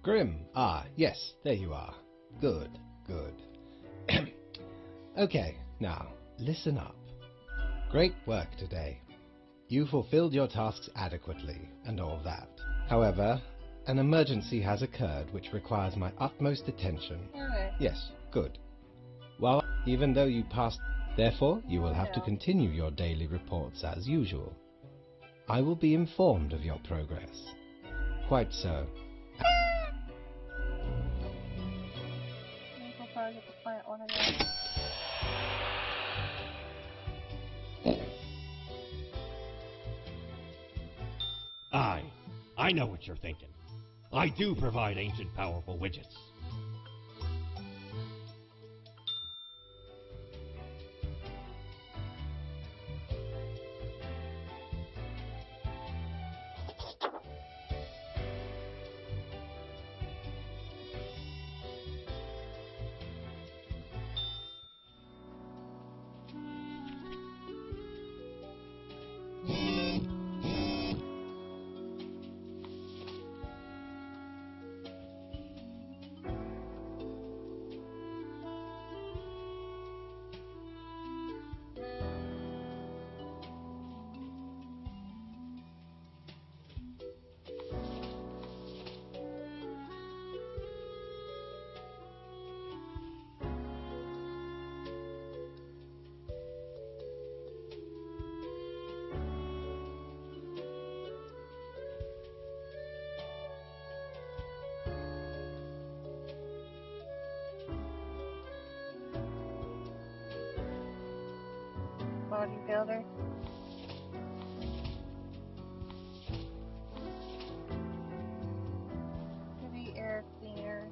Speaker 2: Grim. Ah, yes, there you are. Good, good. Okay, now, listen up. Great work today. You fulfilled your tasks adequately, and all that. However, an emergency has occurred which requires my utmost attention.
Speaker 1: Okay.
Speaker 2: Yes, good. Well, even though you passed, therefore, you will have to
Speaker 1: Yeah.
Speaker 2: continue your daily reports as usual. I will be informed of your progress. Quite so.
Speaker 1: Maybe we'll probably get the plant one again.
Speaker 3: I know what you're thinking. I do provide ancient powerful widgets.
Speaker 1: Bodybuilder. City air cleaner.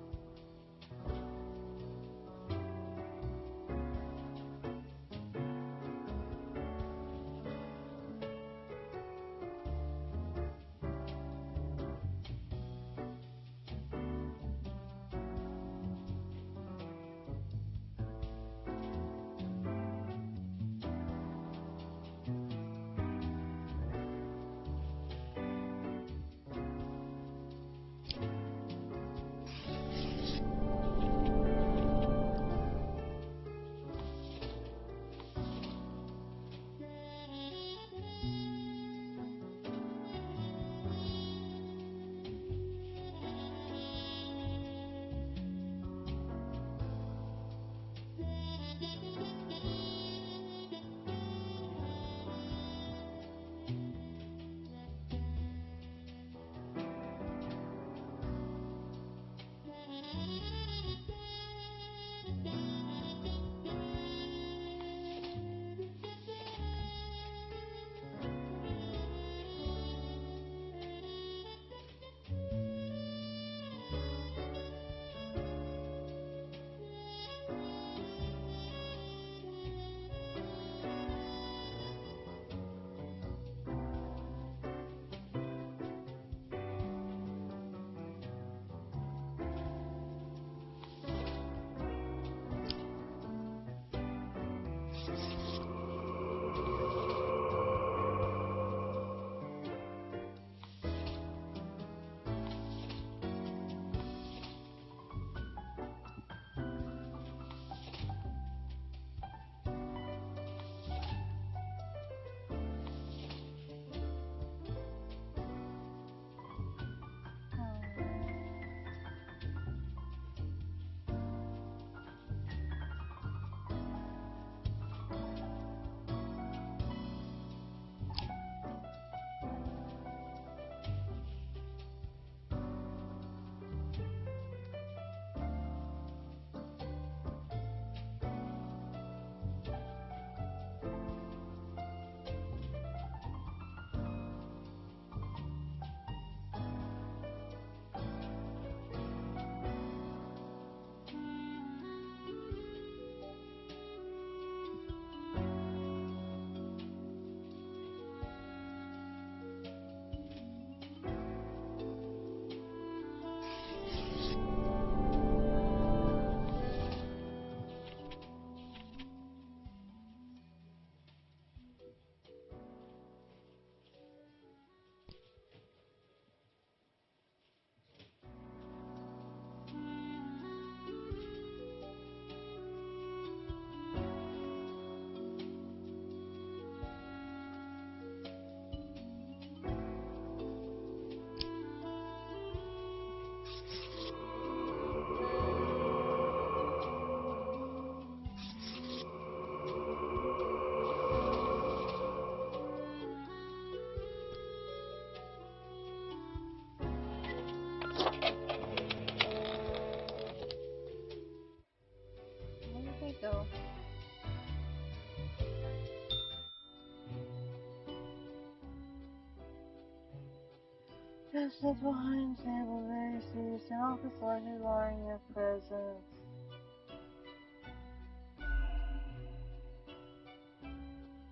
Speaker 1: Just sit behind the table, very serious, and office largely barring your presence.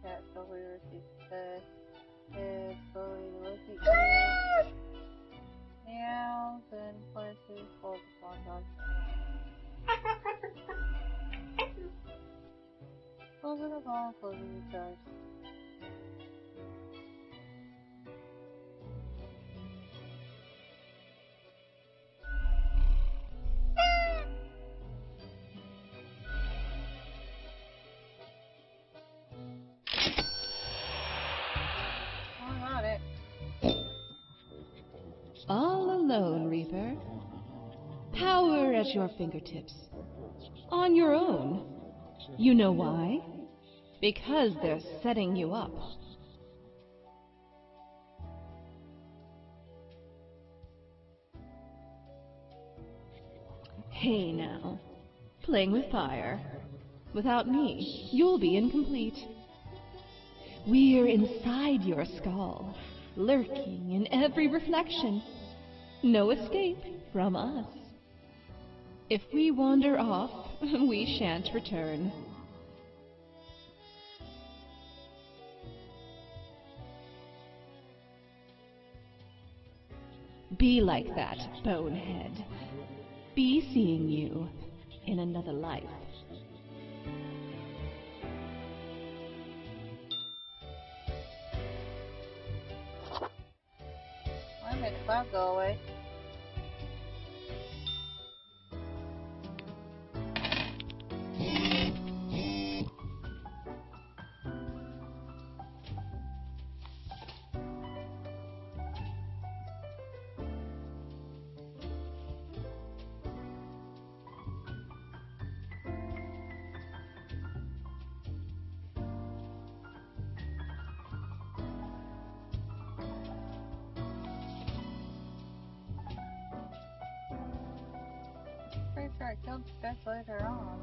Speaker 1: Cat slowly lifts its head slowly to look at you. Meow, then plants his paws upon Dog's head. Closing the ball, closing the eyes. Oh, not it.
Speaker 4: All alone, Reaper. Power at your fingertips. On your own. You know why? Because they're setting you up. Hey now. Playing with fire. Without me, you'll be incomplete. We're inside your skull, lurking in every reflection. No escape from us. If we wander off, we shan't return. Be like that, bonehead. Be seeing you in another life.
Speaker 1: I made the cloud go away. Pretty sure I killed the fish later on.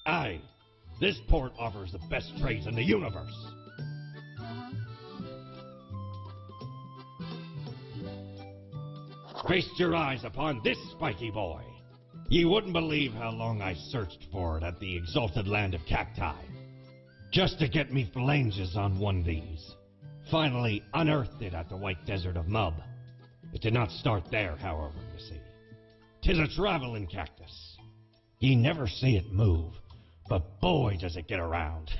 Speaker 3: Aye, this port offers the best trades in the universe. Feast your eyes upon this spiky boy. Ye wouldn't believe how long I searched for it at the exalted land of cacti. just to get me phalanges on one of these. Finally unearthed it at the White Desert of Mub. It did not start there, however, you see. 'Tis a traveling cactus. Ye never see it move, but boy does it get around.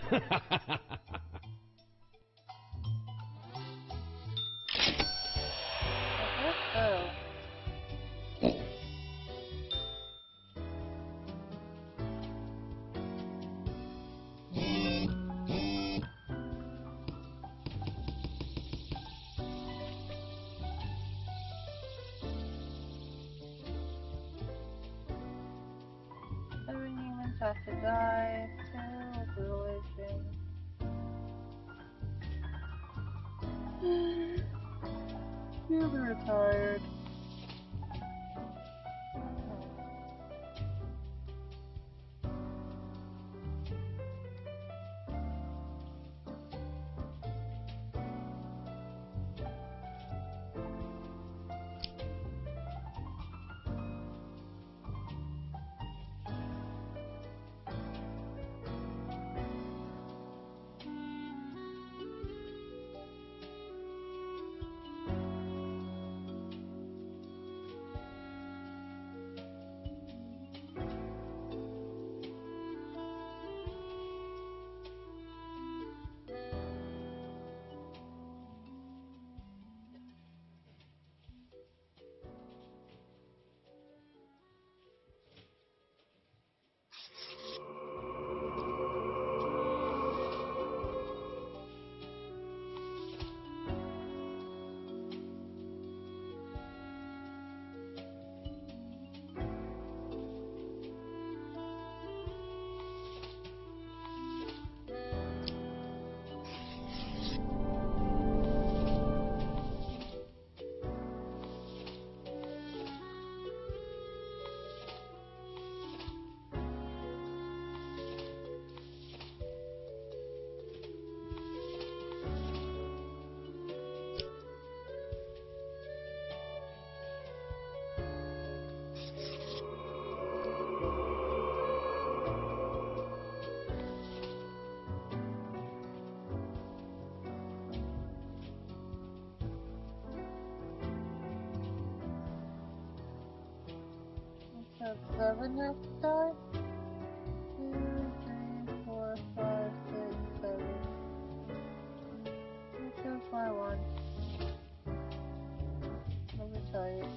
Speaker 1: Oh. Every humans have to die. Civilization. You're retired. So 7 have to die? 2, 3, 4, 5, 6, 7. Here goes my one. I'm retired.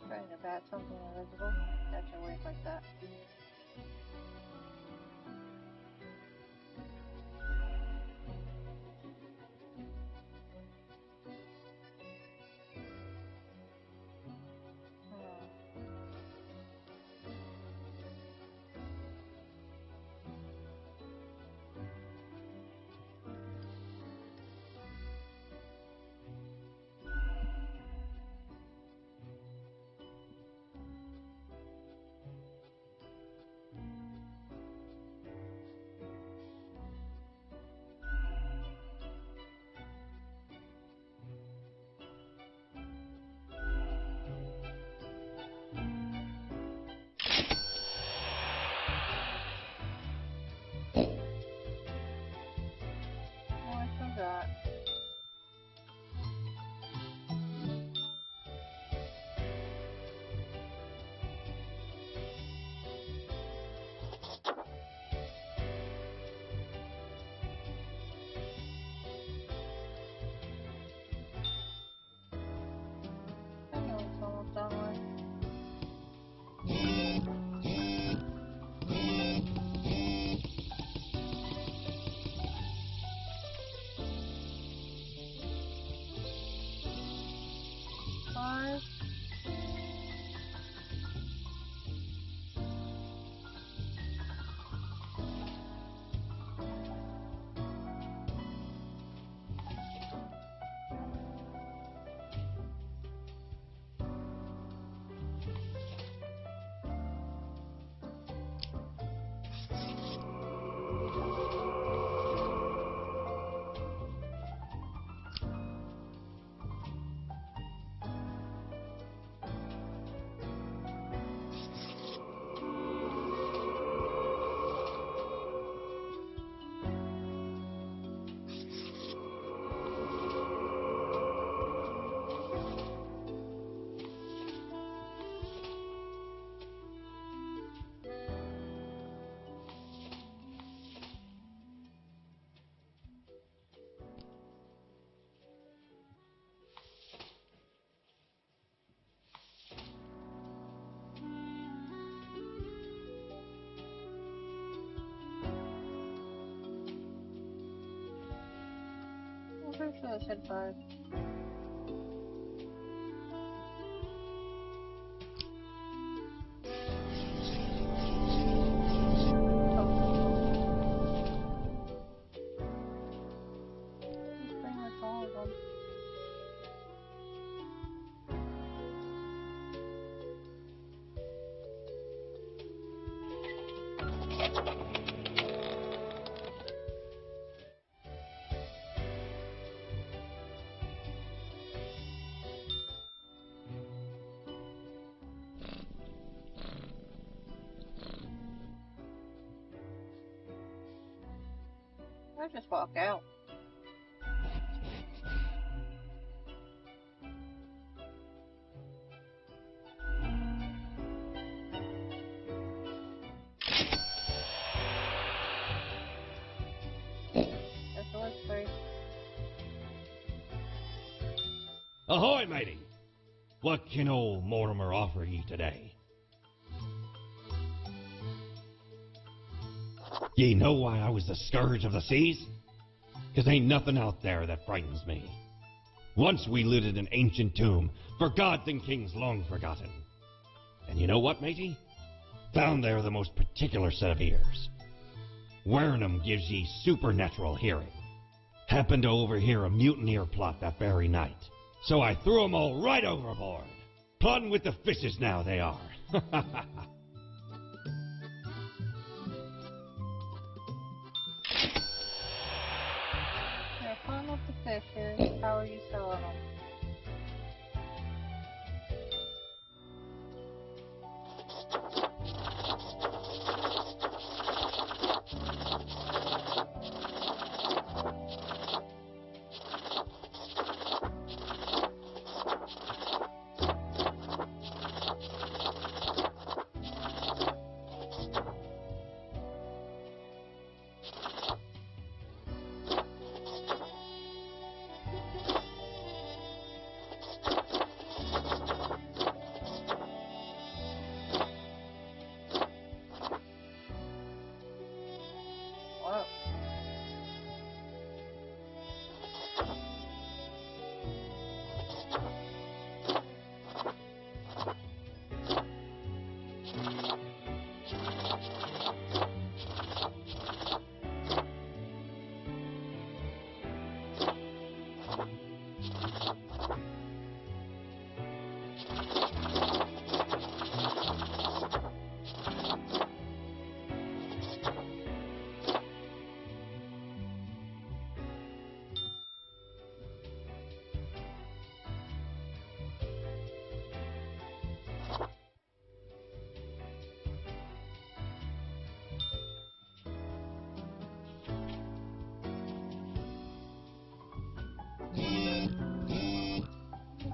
Speaker 1: Trying to bat something invisible. Catch a wave like that. I'm pretty sure I said 5. That's pretty much all of them. I just walk out. That's the list 3.
Speaker 3: Ahoy, matey! What can old Mortimer offer ye today? Ye know why I was the scourge of the seas? 'Cause ain't nothing out there that frightens me. Once we looted an ancient tomb for gods and kings long forgotten. And you know what, matey? Found there the most particular set of ears. Wearing 'em gives ye supernatural hearing. Happened to overhear a mutineer plot that very night. So I threw 'em all right overboard. Plotting with the fishes now they are.
Speaker 1: They're fun with the fishes. How are you selling them? Wow.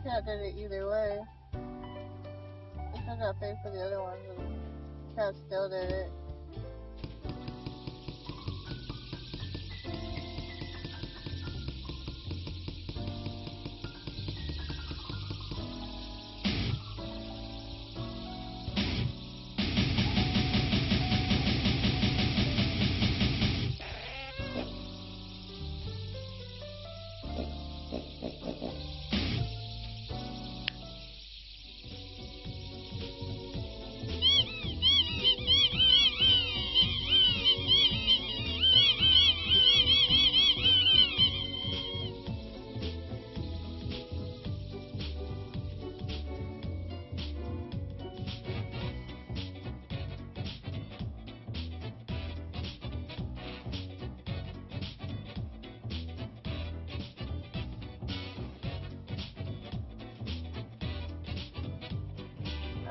Speaker 1: Cat did it either way. He still got paid for the other one, but Cat still did it.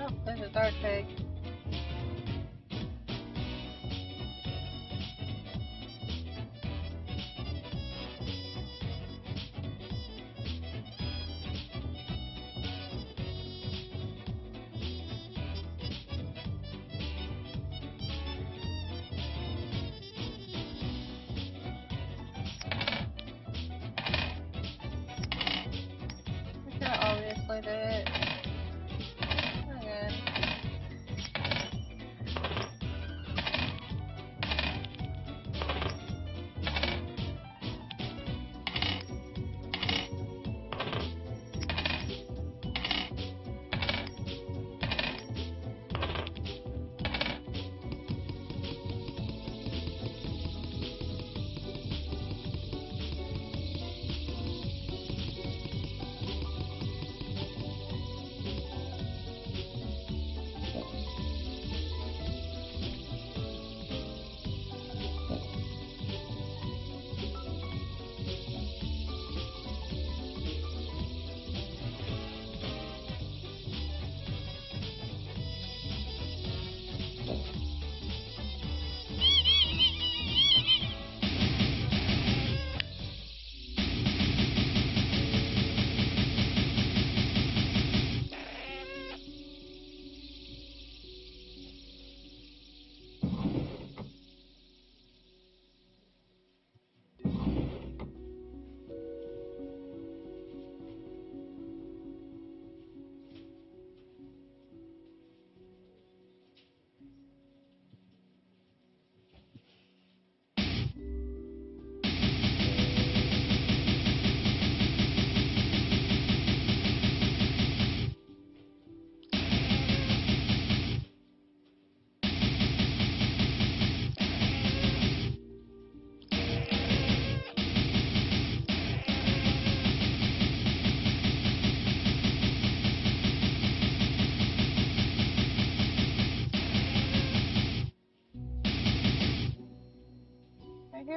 Speaker 1: Oh, there's a dark pig. We could have obviously did it. Again.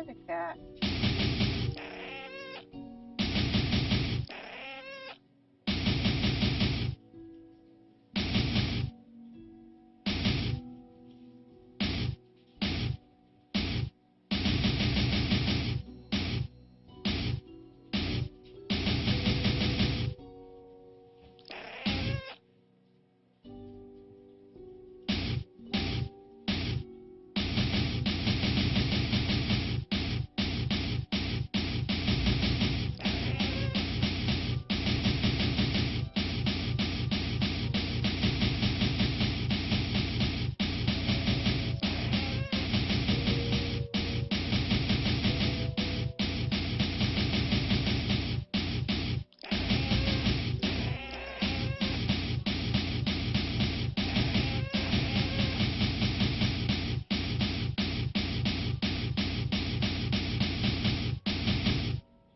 Speaker 1: There's a cat.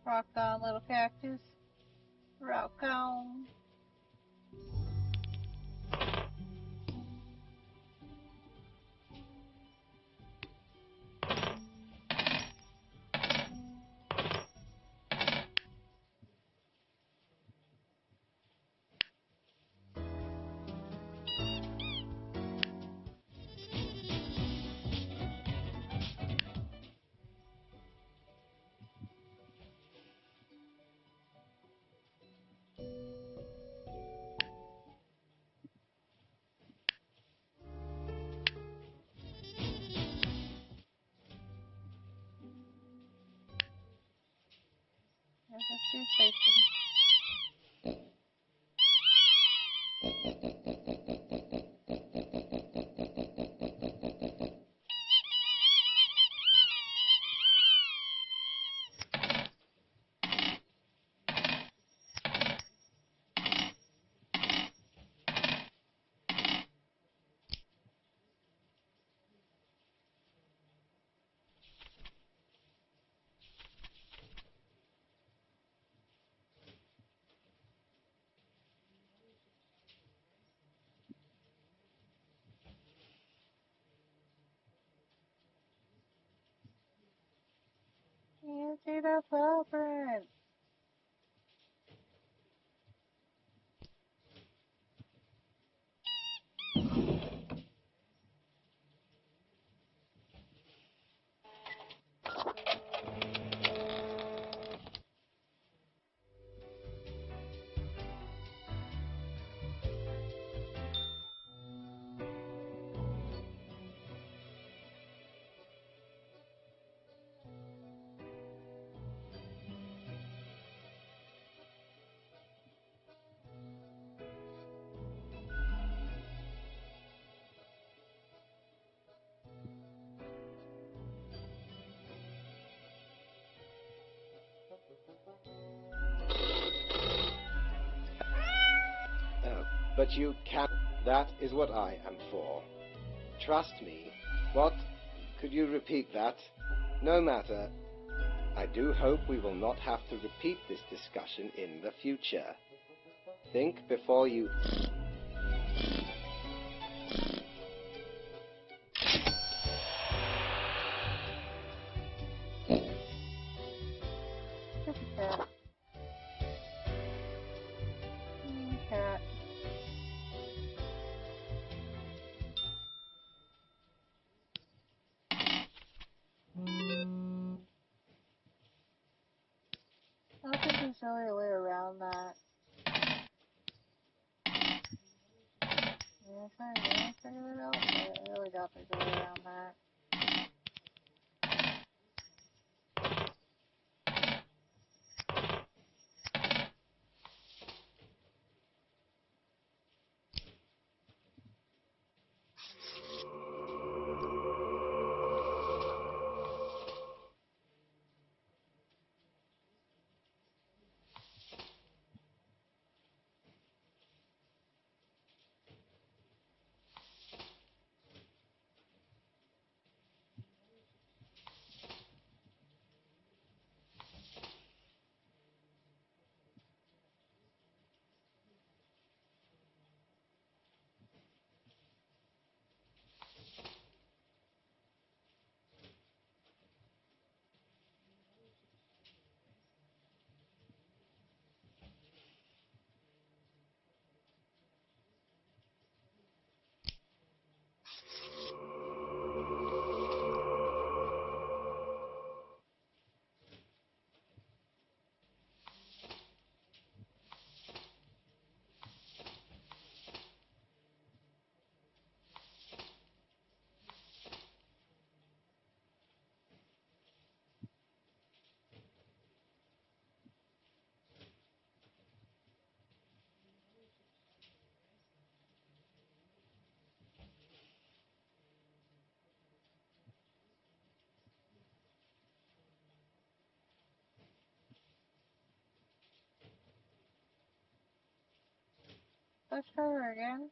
Speaker 1: Rock on, little cactus. Rock on. There's a food station. Into the footprint.
Speaker 2: But you can't. That is what I am for. Trust me. What? Could you repeat that? No matter. I do hope we will not have to repeat this discussion in the future. Think before you...
Speaker 1: Just a cat. Cat. I don't think there's really a way around that. Yeah, I'm trying to figure it out, but I really doubt there's a way around that. Let's try her again.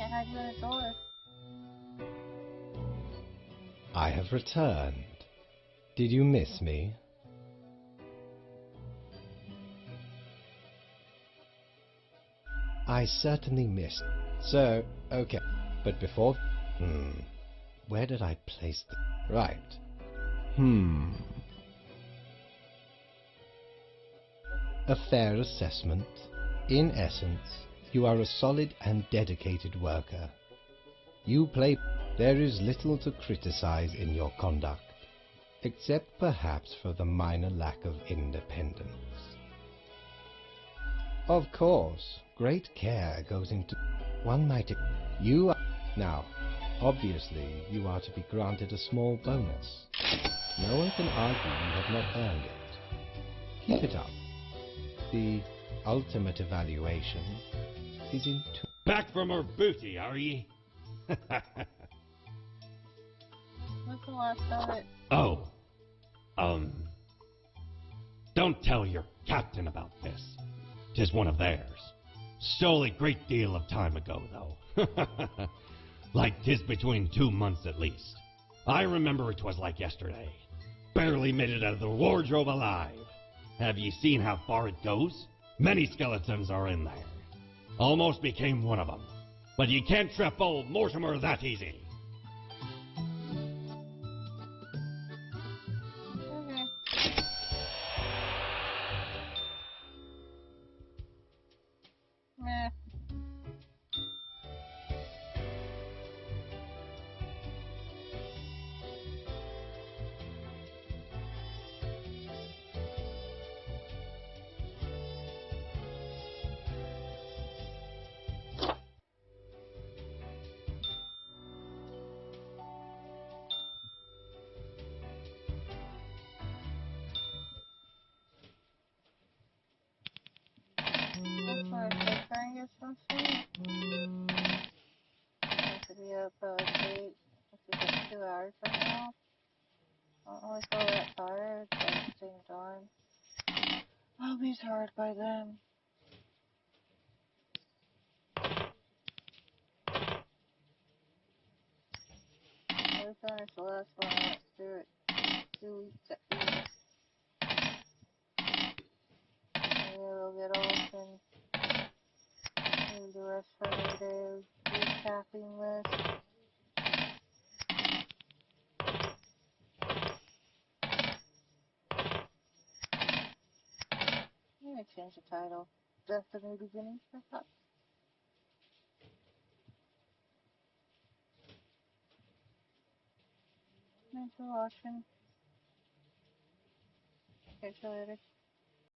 Speaker 1: Can't hide you in a door.
Speaker 2: I have returned. Did you miss me? I certainly missed. So, okay. But before... Where did I place the... Right. A fair assessment. In essence, you are a solid and dedicated worker. You play... There is little to criticize in your conduct, except perhaps for the minor lack of independence. Of course, great care goes into... One might... You are... Now, obviously, you are to be granted a small bonus. No one can argue you have not earned it. Keep it up. The ultimate evaluation is in two...
Speaker 3: Back from our booty, are ye?
Speaker 1: What's the last of it?
Speaker 3: Oh. Don't tell your captain about this. 'Tis one of theirs. Stole a great deal of time ago, though. Like 'tis between 2 months at least. I remember it was like yesterday. Barely made it out of the wardrobe alive. Have ye seen how far it goes? Many skeletons are in there. Almost became one of them. But ye can't trap old Mortimer that easy.
Speaker 1: Okay. Meh. That's why I said try and get some sleep. I should be up late. This is like 2 hours from now. I don't really feel that tired, but at the same time, I'll be tired by then. We finished the last one. Let's do it. 2 weeks at least. Maybe we'll get off and maybe the rest for another day of recapping this. I'm gonna change the title. Death of New Beginnings, perhaps. Thanks for watching. Catch you later.